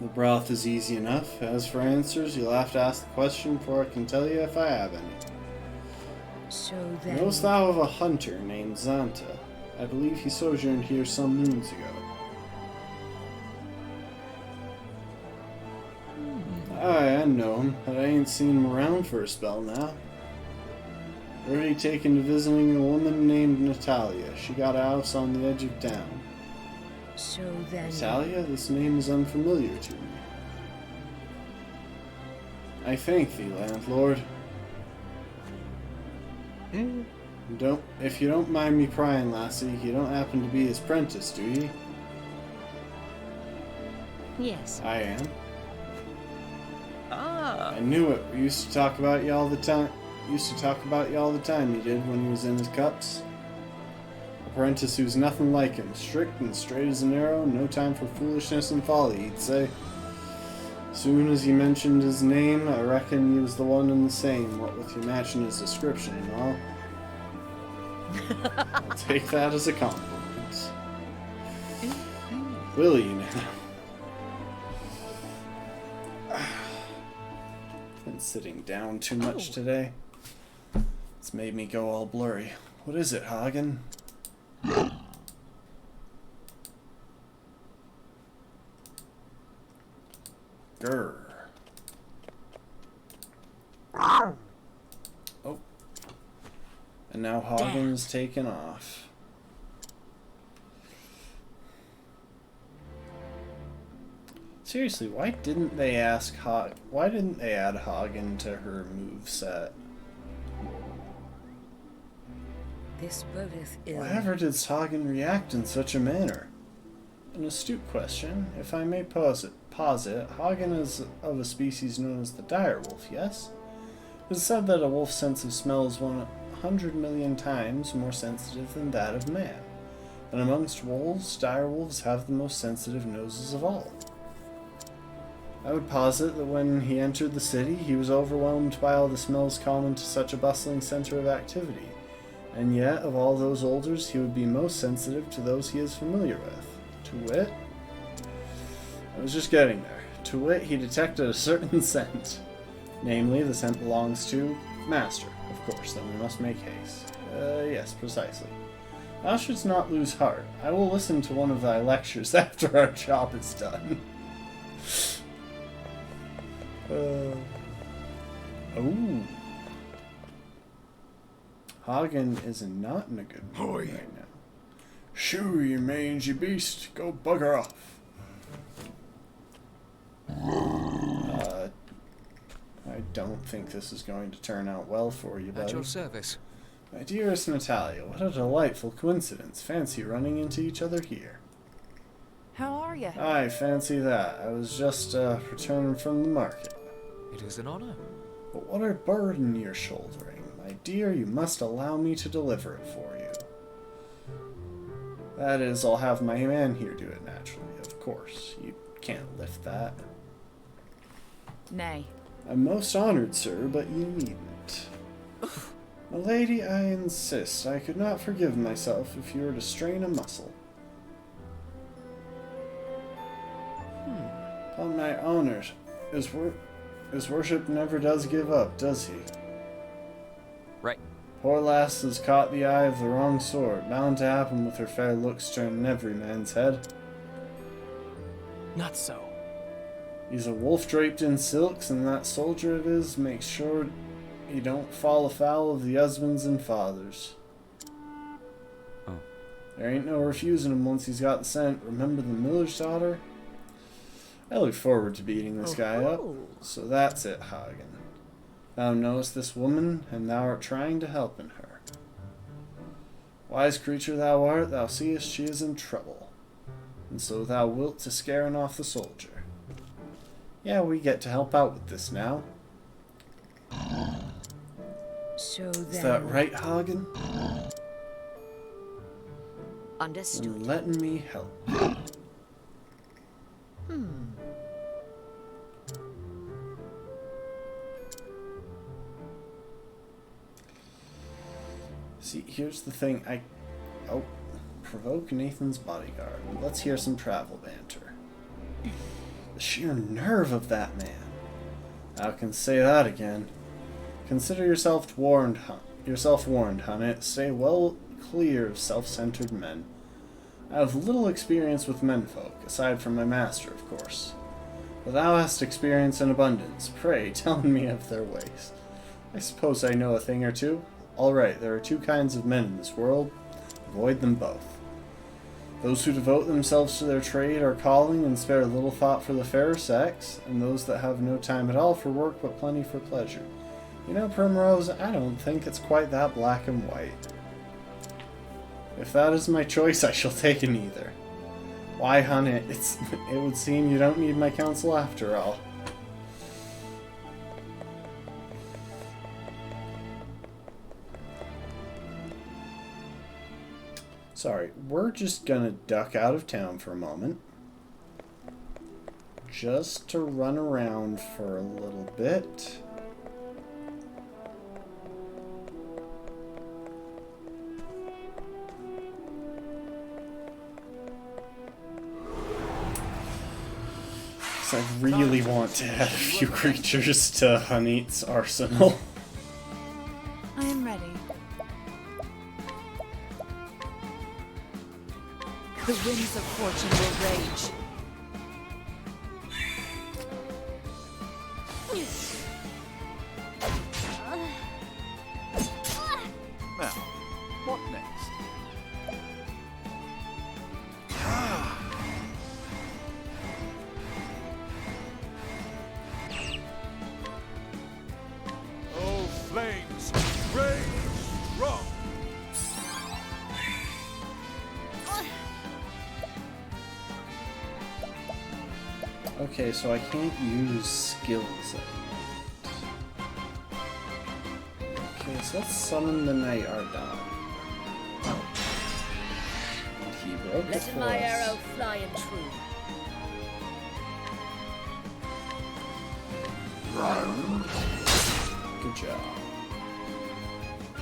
The broth is easy enough. As for answers, you'll have to ask the question before I can tell you if I have any. So then... Knowest thou of a hunter named Xanta? I believe he sojourned here some moons ago. Aye, I know him, but I ain't seen him around for a spell now. Already taken to visiting a woman named Natalia. She got a house on the edge of town. So then... Natalia? This name is unfamiliar to me. I thank thee, landlord. If you don't mind me prying, lassie, you don't happen to be his prentice, do you? Yes. I am. Ah. I knew it. We used to talk about you all the time. You did when he was in his cups. Apprentice who's nothing like him. Strict and straight as an arrow, no time for foolishness and folly, he'd say. Soon as he mentioned his name, I reckon he was the one and the same, what with you matching his description and all. I'll take that as a compliment. Will you now? Been sitting down too much today. It's made me go all blurry. What is it, Hagen? Grr. Oh. And now Hagen's taken off. Seriously, why didn't they add Hagen to her moveset? This bodeth ill. Why did Hagen react in such a manner? An astute question. If I may posit, Hagen is of a species known as the direwolf, yes? It is said that a wolf's sense of smell is 100 million times more sensitive than that of man. And amongst wolves, direwolves have the most sensitive noses of all. I would posit that when he entered the city, he was overwhelmed by all the smells common to such a bustling center of activity. And yet, of all those odors, he would be most sensitive to those he is familiar with. To wit, I was just getting there. To wit, he detected a certain scent. Namely, the scent belongs to Master, of course, then we must make haste. Yes, precisely. Thou shouldst not lose heart. I will listen to one of thy lectures after our job is done. Oh. Hagen is not in a good mood right now. Shoo, you mangy beast. Go bugger off. I don't think this is going to turn out well for you, buddy. At your service. My dearest Natalia, what a delightful coincidence. Fancy running into each other here. How are you? Aye, fancy that. I was just returning from the market. It is an honor. But what a burden you're shouldering. My dear, you must allow me to deliver it for you. That is, I'll have my man here do it naturally, of course. You can't lift that. Nay. I'm most honored, sir, but you needn't. Milady, I insist. I could not forgive myself if you were to strain a muscle. Upon my honor, his worship never does give up, does he? Right. Poor lass has caught the eye of the wrong sort, bound to happen with her fair looks turning every man's head. Not so. He's a wolf draped in silks, and that soldier of his makes sure he don't fall afoul of the husbands and fathers. Oh. There ain't no refusing him once he's got the scent. Remember the miller's daughter? I look forward to beating this guy up. So that's it, Hagen. Thou knowest this woman, and thou art trying to help in her. Wise creature thou art, thou seest she is in trouble. And so thou wilt to scaring off the soldier. Yeah, we get to help out with this now. So Is that right, Hagen? Understood. And letting me help. See, here's the thing. Provoke Nathan's bodyguard. Let's hear some travel banter. The sheer nerve of that man. I can say that again. Consider yourself warned, Hunnet. Stay well clear of self-centered men. I have little experience with menfolk, aside from my master, of course. But thou hast experience in abundance. Pray, tell me of their ways. I suppose I know a thing or two. All right, there are two kinds of men in this world. Avoid them both. Those who devote themselves to their trade or calling and spare little thought for the fairer sex, and those that have no time at all for work but plenty for pleasure. You know, Primrose, I don't think it's quite that black and white. If that is my choice, I shall take neither. Why, Hunnet, it would seem you don't need my counsel after all. Sorry, we're just gonna duck out of town for a moment. Just to run around for a little bit. I really want to add a few creatures to Hunnet's arsenal. I am ready. The winds of fortune will rage. Now, what next? Oh, flames, rage strong. Okay, so I can't use skills. Okay, so let's summon the Night Ardon. he broke it Letting for my us. arrow fly and true. Good job.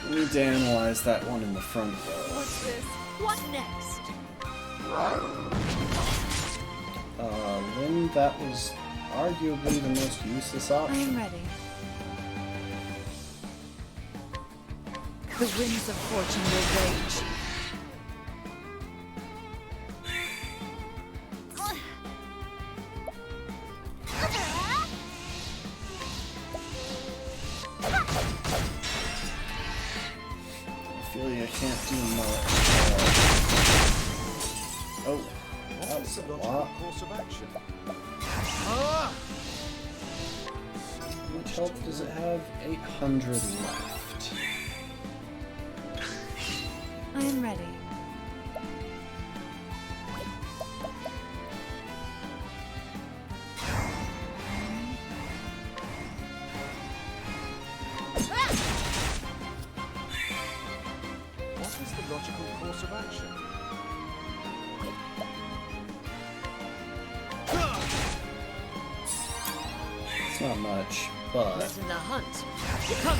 We need to analyze that one in the front though. What's this? What next? Lynn, that was arguably the most useless I option. am ready. The winds of fortune will rage. I feel like I can't do much. Oh, that was a lot. Course of action. How much health does it have? 800 left. I am ready. What is the logical course of action? It's not much, but Letting the hunt come.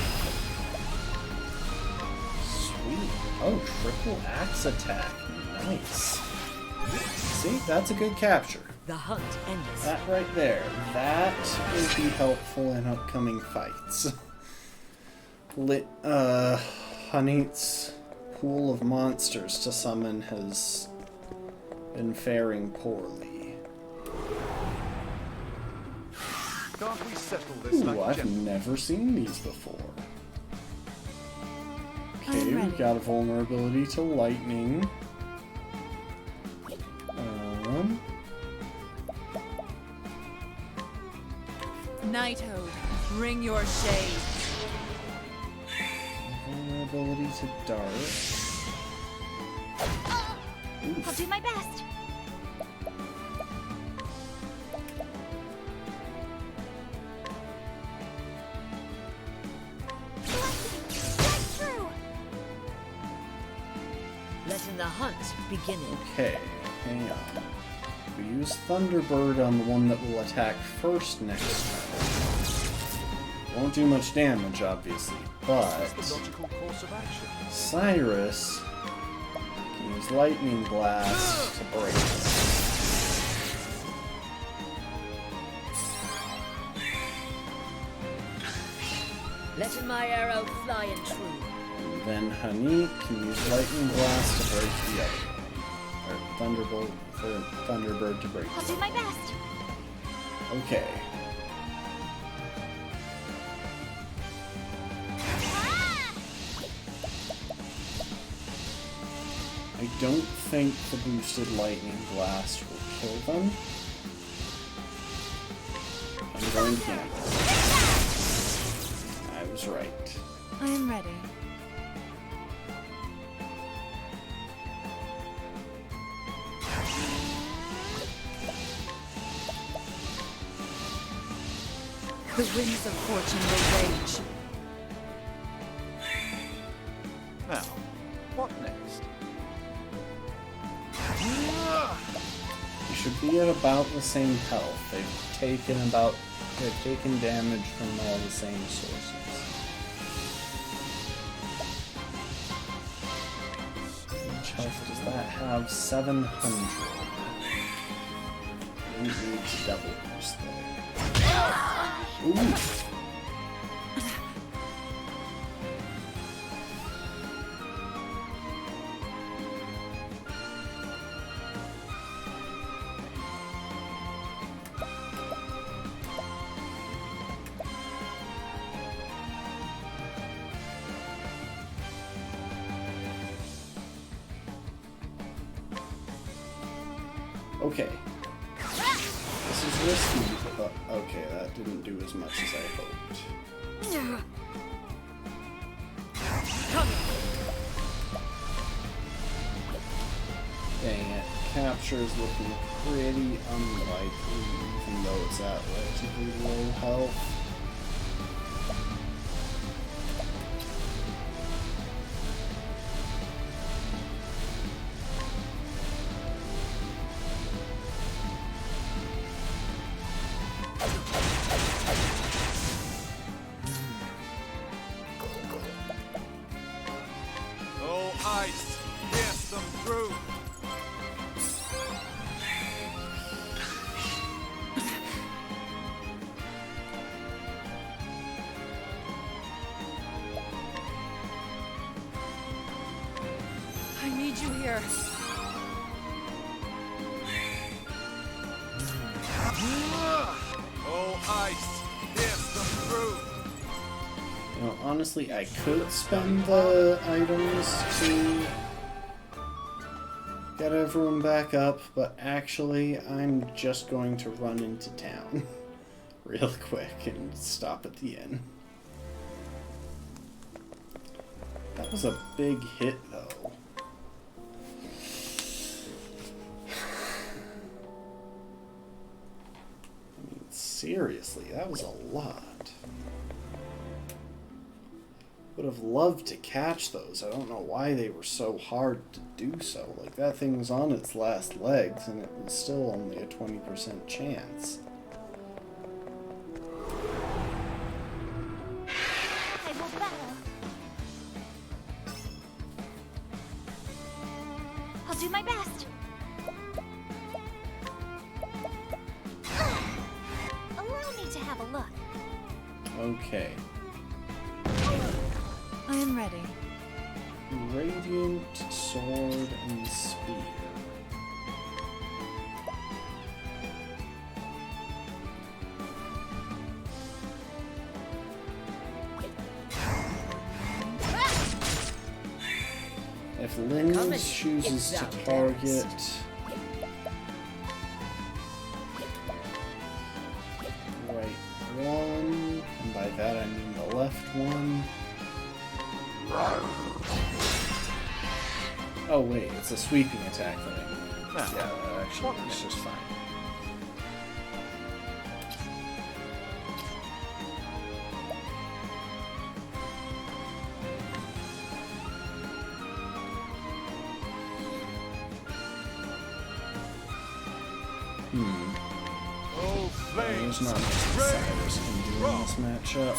sweet. Oh, triple axe attack. Nice. See, that's a good capture. The hunt ends. That right there. That will be helpful in upcoming fights. Hanit's pool of monsters to summon has been faring poorly. Can't we settle this Ooh, like I've gentlemen? never seen these before. Okay, I'm ready. we've got a vulnerability to lightning. Nighthode, bring your shade. Vulnerability to dart. I'll do my best. That's true. Letting the hunt begin. Okay, hang on. We use Thunderbird on the one that will attack first next turn. Won't do much damage, obviously, but The logical course of action. Cyrus can use Lightning Blast to break it. Letting my arrow fly and true. And then Hanit can use Lightning Blast to break the other one. Or Thunderbird to break I'll the do my best. Okay. I don't think the boosted Lightning Blast will kill them. I'm going to gamble. I was right. I am ready. The winds of fortune will rage. Now, what next? You should be at about the same health. They've taken damage from all the same sources. How much health does that have? 700. We need to double boost there. Ooh. Okay. This is risky, but okay, that didn't do as much as I hoped. Dang it. Capture is looking pretty unlikely, even though it's at relatively low health. honestly, I could spend the items to get everyone back up, but actually, I'm just going to run into town real quick and stop at the inn. That was a big hit, though. I mean, seriously, that was a lot. Would have loved to catch those. I don't know why they were so hard to do so. Like, that thing was on its last legs, and it was still only a 20% chance. I will battle. I'll do my best. Allow me to have a look. Okay. I am ready. Radiant sword and spear. If Lynn chooses to target right one, and by that I mean the left one. Oh wait, it's a sweeping attack that I mean. Yeah, that actually is just fine. There's not much Cyrus can do in this matchup.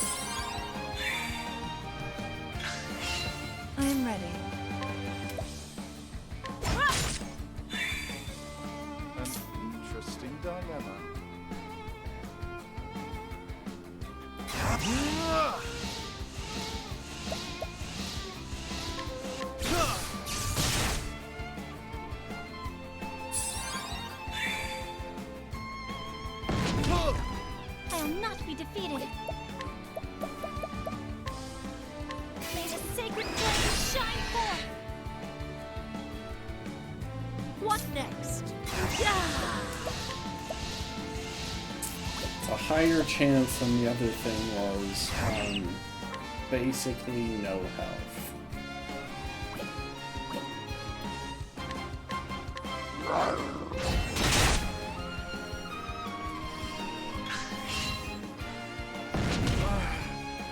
I am ready. An interesting dilemma. I'll not be defeated. May the sacred flame shine forth. What next? A higher chance than the other thing was basically no health.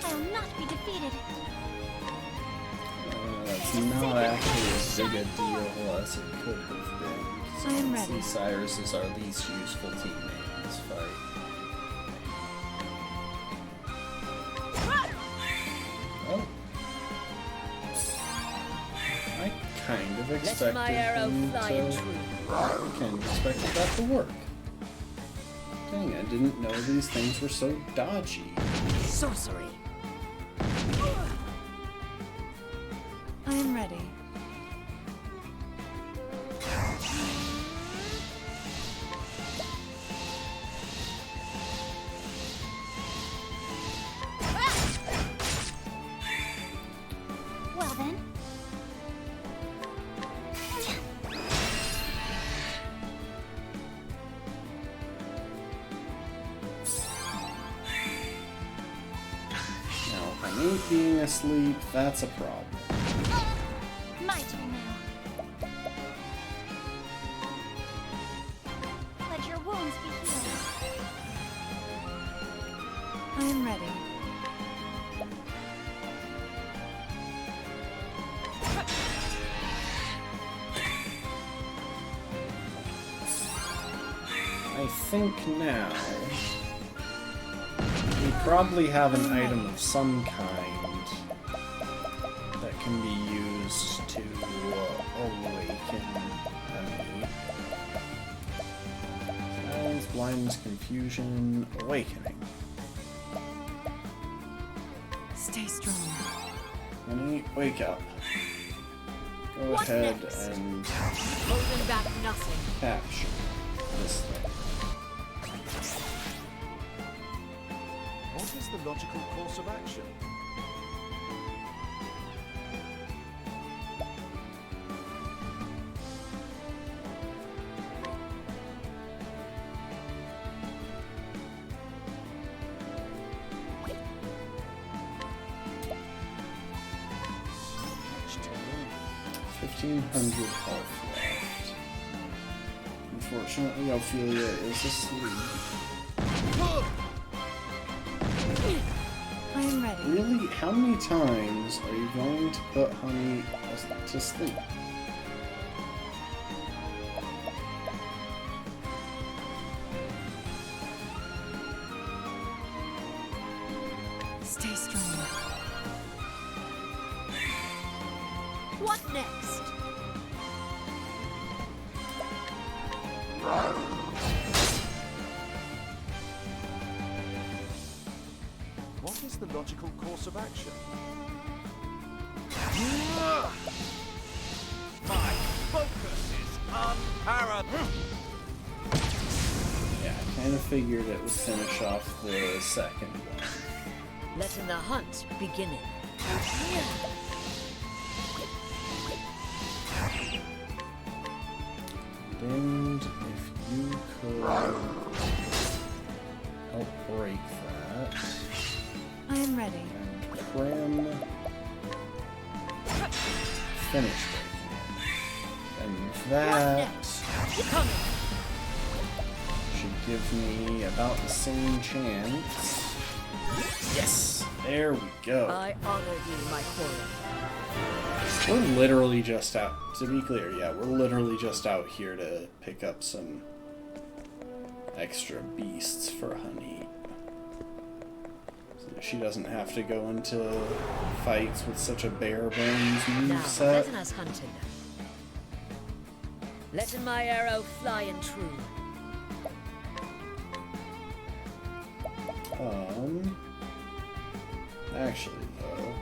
I'll not be defeated. It's not actually as big a deal as it could have been. So I am ready. Cyrus is our least useful teammate in this fight. Oh. I kind of expected Let my arrow him fly to... true. I kind of expected that to work. Dang, I didn't know these things were so dodgy. Sorcery. I am ready. Well then. Now, if I ain't being asleep, that's a problem. My turn now. Let your wounds be healed. I am ready. I think now we probably have an item of some kind that can be used to awaken enemy. Silence, blindness, confusion, awakening. Stay strong. Honey, wake up. Go What ahead next? and Holding back nothing. capture this thing. What is the logical course of action? 1,500 health left. Unfortunately, Ophelia is asleep. I am ready. Really? How many times are you going to put Honey to sleep? Stay strong. What next? What is the logical course of action? My focus is unparalleled. Yeah, I kind of figured it would finish off the second one. Letting the hunt begin. And if you could help break that. I am ready. And Prim finish breaking it. And that should give me about the same chance. Yes! There we go. I honor you, my Cora. We're literally just out, to be clear, yeah, we're literally just out here to pick up some extra beasts for Honey. So she doesn't have to go into fights with such a bare bones Now, moveset. letting us hunting. Letting my arrow fly and true. Actually, though,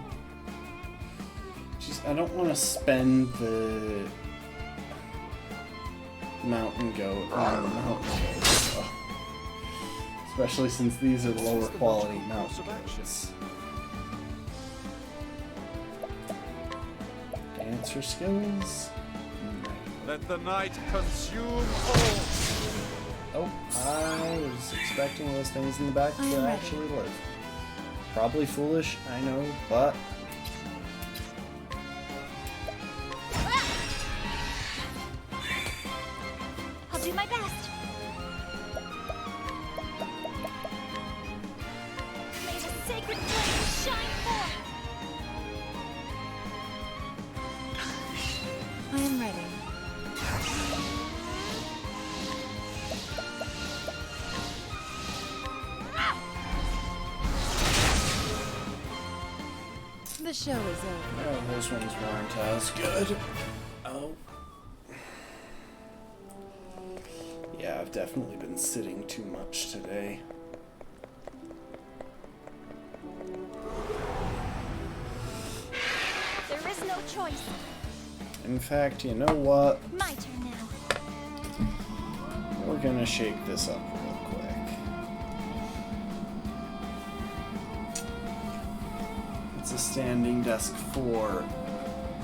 I don't want to spend the mountain goat on the mountain goat, so. Especially since these are the lower quality mountain goats. Dancer skills. Let the night consume all. Oh, I was expecting those things in the back to actually live. Probably foolish, I know, but I'll do my best. May the sacred flame shine forth. I am ready. The show is over. oh, those ones weren't as good. Oh. Yeah, I've definitely been sitting too much today. There is no choice. In fact, you know what? My turn now. We're gonna shake this up real quick. It's a standing desk 4,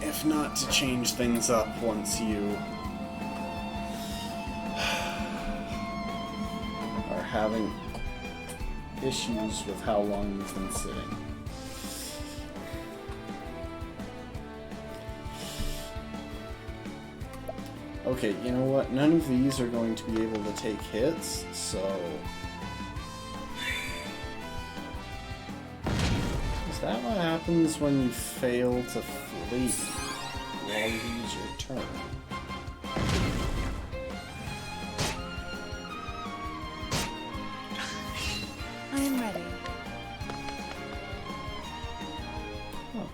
if not to change things up once you are having issues with how long you've been sitting. Okay, you know what? None of these are going to be able to take hits, so... Is that what happens when you fail to flee while you use your turn? I am ready. Huh.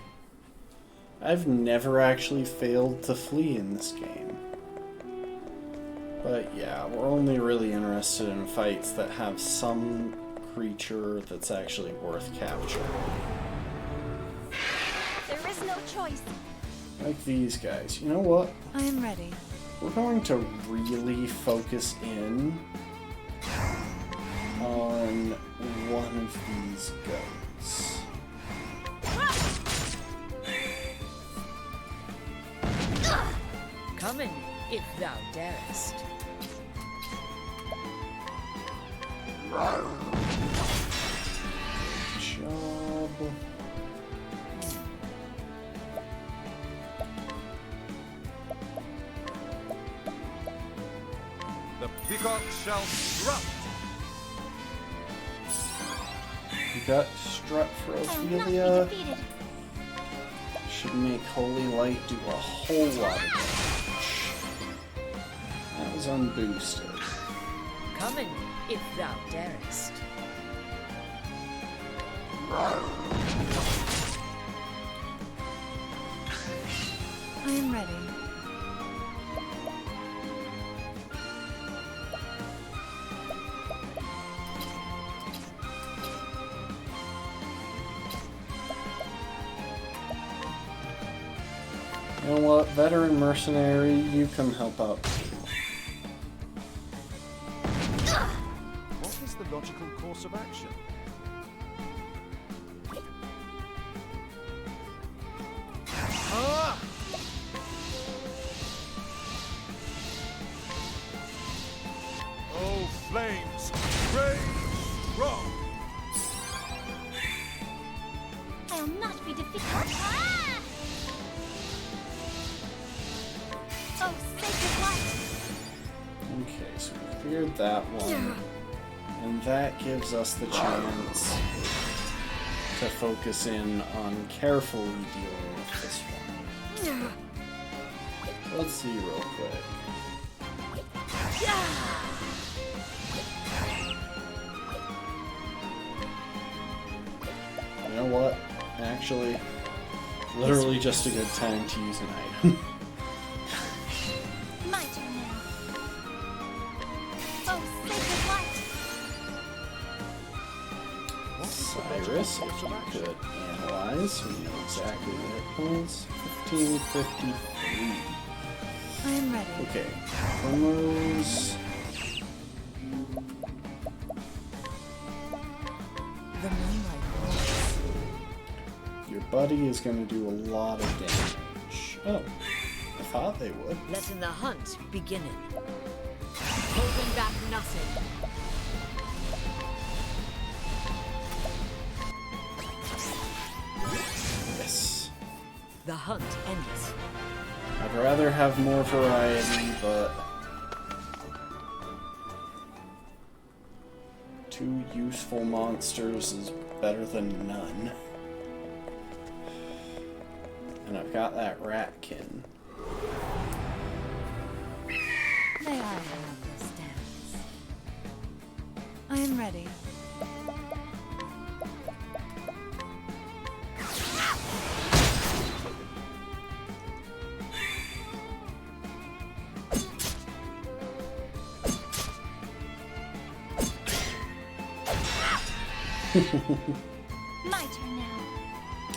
I've never actually failed to flee in this game. But yeah, we're only really interested in fights that have some creature that's actually worth capturing. There is no choice. Like these guys. You know what? I am ready. We're going to really focus in on one of these goats. Come in, if thou darest. Job. The peacock shall strut. You got strut for I will not be Ophelia. defeated. Should make Holy Light do a whole lot of damage. That was unboosted. Come in, if thou darest. I am ready. You know what, veteran mercenary, you come help out too. What is the logical course of action? Ah! Oh, flames, rage strong. I will not be defeated. Ah! Oh, sacred light! Okay, so we cleared that one. And that gives us the chance to focus in on carefully dealing with this one. Let's see real quick. You know what? Actually, literally just a good time to use an item. My turn now. Oh, sacred light! Cyrus, if you could analyze, so we know exactly where it points. 1553. I am ready. Okay, Primrose. The moonlight glows. Your buddy is going to do a lot of damage. Oh, I thought they would. Letting the hunt begin. Holding back nothing. Yes. The hunt ends. I'd rather have more variety, but two useful monsters is better than none. And I've got that ratkin. May I run this dance? I am ready. My turn now.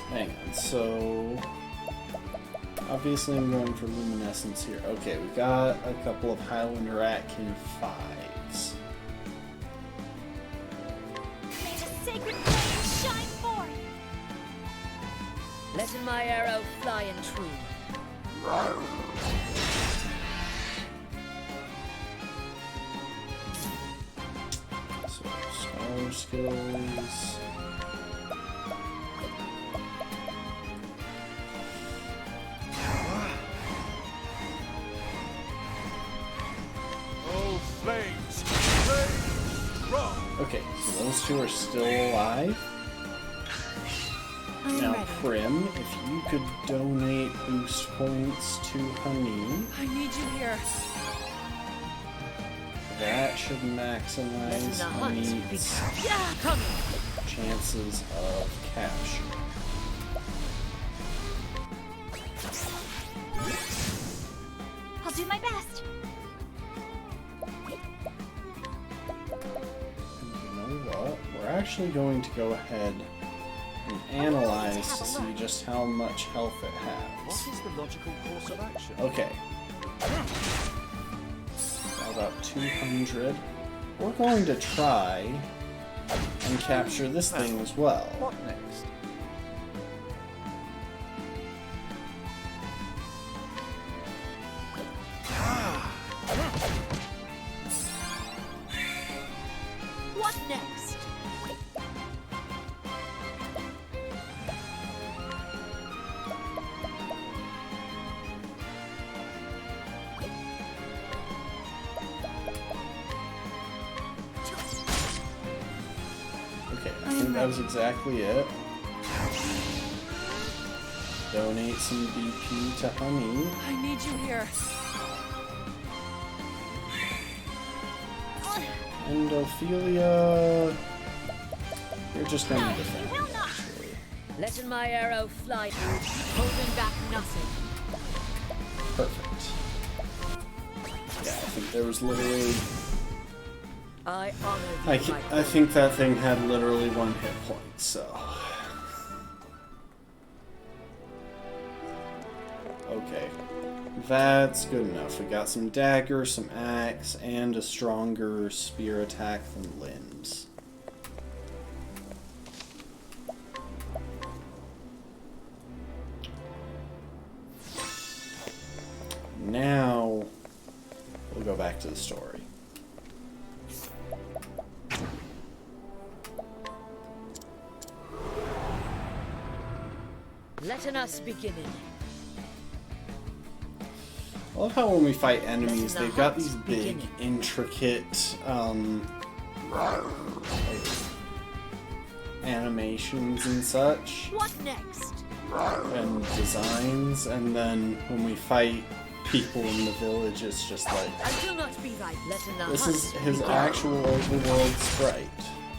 Hang on, so obviously I'm going for luminescence here. Okay, we got a couple of Highland Ratkin 5s. May the sacred flame shine forth! Letting my arrow fly and true. So, star skills. Oh, flames, rage strong. Okay, so those two are still alive. I am Now, ready. Prim, if you could donate boost points to Honey, I need you here. that should Letting maximize the hunt begin. Honey's Yeah, come. chances of capture. I'll do my best. You know what? We're actually going to go ahead and analyze to see just how much health it What has. is the logical course of action? Okay. About 200. We're going to try and capture this thing as well. What next? What next? that was exactly it. Donate some BP to Honey. I need you here. And Ophelia, you're just going to You defend. will not. Letting my arrow fly, holding back nothing. Perfect. Yeah, I think there was literally... I honor thee, I think that thing had literally 1 hit point, so... Okay. That's good enough. We got some dagger, some axe, and a stronger spear attack than limbs. Now, we'll go back to the story. Letting us begin. I love how when we fight enemies, Letting the they've got hunt these big, begin. intricate, animations and such, What next? and designs, and then when we fight people in the village, it's just like, I will not be thy letting the this hunt is his begin. actual overworld sprite.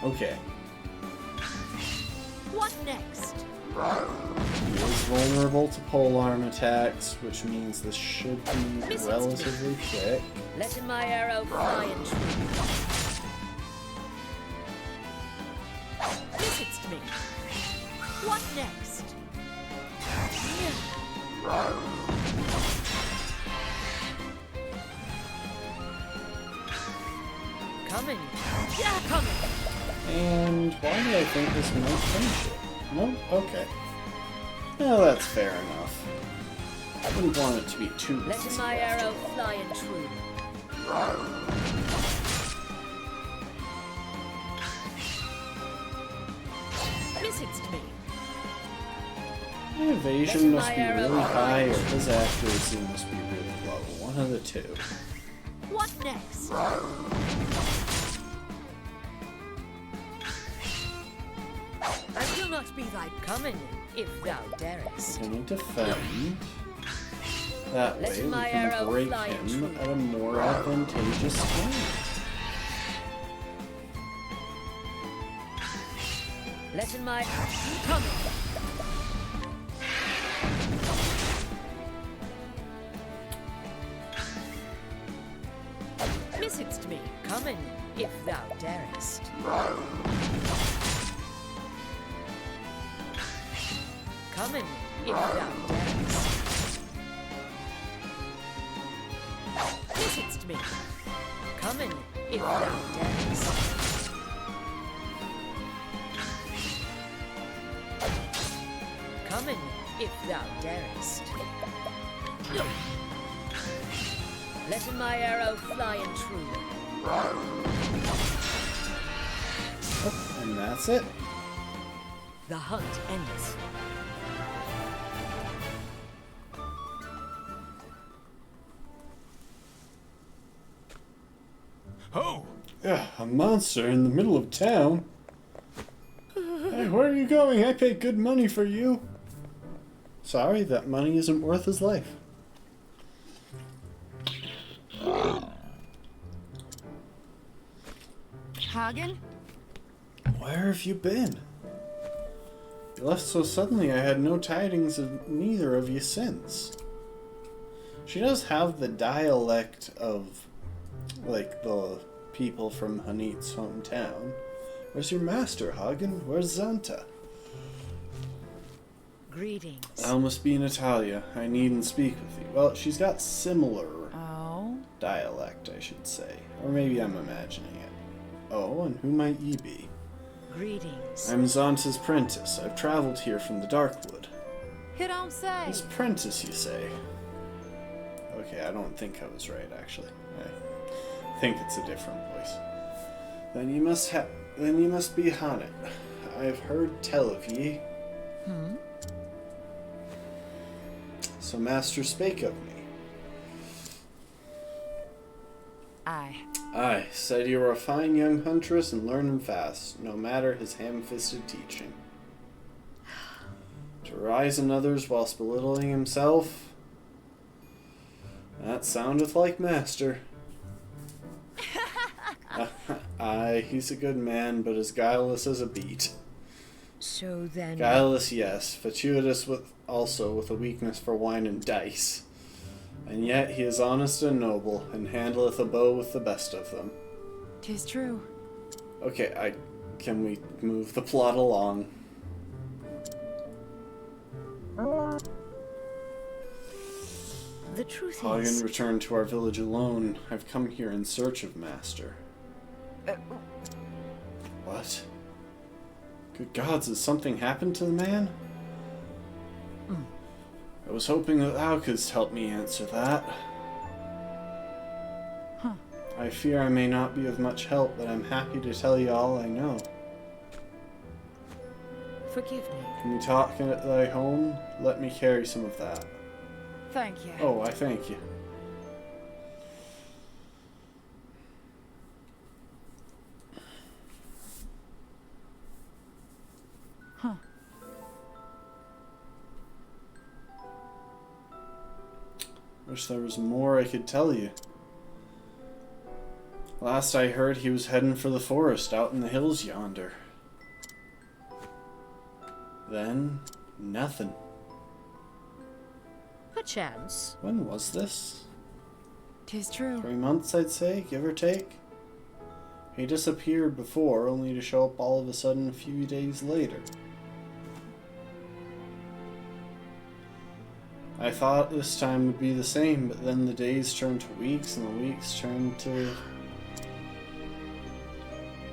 Okay. What next? He is vulnerable to polearm attacks, which means this should be Miss it. relatively quick. Letting my arrow fly and true. Visits me. What next? Coming. Yeah, coming. And why do I think this might finish it? Nope, okay. Well, that's fair enough. I wouldn't want it to be too Letting easy my after arrow all. fly and true. Visits me. My evasion Letting must my be arrow really fly. high, or his accuracy must be really low. One of the two. What next? I will not be thy coming, if thou darest. Gonna defend. That Let way we my can arrow break fly him true. at a more advantageous time. Letting my coming. Visit'st me, coming, if thou darest. Coming, if thou darest. Visit'st me, coming, if thou darest. Coming, if thou darest. Letting my arrow fly and true. And that's it. The hunt ends. Oh! Ugh, a monster in the middle of town. Hey, where are you going? I paid good money for you. Sorry, that money isn't worth his life. Hagen? Where have you been? You left so suddenly I had no tidings of neither of you since. She does have the dialect of, like, the people from Hanit's hometown. Where's your master, Hagen? Where's Zanta? Greetings. Thou must be Natalia. I needn't speak with you. Well, she's got similar Oh? dialect, I should say. Or maybe I'm imagining it. Oh, and who might ye be? Greetings. I'm Zanta's prentice. I've traveled here from the Darkwood. You don't say. His prentice, you say? Okay, I don't think I was right, actually. I think it's a different voice. Then you must be Hanit. I have heard tell of ye. So master spake of me. Aye, said you were a fine young huntress and learning fast, no matter his ham-fisted teaching. To rise in others whilst belittling himself, that soundeth like master. Aye, he's a good man, but as guileless as a beet. So then... Guileless, yes. Fatuitous also with a weakness for wine and dice. And yet he is honest and noble, and handleth a bow with the best of them. 'Tis true. Okay, can we move the plot along? The truth Hagen is... returned to our village alone. I've come here in search of Master. What? Good gods, has something happened to the man? I was hoping that thou couldst help me answer that. I fear I may not be of much help, but I'm happy to tell you all I know. Forgive me. Can we talk at thy home? Let me carry some of that. Thank you. Oh, I thank you. Wish there was more I could tell you. Last I heard, he was heading for the forest out in the hills yonder. Then, nothing. Perchance. When was this? 'Tis true. 3 months, I'd say, give or take. He disappeared before, only to show up all of a sudden a few days later. I thought this time would be the same, but then the days turned to weeks, and the weeks turned to...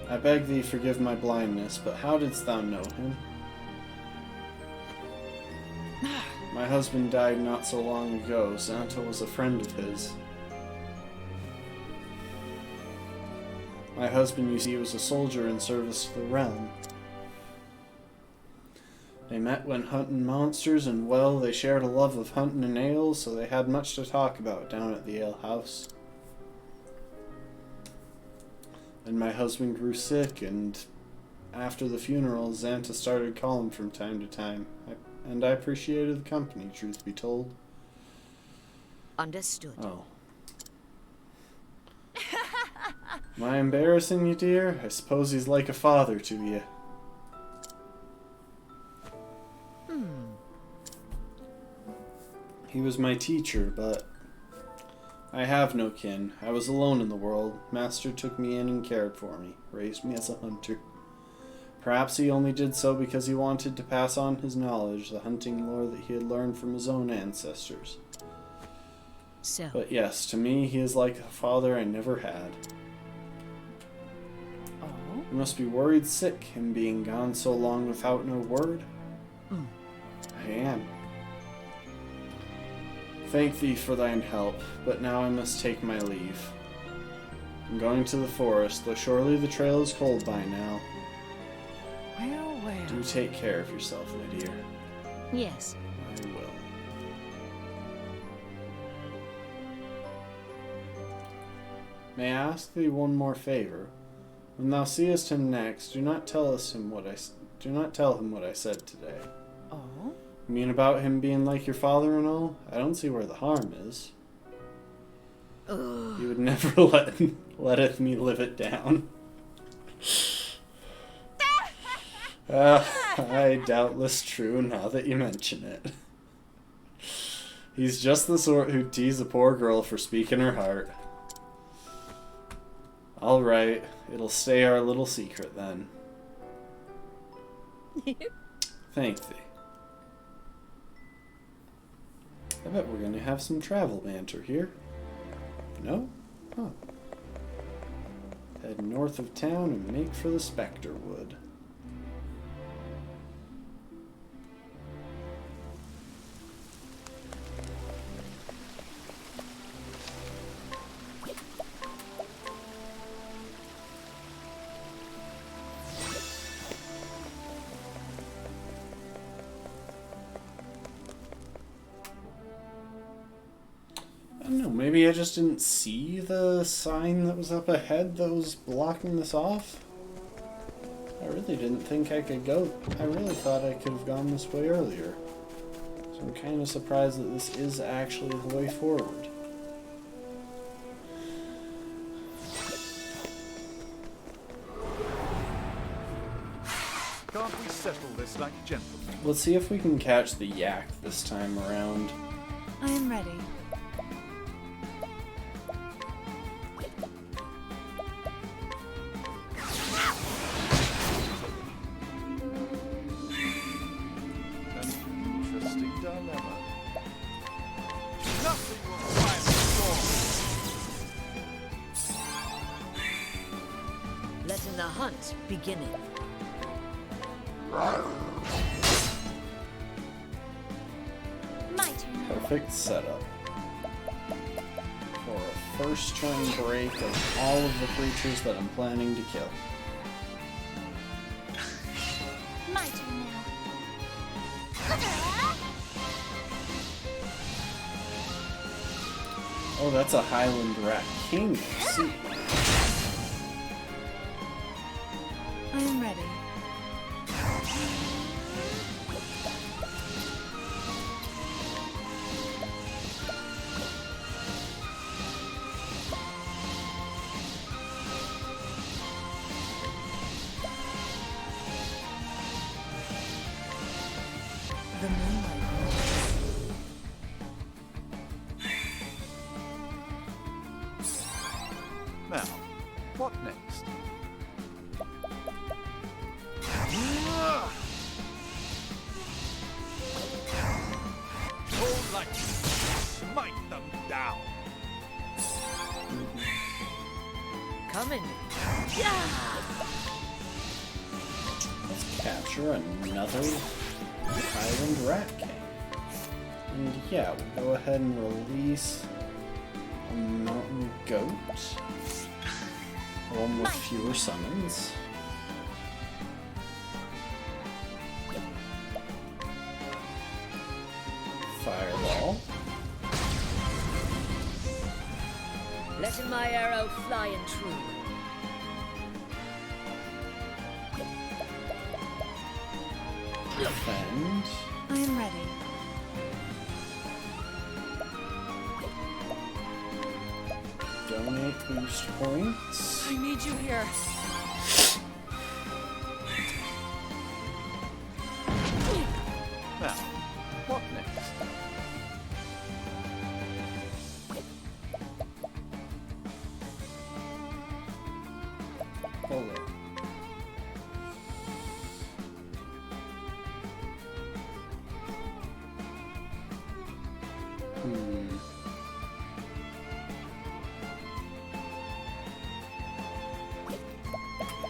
I beg thee forgive my blindness, but how didst thou know him? My husband died not so long ago. Xanta was a friend of his. My husband, you see, was a soldier in service to the realm. They met when hunting monsters, and well, they shared a love of hunting and ale, so they had much to talk about down at the ale house. And my husband grew sick, and after the funeral, Xanta started calling from time to time. And I appreciated the company, truth be told. Understood. Oh. Am I embarrassing you, dear? I suppose he's like a father to you. He was my teacher, but I have no kin. I was alone in the world. Master took me in and cared for me, raised me as a hunter. Perhaps he only did so because he wanted to pass on his knowledge, the hunting lore that he had learned from his own ancestors. So. But yes, to me, he is like a father I never had. Oh? You must be worried sick, him being gone so long without no word. I am. Thank thee for thine help, but now I must take my leave. I'm going to the forest, though surely the trail is cold by now. Well, well. Do take care of yourself, my dear. Yes. I will. May I ask thee one more favor? When thou seest him next, do not tell him what I said today. Oh? You mean about him being like your father and all? I don't see where the harm is. Ugh. You would never let me live it down. I doubtless true now that you mention it. He's just the sort who'd tease a poor girl for speaking her heart. Alright, it'll stay our little secret then. Thank thee. I bet we're gonna have some travel banter here. No? Huh. Head north of town and make for the Spectre Wood. I don't know, maybe I just didn't see the sign that was up ahead that was blocking this off. I really didn't think I could go. I really thought I could have gone this way earlier. So I'm kind of surprised that this is actually the way forward. Can't we settle this like gentlemen? Let's see if we can catch the yak this time around. I am ready. An interesting dilemma. Nothing will quiet the storm. Letting the hunt begin. My turn. Perfect setup for a first turn break of all of the creatures that I'm planning to kill. My turn now. Oh, that's a Highland Rat King. See. I am ready. The moonlight glows. Now, what next? Cold lightning, smite them down. Coming. Let's capture another Highland Rat King. And yeah, we'll go ahead and release a Mountain Goat. One with fewer summons. Fireball. Letting my arrow fly and true. Defend. I am ready. Donate boost points. I need you here. Now, what next? Hold on.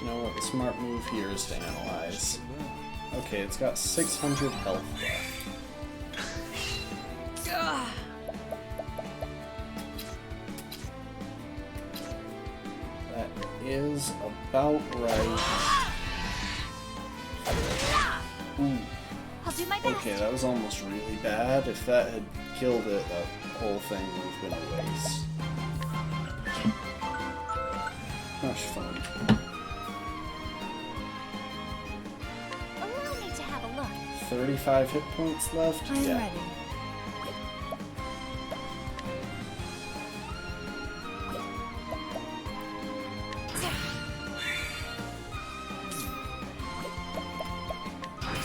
You know what? The smart move here is to analyze. Okay, it's got 600 health left. That is about right. Ooh. I'll do my best. Okay, that was almost really bad. If that had killed it, that whole thing would have been a waste. Much fun. Allow me to have a look. 35 hit points left? I am Yeah. ready.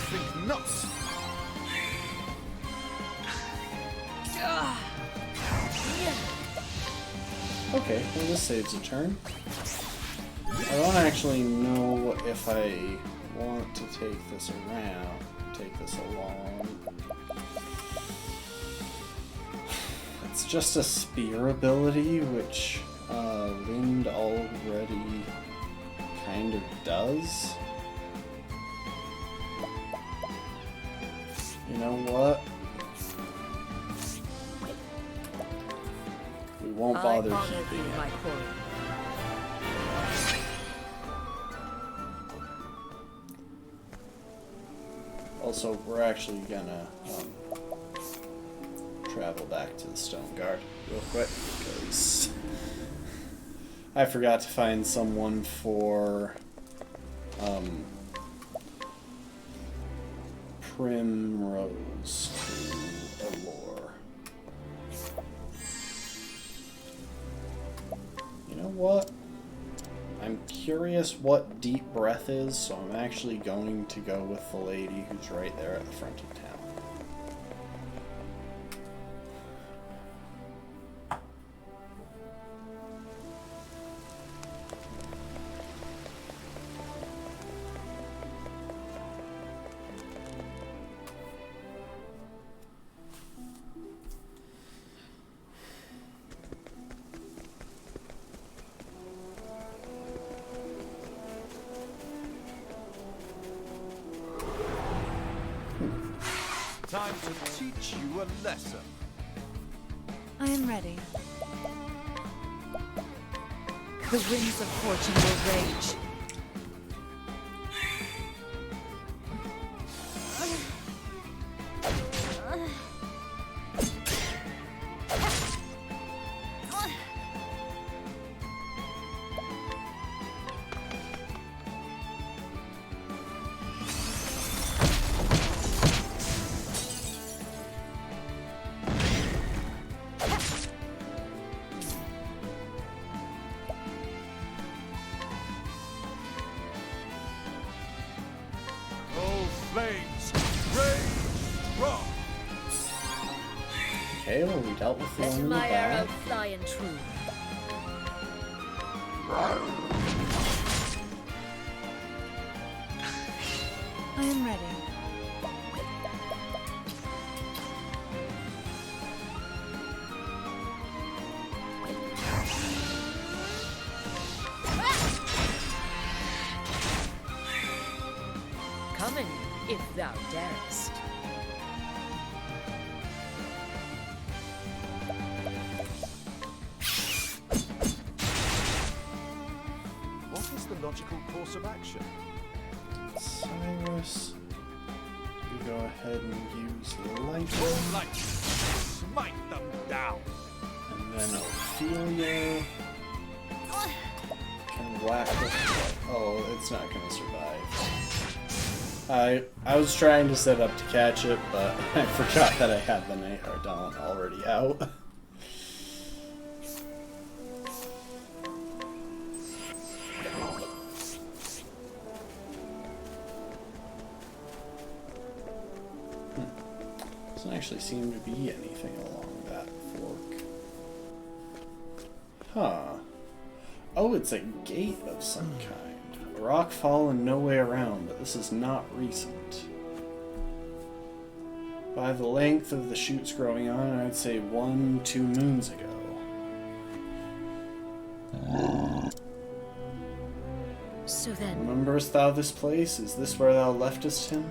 Think not. Okay, well this saves a turn. I don't actually know if I want to take this around, take this along. It's just a spear ability, which Lind already kind of does. You know what? We won't bother keeping it. My quarry. Also, we're actually gonna travel back to the Stone Guard real quick because I forgot to find someone for Primrose to allure. You know what? I'm curious what deep breath is, so I'm actually going to go with the lady who's right there at the front of town. Time to teach you a lesson. I am ready. The winds of fortune will rage. Flames, rage, drop. Okay, well, we dealt with the one Let in the my arrow back. fly and true. I am ready. Come in, if thou darest. What is the logical course of action? Cyrus, you go ahead and use lightning, Full light, smite them down. and then Ophelia can whack with. Oh, it's not gonna survive. I was trying to set up to catch it, but I forgot that I had the Night Ardent already out. Doesn't actually seem to be anything along that fork. Huh. Oh, it's a gate of some kind. A rock fall and no way around, but this is not recent. By the length of the shoots growing on, I'd say 1-2 moons ago. So then, Rememberest thou this place? Is this where thou leftest him?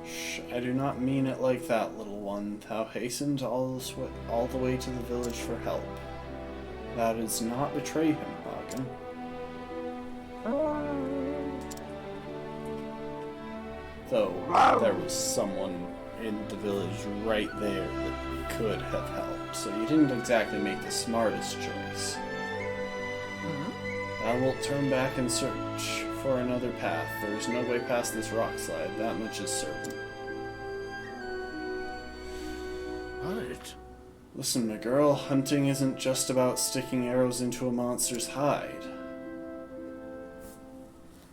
Shh, I do not mean it like that, little one. Thou hastened all the way to the village for help. Thou didst not betray him, Hagen. Though there was someone in the village right there that could have helped, so you didn't exactly make the smartest choice. Thou wilt turn back and search for another path. There is no way past this rock slide, that much is certain. Right. Listen, my girl, hunting isn't just about sticking arrows into a monster's hide.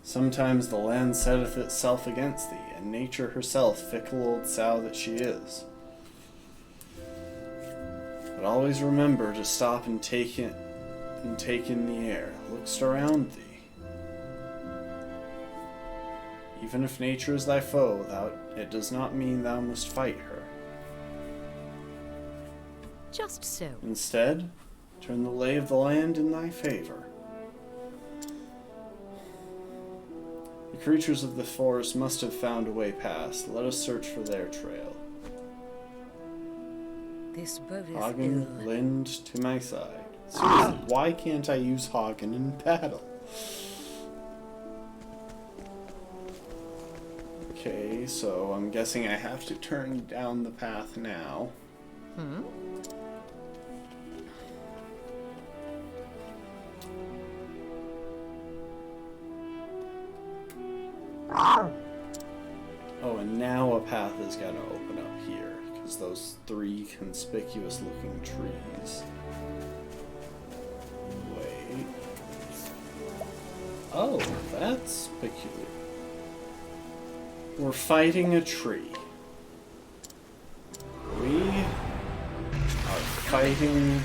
Sometimes the land setteth itself against thee, and nature herself, fickle old sow that she is. But always remember to stop and take in the air. Lookst around thee. Even if nature is thy foe, it does not mean thou must fight her. just so. Instead, turn the lay of the land in thy favor. The creatures of the forest must have found a way past. Let us search for their trail. This boat is Hagen, ill. lend to my side. Seriously, why can't I use Hagen in battle? Okay, so I'm guessing I have to turn down the path now. Hmm? Oh, and now a path is gonna open up here, because those 3 conspicuous looking trees. Wait. Oh, that's peculiar. We're fighting a tree. We are fighting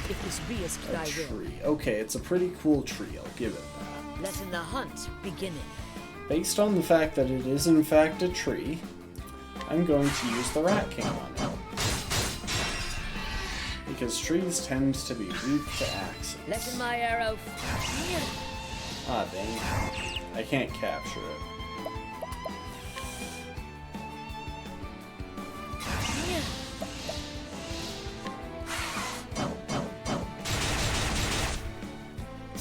a tree. Okay, it's a pretty cool tree, I'll give it that. Letting the hunt begin. Based on the fact that it is in fact a tree, I'm going to use the Rat King on it. Because trees tend to be weak to axes. Letting my arrow. Ah, dang it. I can't capture it.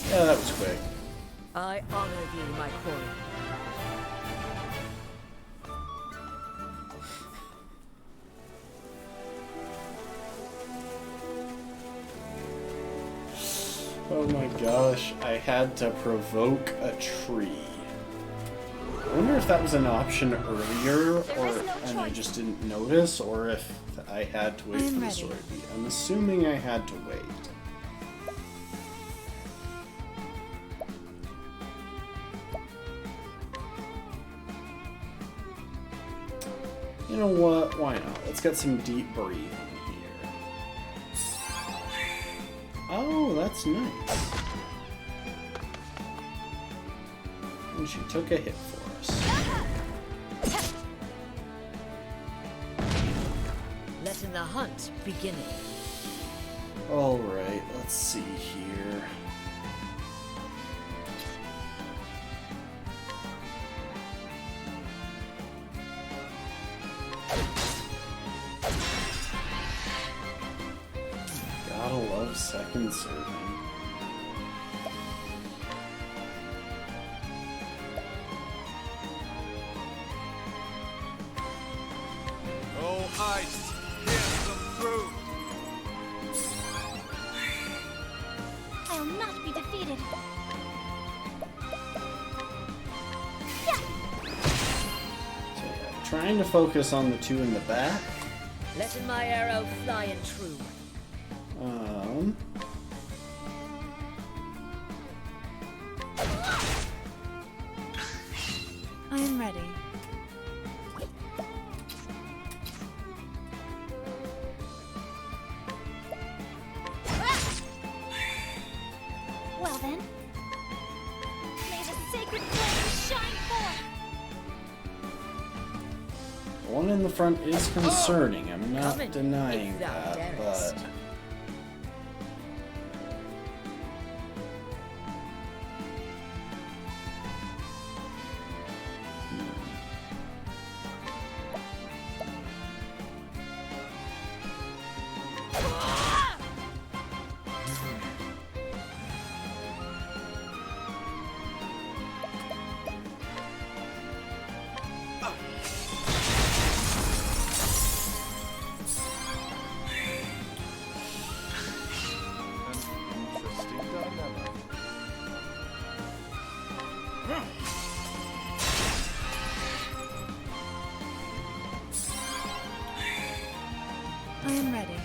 Yeah, that was quick. I honor thee, my quarry. Oh my gosh, I had to provoke a tree. I wonder if that was an option earlier, and I just didn't notice, or if I had to wait for the story to beat. I'm assuming I had to wait. You know what? Why not? Let's get some deep breathing here. Oh, that's nice. And she took a hit for us. Letting the hunt begin. Alright, let's see here. Gotta love second serving. Oh, ice! Here's some fruit! I'll not be defeated. So yeah, trying to focus on the 2 in the back. Letting my arrow fly and true. I am ready. Well then, may the sacred flame shine forth. The one in the front is concerning, I'm not Come in, denying if thou that, darest. but... Interesting dilemma. I am ready.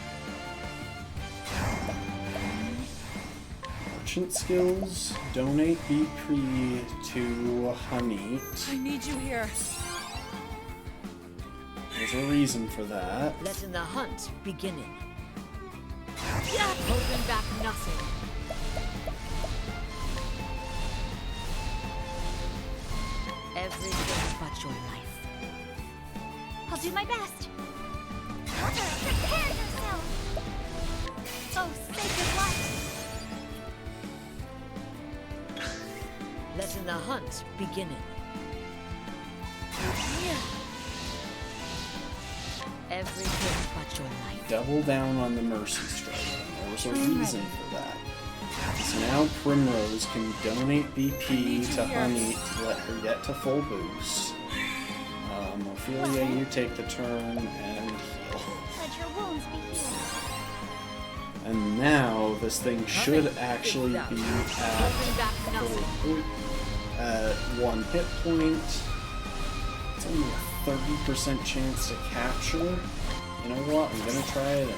Merchant skills, donate BP to Honey. I need you here. There's a reason for that. Letting the hunt begin. Holding back nothing. Everything but your life. I'll do my best. Prepare yourself. Oh, sacred light. Letting the hunt begin. Everything but your life. Double down on the Mercy Strike. There was a reason for that. So now Primrose can donate BP to Honey to let her get to full boost. Ophelia, you take the turn and heal. Let your wounds be healed. And now this thing should actually be at 1 hit point. It's only a 30% chance to capture. You know what? I'm gonna try it anyway.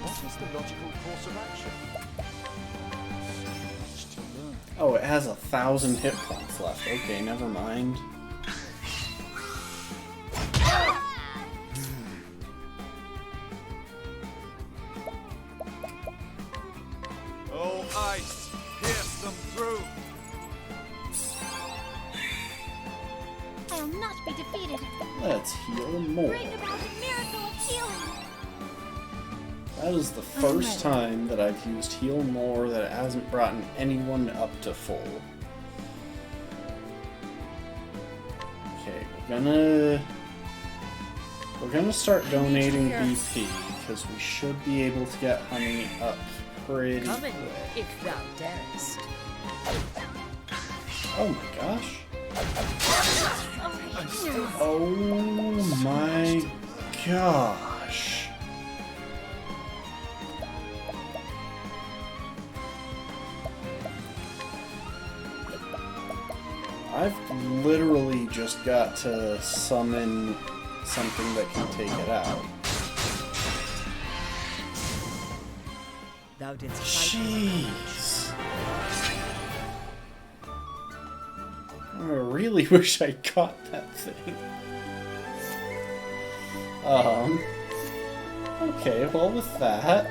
What is the logical course of action? Oh, it has 1,000 hit points left. Okay, never mind. Oh, ice! Pierce them through! I'll not be defeated. Let's heal more. Bring about a miracle of healing. That is the first time that I've used heal more that it hasn't brought anyone up to full. Okay, we're gonna start donating BP because we should be able to get honey up pretty Come in, quick. if thou darest. Oh my gosh. Oh my gosh. I've literally just got to summon something that can take it out. Thou didst Jeez. I really wish I caught that thing. Okay, well with that.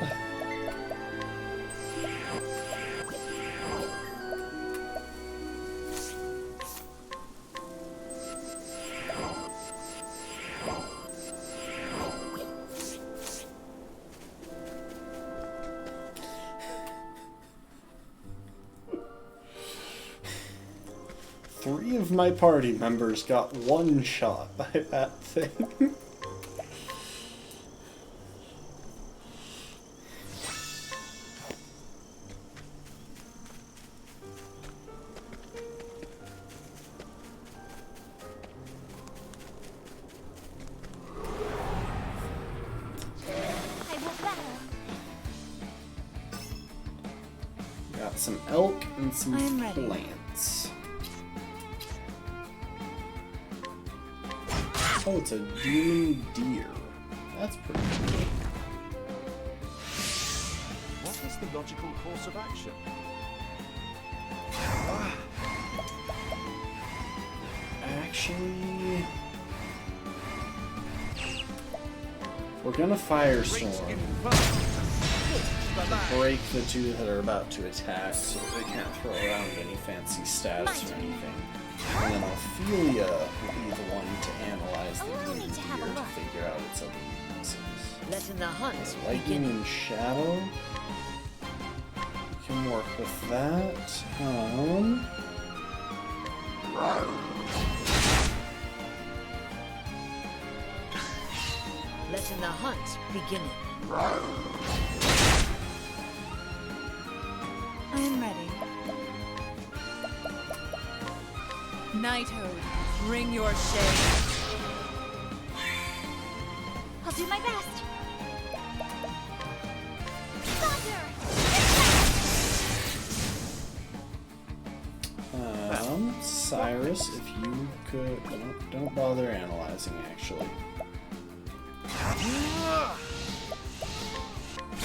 Three of my party members got one shot by that thing. I will battle. Got some elk and some I'm ready. plants. Oh, it's a demon deer. That's pretty cool. What is the logical course of action? Actually, we're gonna firestorm. Break the two that are about to attack so that they can't throw around any fancy stats or anything. And then Ophelia will be the one to analyze the demon deer to figure out its other weaknesses. Letting the hunt Lightning begin. and shadow. We can work with that. Letting the hunt begin. I am ready. Knighthood, bring your shade. I'll do my best. Thunder! Cyrus, if you could... No, don't bother analyzing, actually.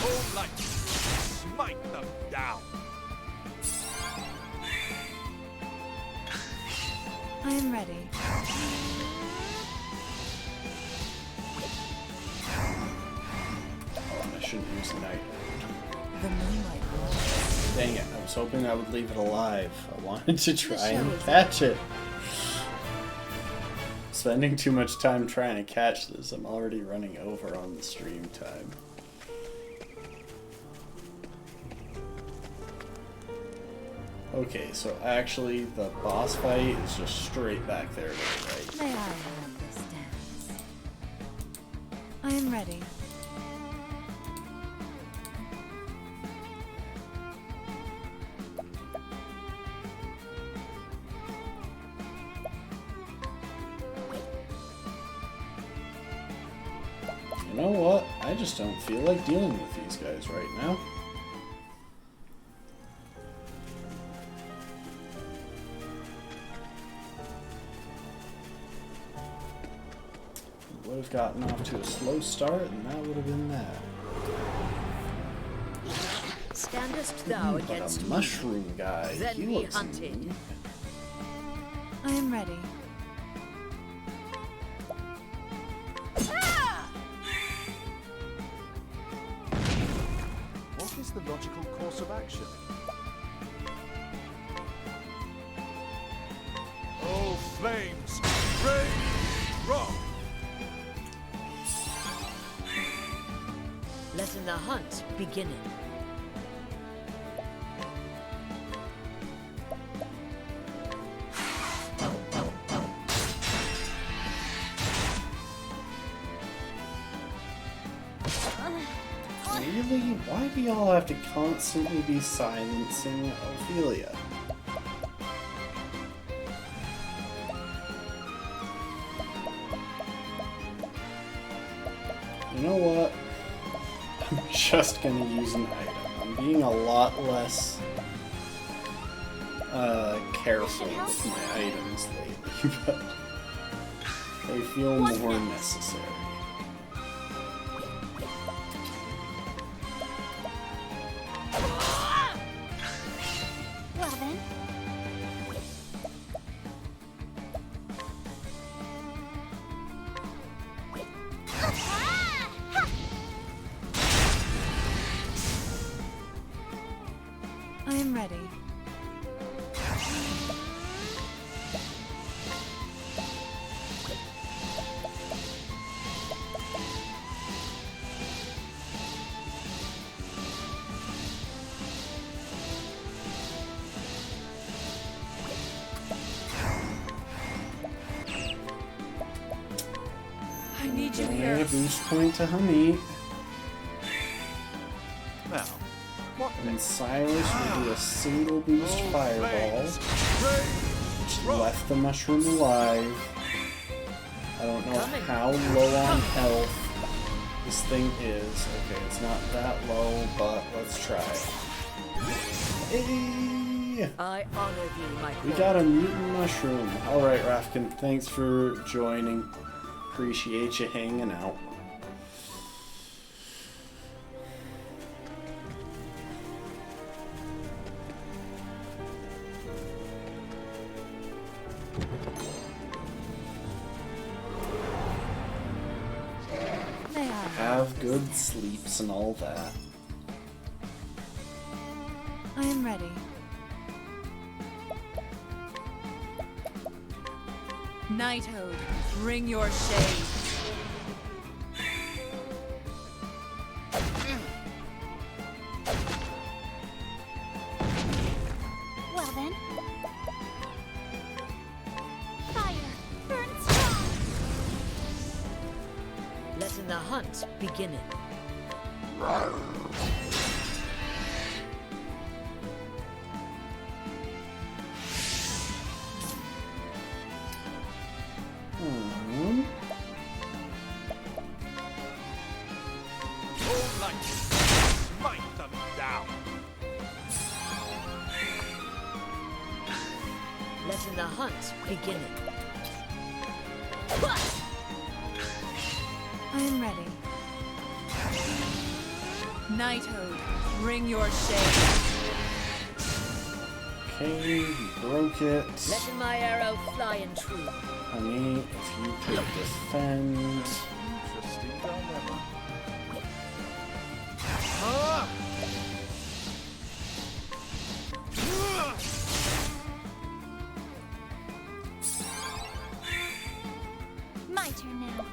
All light! Smite them down! I am ready. Oh, and I shouldn't use night. The moonlight glows. Dang it, I was hoping I would leave it alive. I wanted to try and catch it. Spending too much time trying to catch this, I'm already running over on the stream time. Okay, so actually the boss fight is just straight back there to the right. May I have this dance? I am ready. You know what? I just don't feel like dealing with these guys right now. Would have gotten off to a slow start, and that would have been that. Standest thou But against a me? mushroom guy. Then He be looks hunted. neat. I am ready. What is the logical course of action? Oh, flames! Rage! Rock! Letting the hunt beginning. Really? Why do y'all have to constantly be silencing Ophelia? You know what? I'm just gonna use an item. I'm being a lot less careful with my items lately, but they feel more necessary. Well then. I am ready. I need you Only here. a boost point to Honey. Now, what And next? Silas will do a single boost Oh, fireball, flames! Rage! which Rock! left the mushroom alive. I don't know Coming. how low on health this thing is. Okay, it's not that low, but let's try. Hey! I honor thee, my We lord. got a mutant mushroom. Alright, Rafkin, thanks for joining. Appreciate you hanging out. May I? Have good sleeps and all that. I am ready. Nighthode, bring your shade. Well then. Fire! Burn strong! Letting the hunt beginning. Hmm. All light! Smite them down! Letting the hunt beginning. I am ready. Nighthode, bring your shade. Okay, he broke it. Letting my arrow fly in true. Honey, if you could defend. Interesting dilemma. Ah! My turn now.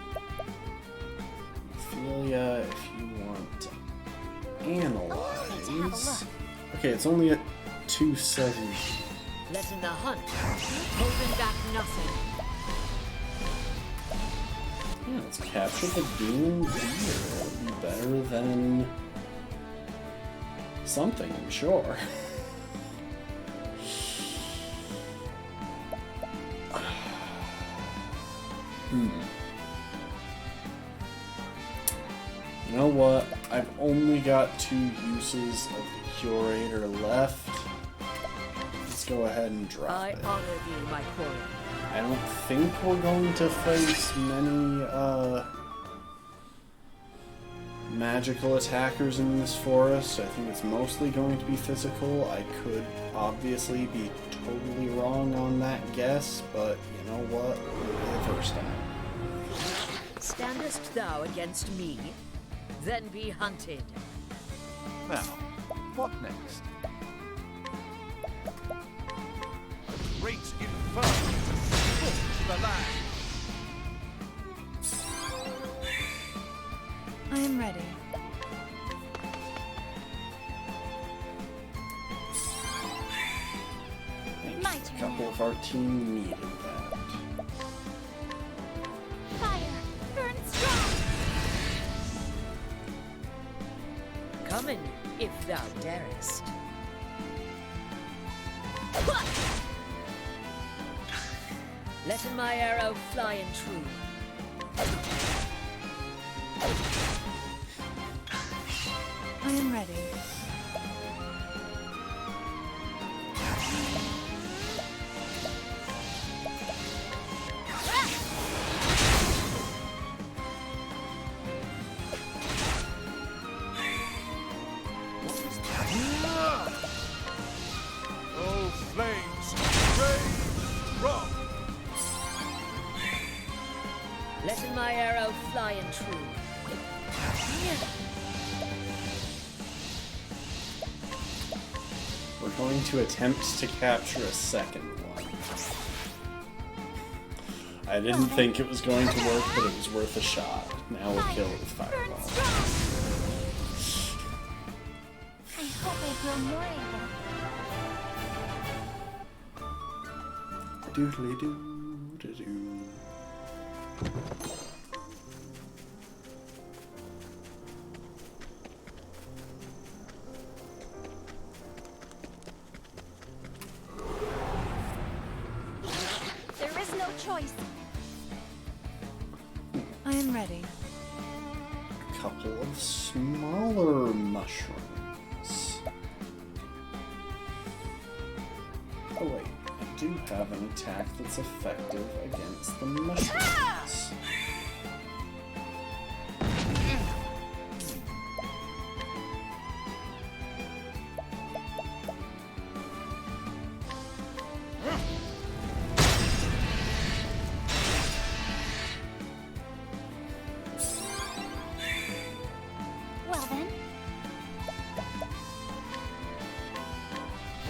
Ophelia, if you want to Let's have a analyze. look. Okay, it's only at 270. Letting the hunt. Holding back nothing. Yeah, let's capture the demon deer. It would be better than something, I'm sure. You know what? I've only got 2 uses of the Curator left. Let's go ahead and drop it. I honor thee, my quarry. I don't think we're going to face many, magical attackers in this forest. I think it's mostly going to be physical. I could obviously be totally wrong on that guess, but you know what? It'll be the first time. Standest thou against me? Then be hunted. Now, what next? A great inferno to scorch the land. I am ready. My A turn. couple of our team needed that. Fire, burn strong. Come if thou darest. Let my arrow fly and true. I am ready. Oh, flames, rage, rock. Let my arrow fly and true. We're going to attempt to capture a second one. I didn't think it was going to work, but it was worth a shot. Now we'll kill it with Fireball. I hope I grow more able. Doodly doo doo doo. There is no choice. I am ready. A couple of smaller mushrooms. Oh wait, I do have an attack that's effective against the mushrooms. Well then.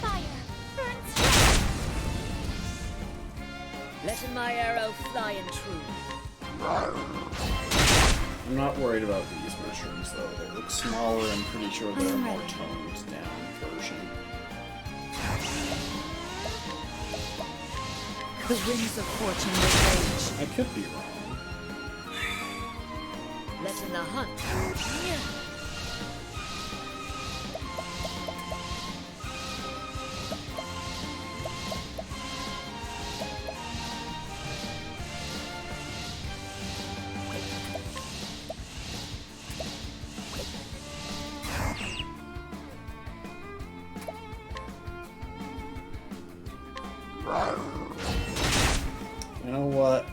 Fire, burn strong. Let my arrow fly and true. I'm not worried about these mushrooms though. They look smaller. I'm pretty sure they're a more toned down version. The winds of fortune will rage. I could be wrong. Let in the hunt. You know what?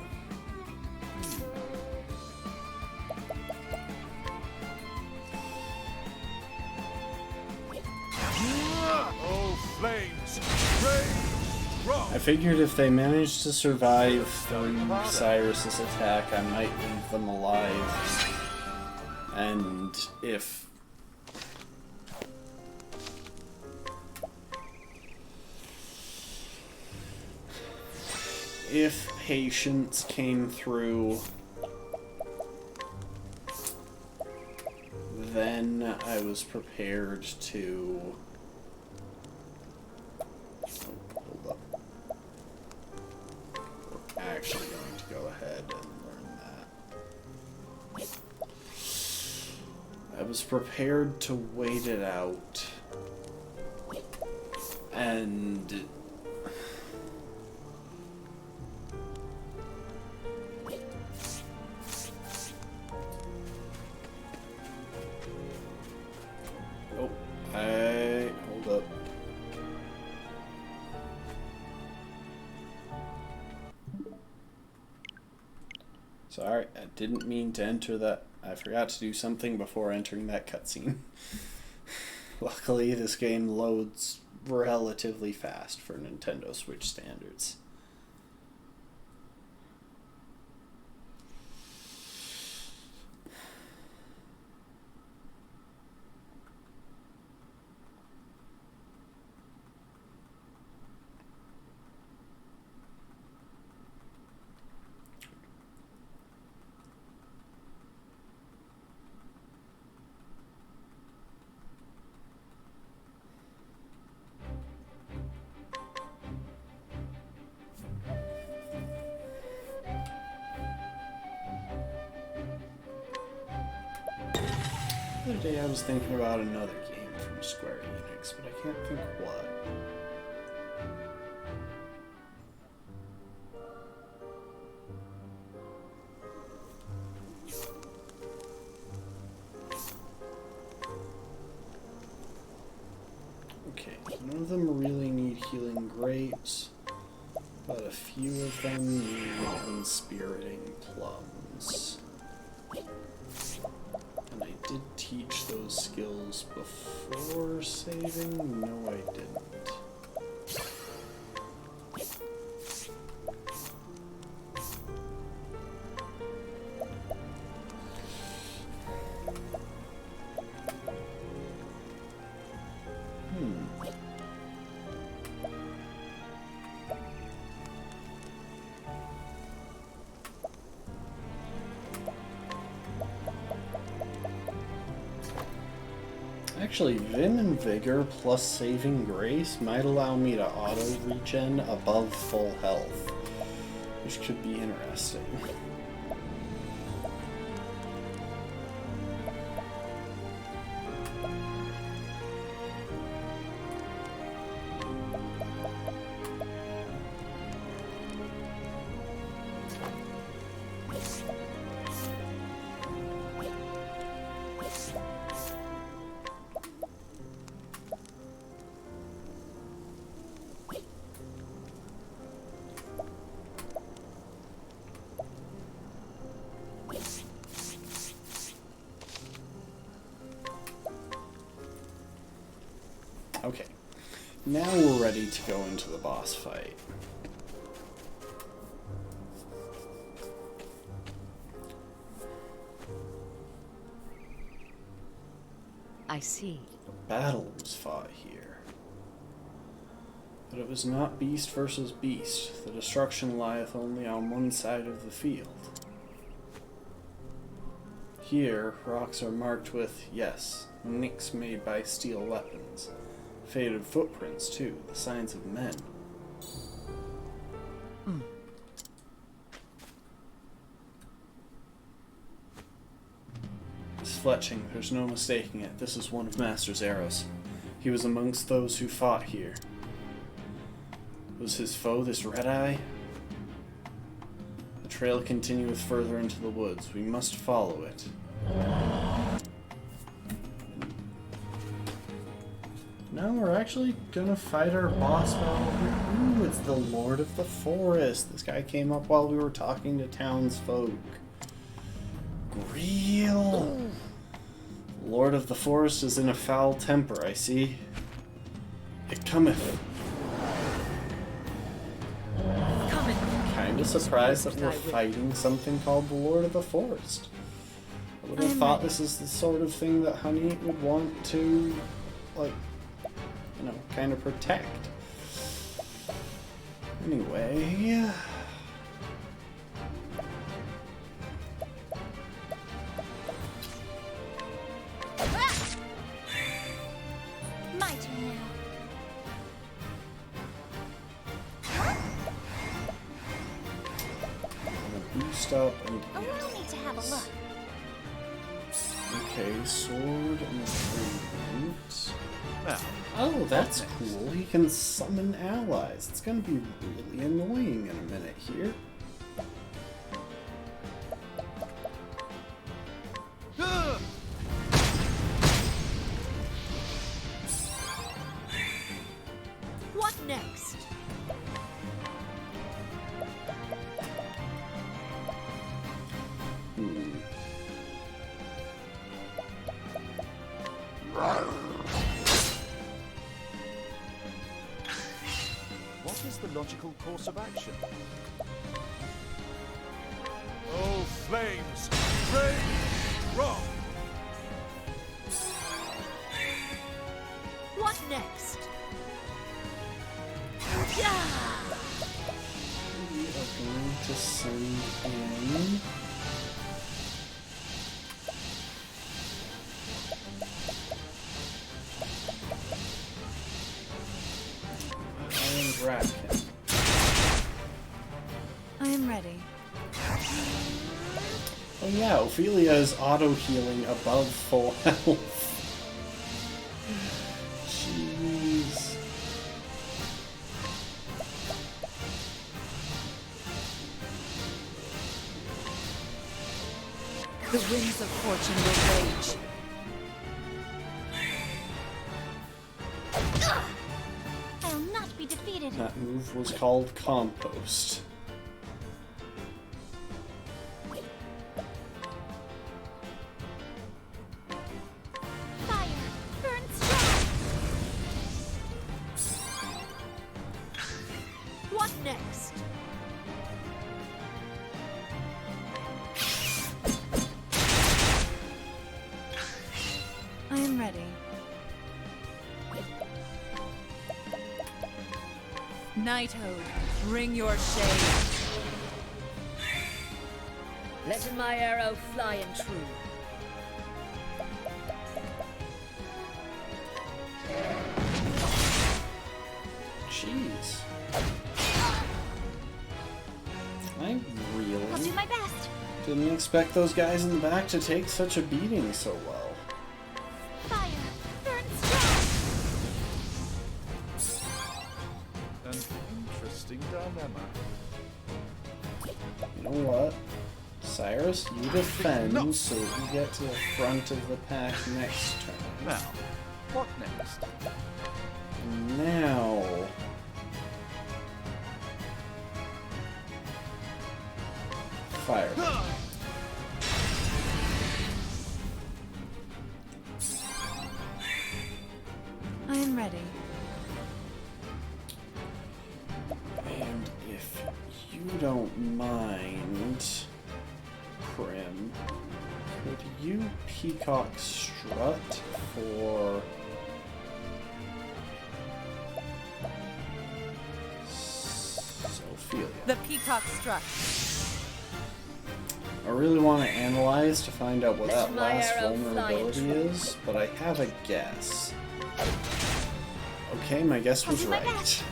Oh, flames, rage, rock. I figured if they managed to survive through Cyrus's attack, I might leave them alive. And if patience came through, then I was prepared to... Oh, hold up. We're actually going to go ahead and learn that. I was prepared to wait it out. And... Sorry, I didn't mean to enter that. I forgot to do something before entering that cutscene. Luckily, this game loads relatively fast for Nintendo Switch standards. The other day I was thinking about another game from Square Enix, but I can't think what. Okay, none of them really need healing grapes, but a few of them need inspiriting plums. And I did teach those skills before saving? No, I didn't. Actually, Vim and Vigor plus Saving Grace might allow me to auto-regen above full health, which could be interesting. Okay, now we're ready to go into the boss fight. I see. A battle was fought here. But it was not beast versus beast. The destruction lieth only on one side of the field. Here, rocks are marked with, yes, nicks made by steel weapons. Faded footprints, too, the signs of men. This fletching, there's no mistaking it. This is one of Master's arrows. He was amongst those who fought here. Was his foe this red-eye? The trail continueth further into the woods. We must follow it. Now we're actually gonna fight our boss battle here. Ooh, it's the Lord of the Forest. This guy came up while we were talking to townsfolk. Greel! Lord of the Forest is in a foul temper, I see. It cometh. Kinda surprised that we're fighting something called the Lord of the Forest. I would have thought this is the sort of thing that Honey would want to, like, you know, kind of protect. Anyway... My turn now. Boost up and Allow me to have a look. okay, sword and movement. Oh, that's cool. He can summon allies. It's gonna be really annoying in a minute here. What next? is the logical course of action? Oh, flames! Rage! Rock! What next? Yeah! We are going to send in... Iron Ratkin. I am ready. Oh yeah, Ophelia is auto-healing above full health. Jeez. The winds of fortune will rage. I'll not be defeated. That move was called Compost. Fire, burn strong. What next? I am ready. Knighthood, bring your shade. Letting my arrow fly and true. Jeez. I I'll really do my best. didn't expect those guys in the back to take such a beating so well. Fire, burn strong. An interesting dilemma. You know what? Cyrus, you defend so that you get to the front of the pack next turn. Now, what next? Now... Fire. I am ready. And if you don't mind, Prim, could you Peacock Strut for... Sophia? The peacock struck. I really want to analyze to find out what Let that my last arrow fly vulnerability and is, but I have a guess. Okay, my guess was I'll do my right. best.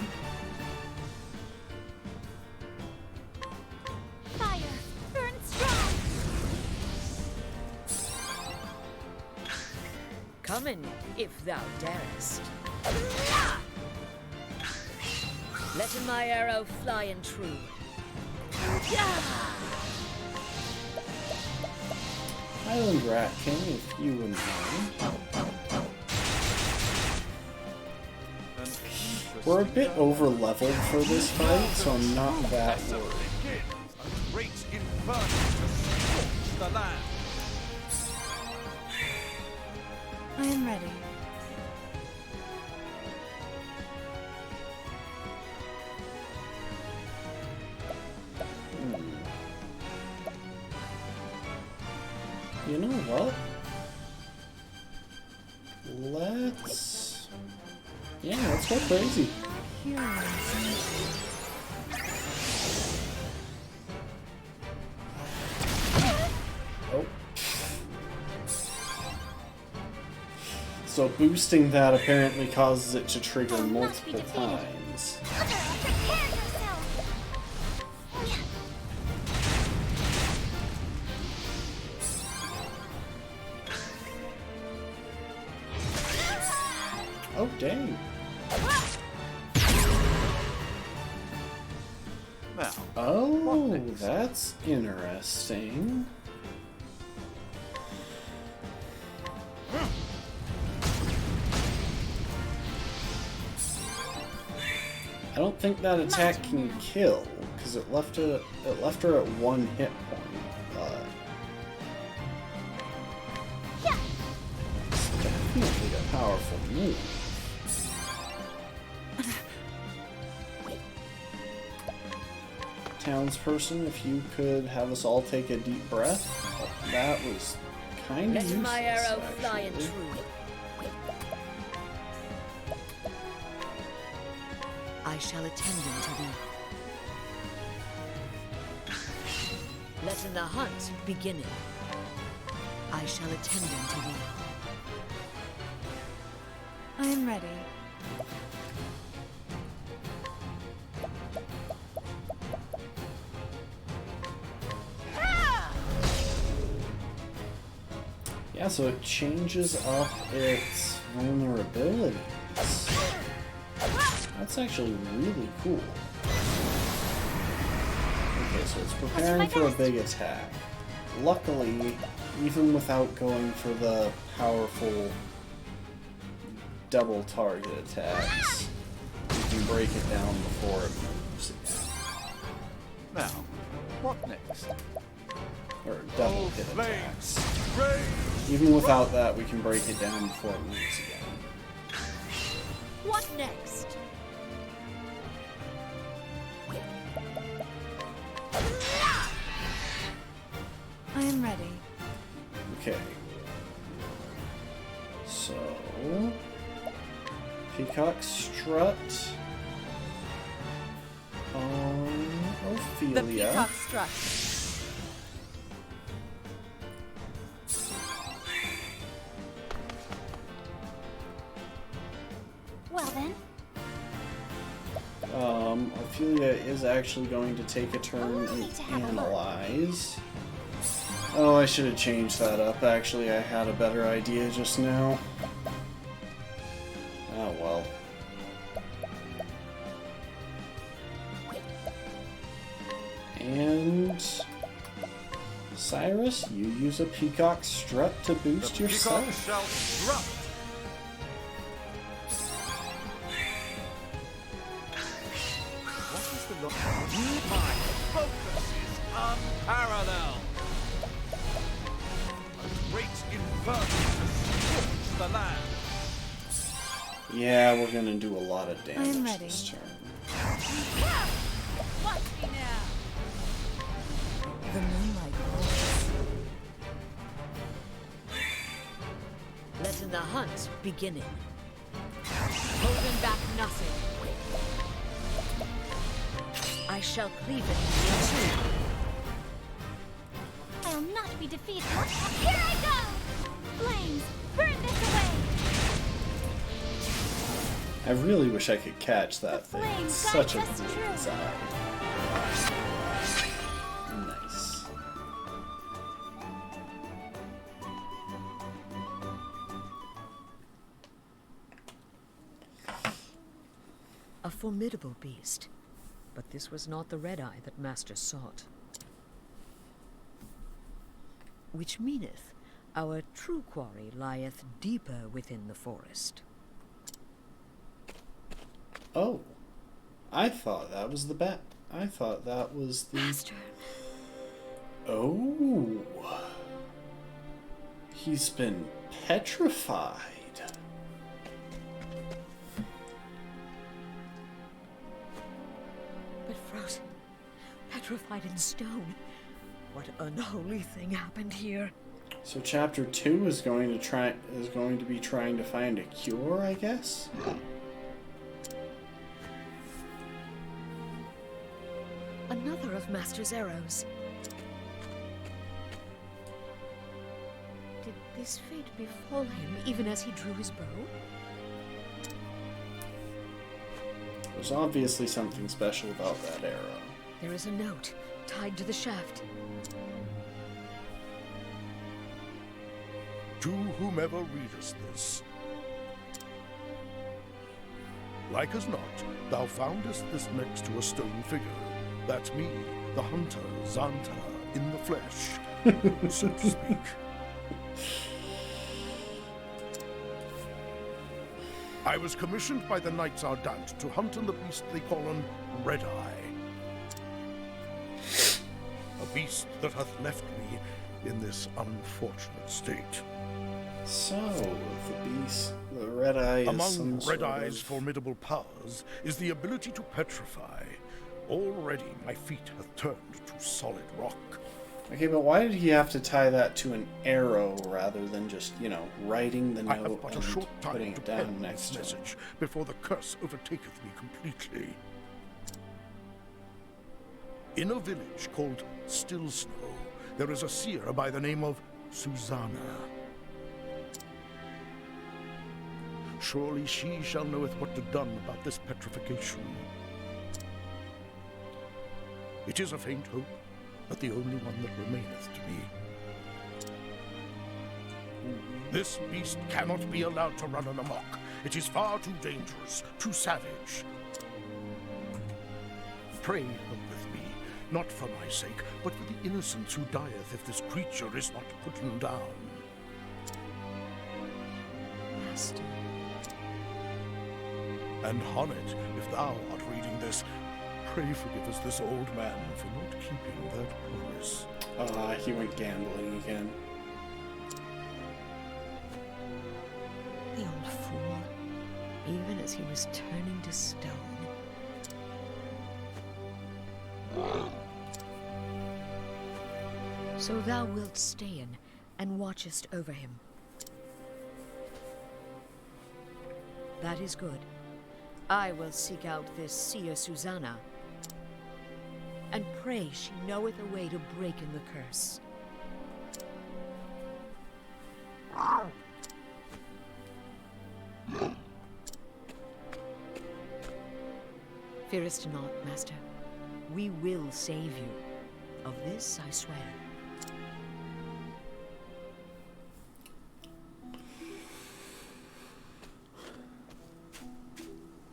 Fire, burn strong. Come in, if thou darest. Letting my arrow fly and true. Island Rat King, if you wouldn't mind. We're a bit over leveled for this fight, so I'm not that worried. Begin a great inferno to scorch the land. I am ready. You know what? Let's... Yeah, let's go crazy. Oh. So boosting that apparently causes it to trigger multiple times. Oh, dang. Now, Oh, that's interesting. I don't think that attack can kill, because it left her at 1 hit point. It's definitely a powerful move. townsperson, if you could have us all take a deep breath. That was kind of Let useless, my arrow fly and actually. true. I shall attend unto thee. Let the hunt begin. I shall attend unto thee. I am ready. Yeah, so it changes up its vulnerabilities. That's actually really cool. Okay, so it's preparing for a big attack. Luckily, even without going for the powerful double target attacks, you can break it down before it moves again. Now, what next? Or double hit attacks. Rage! Even without that, we can break it down before it moves again. What next? I am ready. Okay. So... Peacock Strut on Ophelia. The peacock strut. Well then, Ophelia is actually going to take a turn Allow me and to have a look. analyze. Oh, I should have changed that up. Actually, I had a better idea just now. Oh well. And Cyrus, you use a Peacock Strut to boost The yourself. peacock shall strut. What is the look? My focus is unparalleled. A great inferno to scorch the land. Yeah, we're gonna do a lot of damage I'm ready. this turn. watch me now. The moonlight falls. Letting the hunt begin. Holding back nothing. I shall cleave it in two. I'll not be defeated. Here I go! Flames, burn this away! I really wish I could catch that thing. flame It's such a guides us cool true. design. Nice. A formidable beast, but this was not the red-eye that Master sought. Which meaneth our true quarry lieth deeper within the forest. Oh. I thought that was the bat. I thought that was the... Master! Oh. He's been petrified. But frozen, petrified in stone. What unholy thing happened here? So chapter 2 is going to be trying to find a cure, I guess. Another of Master's arrows. Did this fate befall him even as he drew his bow? There's obviously something special about that arrow. There is a note tied to the shaft. To whomever readest this. Like as not, thou foundest this next to a stone figure. That's me, the hunter, Xanta, in the flesh, so to speak. I was commissioned by the Knights Ardent to hunt in the beast they call an Red Eye. A beast that hath left me in this unfortunate state. So, the Red Eye is Among some Red sort Eye's of... formidable powers is the ability to petrify. Already my feet have turned to solid rock. Okay, but why did he have to tie that to an arrow rather than just, you know, writing the I have note but a and short putting time to it pen down this next to him? message before the curse overtaketh me completely. In a village called Still Snow, there is a seer by the name of Susanna. Surely she shall knoweth what to done about this petrification. It is a faint hope, but the only one that remaineth to me. This beast cannot be allowed to run amok. It is far too dangerous, too savage. Pray help with me, not for my sake, but for the innocent who dieth if this creature is not put down. Master. And Honnet, if thou art reading this, pray forgive us this old man for not keeping that promise. He went gambling again. The old fool. Even as he was turning to stone. So thou wilt stay in and watchest over him. That is good. I will seek out this seer Susanna, and pray she knoweth a way to break in the curse. Fearest not, Master. We will save you. Of this I swear.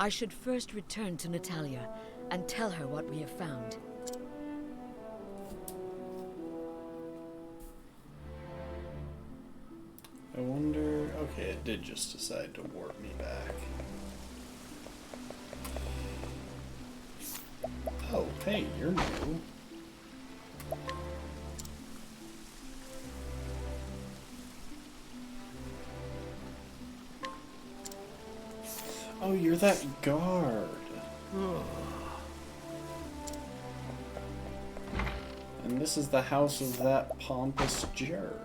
I should first return to Natalia and tell her what we have found. I wonder... Okay, it did just decide to warp me back. Oh, hey, you're new. Oh, you're that guard. And this is the house of that pompous jerk.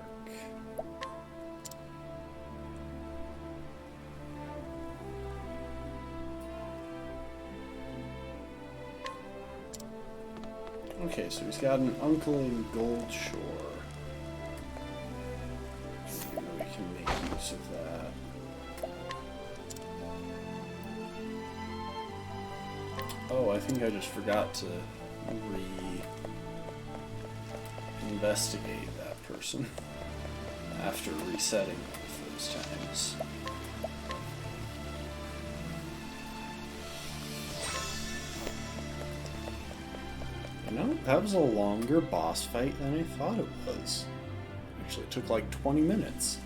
Okay, so he's got an uncle in Goldshore. Maybe we can make use of that. Oh, I think I just forgot to investigate that person after resetting both those times. You know, that was a longer boss fight than I thought it was. Actually, it took like 20 minutes.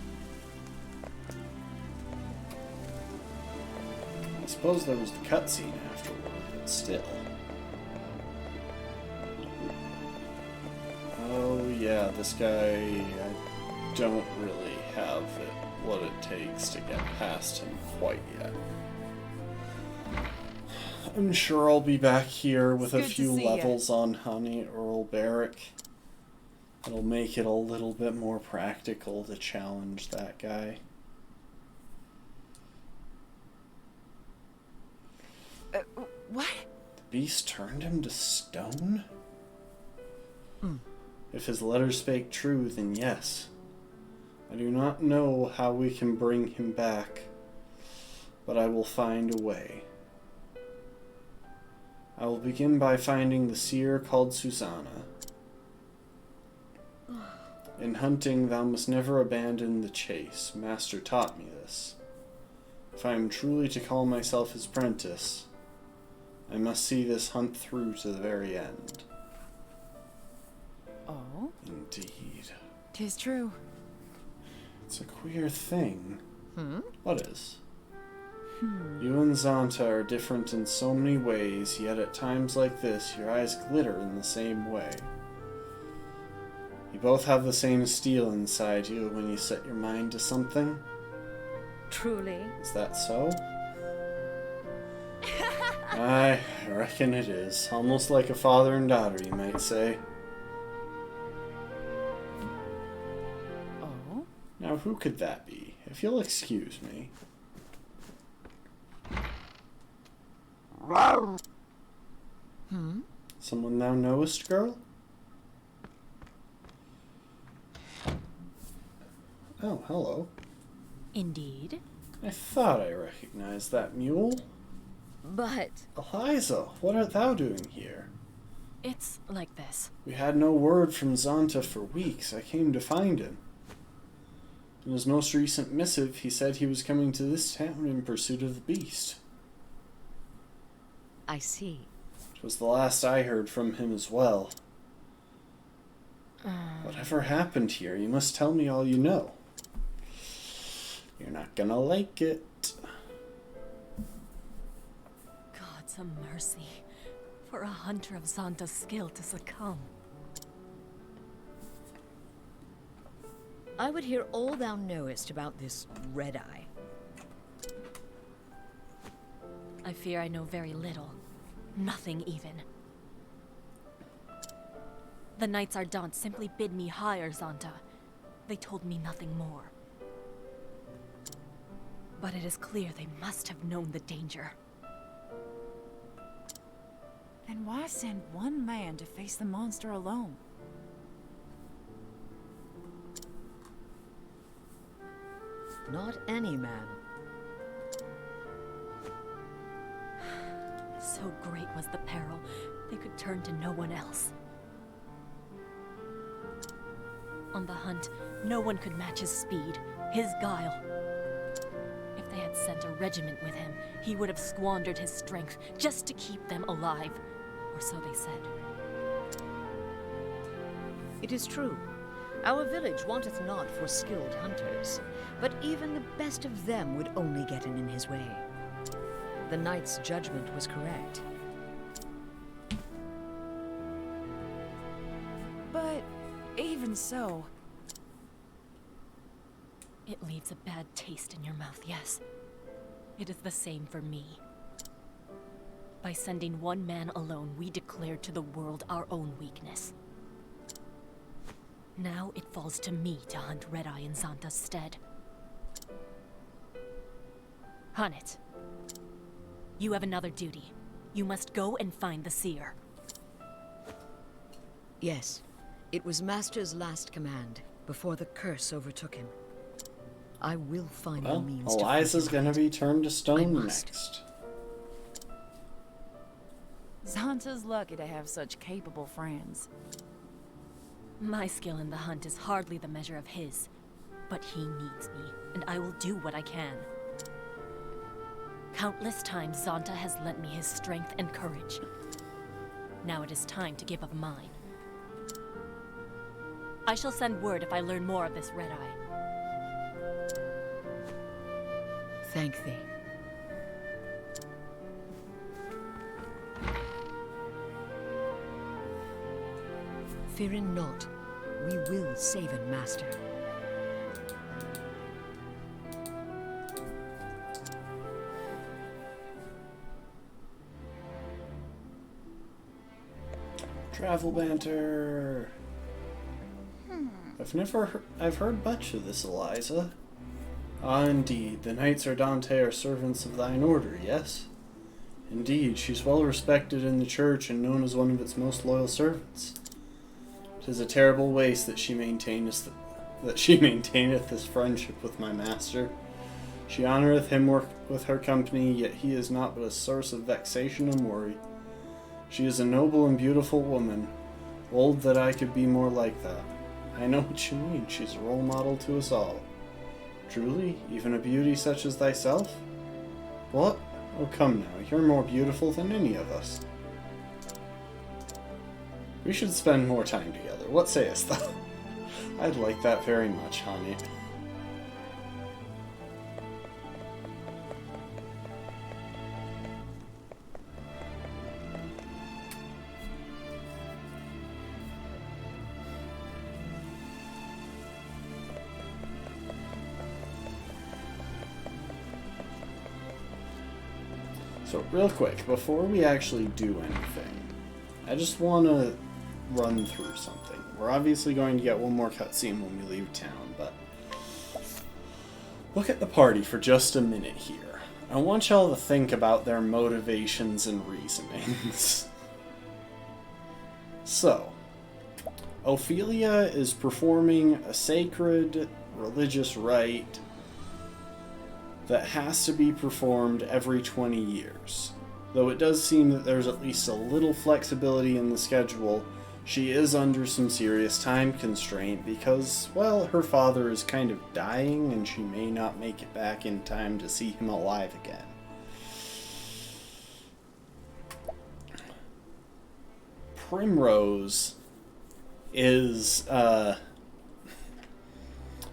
I suppose there was the cutscene afterward, but still. Oh yeah, this guy, I don't really have what it takes to get past him quite yet. I'm sure I'll be back here with a few levels on Honey Earl Barrack. It'll make it a little bit more practical to challenge that guy. What? The beast turned him to stone? If his letters spake true, then yes. I do not know how we can bring him back, but I will find a way. I will begin by finding the seer called Susanna. In hunting, thou must never abandon the chase. Master taught me this. If I am truly to call myself his apprentice, I must see this hunt through to the very end. Oh? Indeed. 'Tis true. It's a queer thing. What is? Hmm. You and Zanta are different in so many ways, yet at times like this, your eyes glitter in the same way. You both have the same steel inside you when you set your mind to something. Truly. Is that so? I reckon it is. Almost like a father and daughter, you might say. Oh? Now, who could that be? If you'll excuse me. Someone thou knowest, girl? Oh, hello. Indeed. I thought I recognized that mule. But Eliza, what art thou doing here? It's like this. We had no word from Zonta for weeks. I came to find him. In his most recent missive, he said he was coming to this town in pursuit of the beast. I see. It was the last I heard from him as well. Whatever happened here, you must tell me all you know. You're not gonna like it. God's a mercy for a hunter of Zonta's skill to succumb. I would hear all thou knowest about this red eye. I fear I know very little. Nothing even. The Knights Ardent simply bid me hire Zonta. They told me nothing more. But it is clear they must have known the danger. Then why send one man to face the monster alone? Not any man. So great was the peril, they could turn to no one else. On the hunt, no one could match his speed, his guile. If they had sent a regiment with him, he would have squandered his strength just to keep them alive. Or so they said. It is true. Our village wanteth not for skilled hunters, but even the best of them would only get in his way. The knight's judgment was correct. But even so... It leaves a bad taste in your mouth, yes. It is the same for me. By sending one man alone, we declared to the world our own weakness. Now it falls to me to hunt Red-Eye in Zonta's stead. Hunnet, you have another duty. You must go and find the seer. Yes, it was Master's last command, before the curse overtook him. I will find the means to... Eliza's gonna be turned to stone next. Zonta's lucky to have such capable friends. My skill in the hunt is hardly the measure of his, but he needs me, and I will do what I can. Countless times Zonta has lent me his strength and courage. Now it is time to give of mine. I shall send word if I learn more of this Red-Eye. Thank thee. Fearing not, we will save him, Master. Travel banter. I've heard much of this, Eliza. Ah, indeed, the Knights Ardente are servants of thine order, yes? Indeed, she's well respected in the church and known as one of its most loyal servants. 'Tis a terrible waste that she maintaineth this friendship with my master. She honoureth him with her company, yet he is not but a source of vexation and worry. She is a noble and beautiful woman. Wold that I could be more like that. I know what you mean, she's a role model to us all. Truly, even a beauty such as thyself? What? Oh, come now, you're more beautiful than any of us. We should spend more time together. What sayest thou? I'd like that very much, honey. So real quick, before we actually do anything, I just want to run through something. We're obviously going to get one more cutscene when we leave town, but look at the party for just a minute here. I want y'all to think about their motivations and reasonings. So, Ophelia is performing a sacred religious rite that has to be performed every 20 years. Though it does seem that there's at least a little flexibility in the schedule, she is under some serious time constraint because, well, her father is kind of dying and she may not make it back in time to see him alive again. Primrose is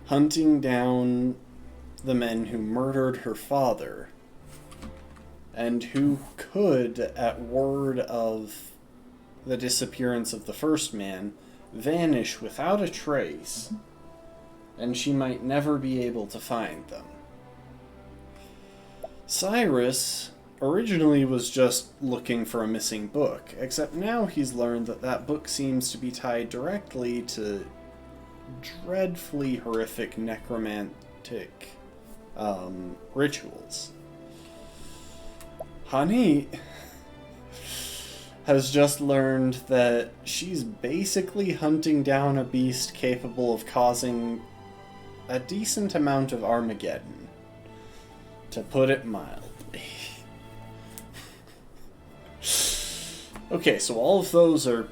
hunting down the men who murdered her father and who could, at word of the disappearance of the first man, vanish without a trace, and she might never be able to find them. Cyrus originally was just looking for a missing book, except now he's learned that that book seems to be tied directly to dreadfully horrific necromantic rituals. Honey has just learned that she's basically hunting down a beast capable of causing a decent amount of Armageddon, to put it mildly. Okay, so all of those are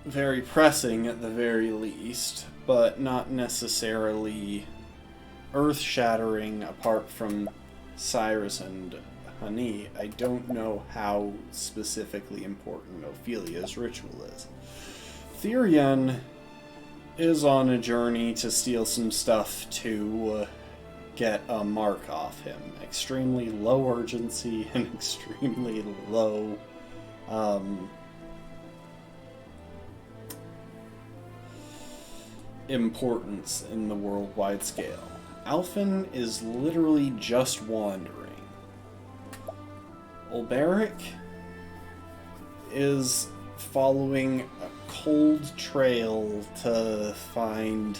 very pressing at the very least, but not necessarily earth-shattering apart from Cyrus and Honey. I don't know how specifically important Ophelia's ritual is. Therion is on a journey to steal some stuff to get a mark off him. Extremely low urgency and extremely low importance in the worldwide scale. Alphen is literally just wandering. Ulberic is following a cold trail to find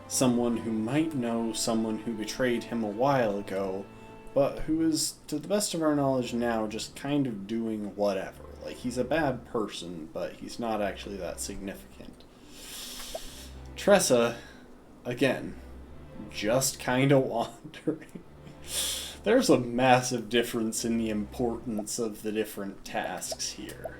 someone who might know someone who betrayed him a while ago, but who is, to the best of our knowledge now, just kind of doing whatever. Like, he's a bad person, but he's not actually that significant. Tressa, again, just kind of wandering. There's a massive difference in the importance of the different tasks here.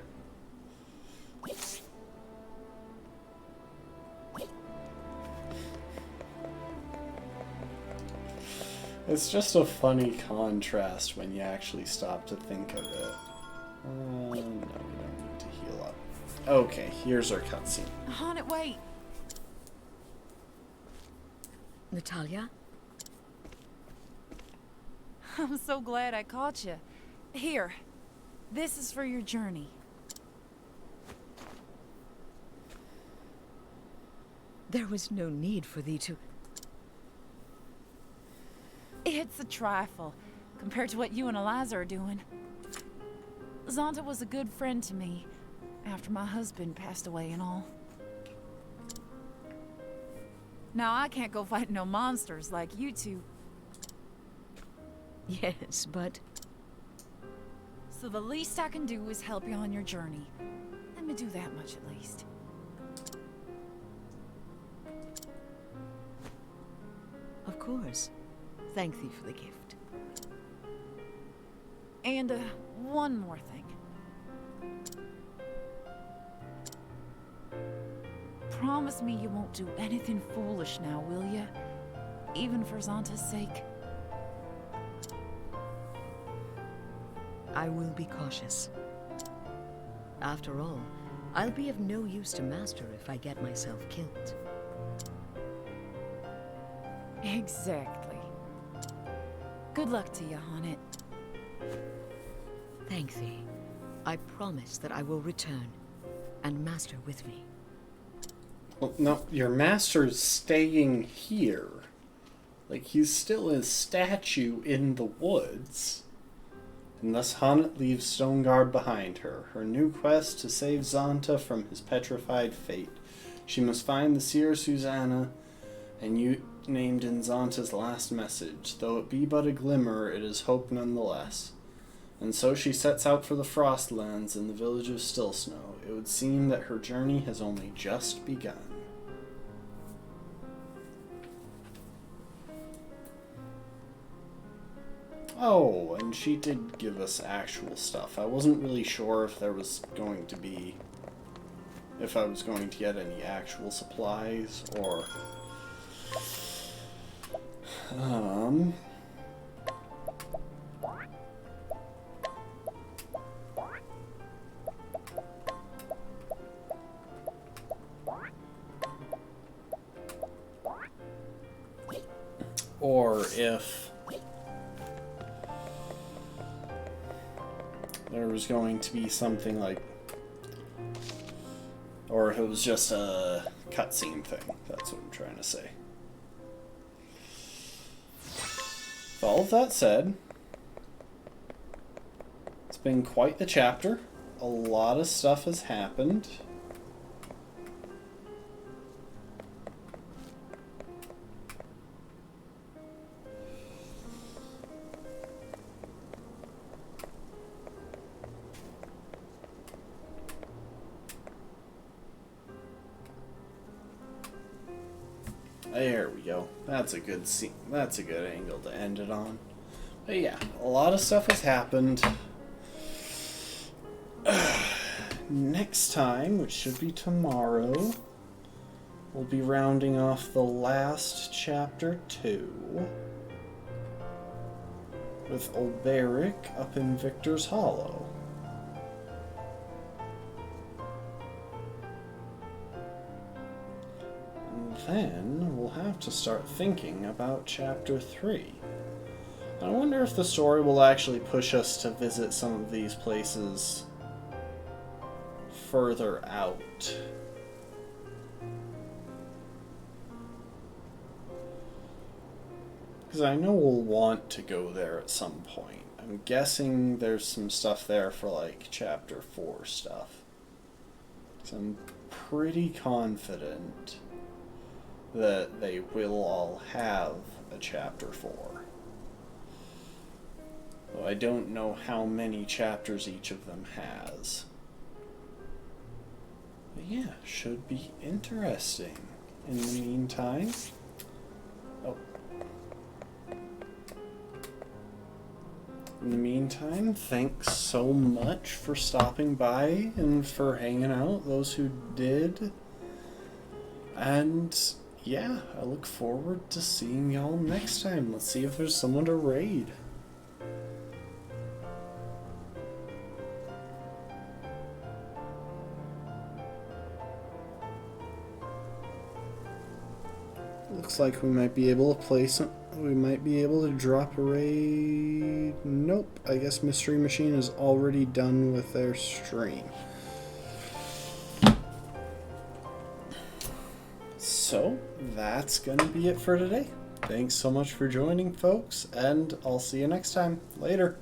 It's just a funny contrast when you actually stop to think of it. No, we don't need to heal up. Okay, here's our cutscene. Haunted, wait! Natalia? I'm so glad I caught you. Here, this is for your journey. There was no need for thee to... It's a trifle, compared to what you and Eliza are doing. Zonta was a good friend to me, after my husband passed away and all. Now I can't go fight no monsters like you two. Yes, but... So the least I can do is help you on your journey. Let me do that much at least. Of course. Thank thee for the gift. And, one more thing. Promise me you won't do anything foolish now, will ya? Even for Zonta's sake. I will be cautious. After all, I'll be of no use to Master if I get myself killed. Exactly. Good luck to you, Haunted. Thank thee. I promise that I will return, and Master with me. Well, no, your Master's staying here. Like, he's still a statue in the woods. And thus Hannet leaves Stoneguard behind her. Her new quest to save Zonta from his petrified fate. She must find the Seer Susanna, and you named in Zonta's last message. Though it be but a glimmer, it is hope nonetheless. And so she sets out for the Frostlands in the village of Still Snow. It would seem that her journey has only just begun. Oh, and she did give us actual stuff. I wasn't really sure if there was going to be... if I was going to get any actual supplies, or... or if there was going to be something like... or if it was just a cutscene thing. That's what I'm trying to say. With all of that said, it's been quite the chapter. A lot of stuff has happened. There we go. That's a good scene. That's a good angle to end it on. But yeah, a lot of stuff has happened. Next time, which should be tomorrow, we'll be rounding off the last chapter 2 with Olberic up in Victor's Hollow. Then we'll have to start thinking about Chapter 3. I wonder if the story will actually push us to visit some of these places further out. Because I know we'll want to go there at some point. I'm guessing there's some stuff there for like Chapter 4 stuff. So I'm pretty confident that they will all have a Chapter 4. Though I don't know how many chapters each of them has. But yeah, should be interesting. In the meantime... oh. In the meantime, thanks so much for stopping by and for hanging out, those who did. And... yeah, I look forward to seeing y'all next time. Let's see if there's someone to raid. Looks like we might be able to play some... we might be able to drop a raid... nope, I guess Mystery Machine is already done with their stream. So, that's going to be it for today. Thanks so much for joining, folks, and I'll see you next time. Later.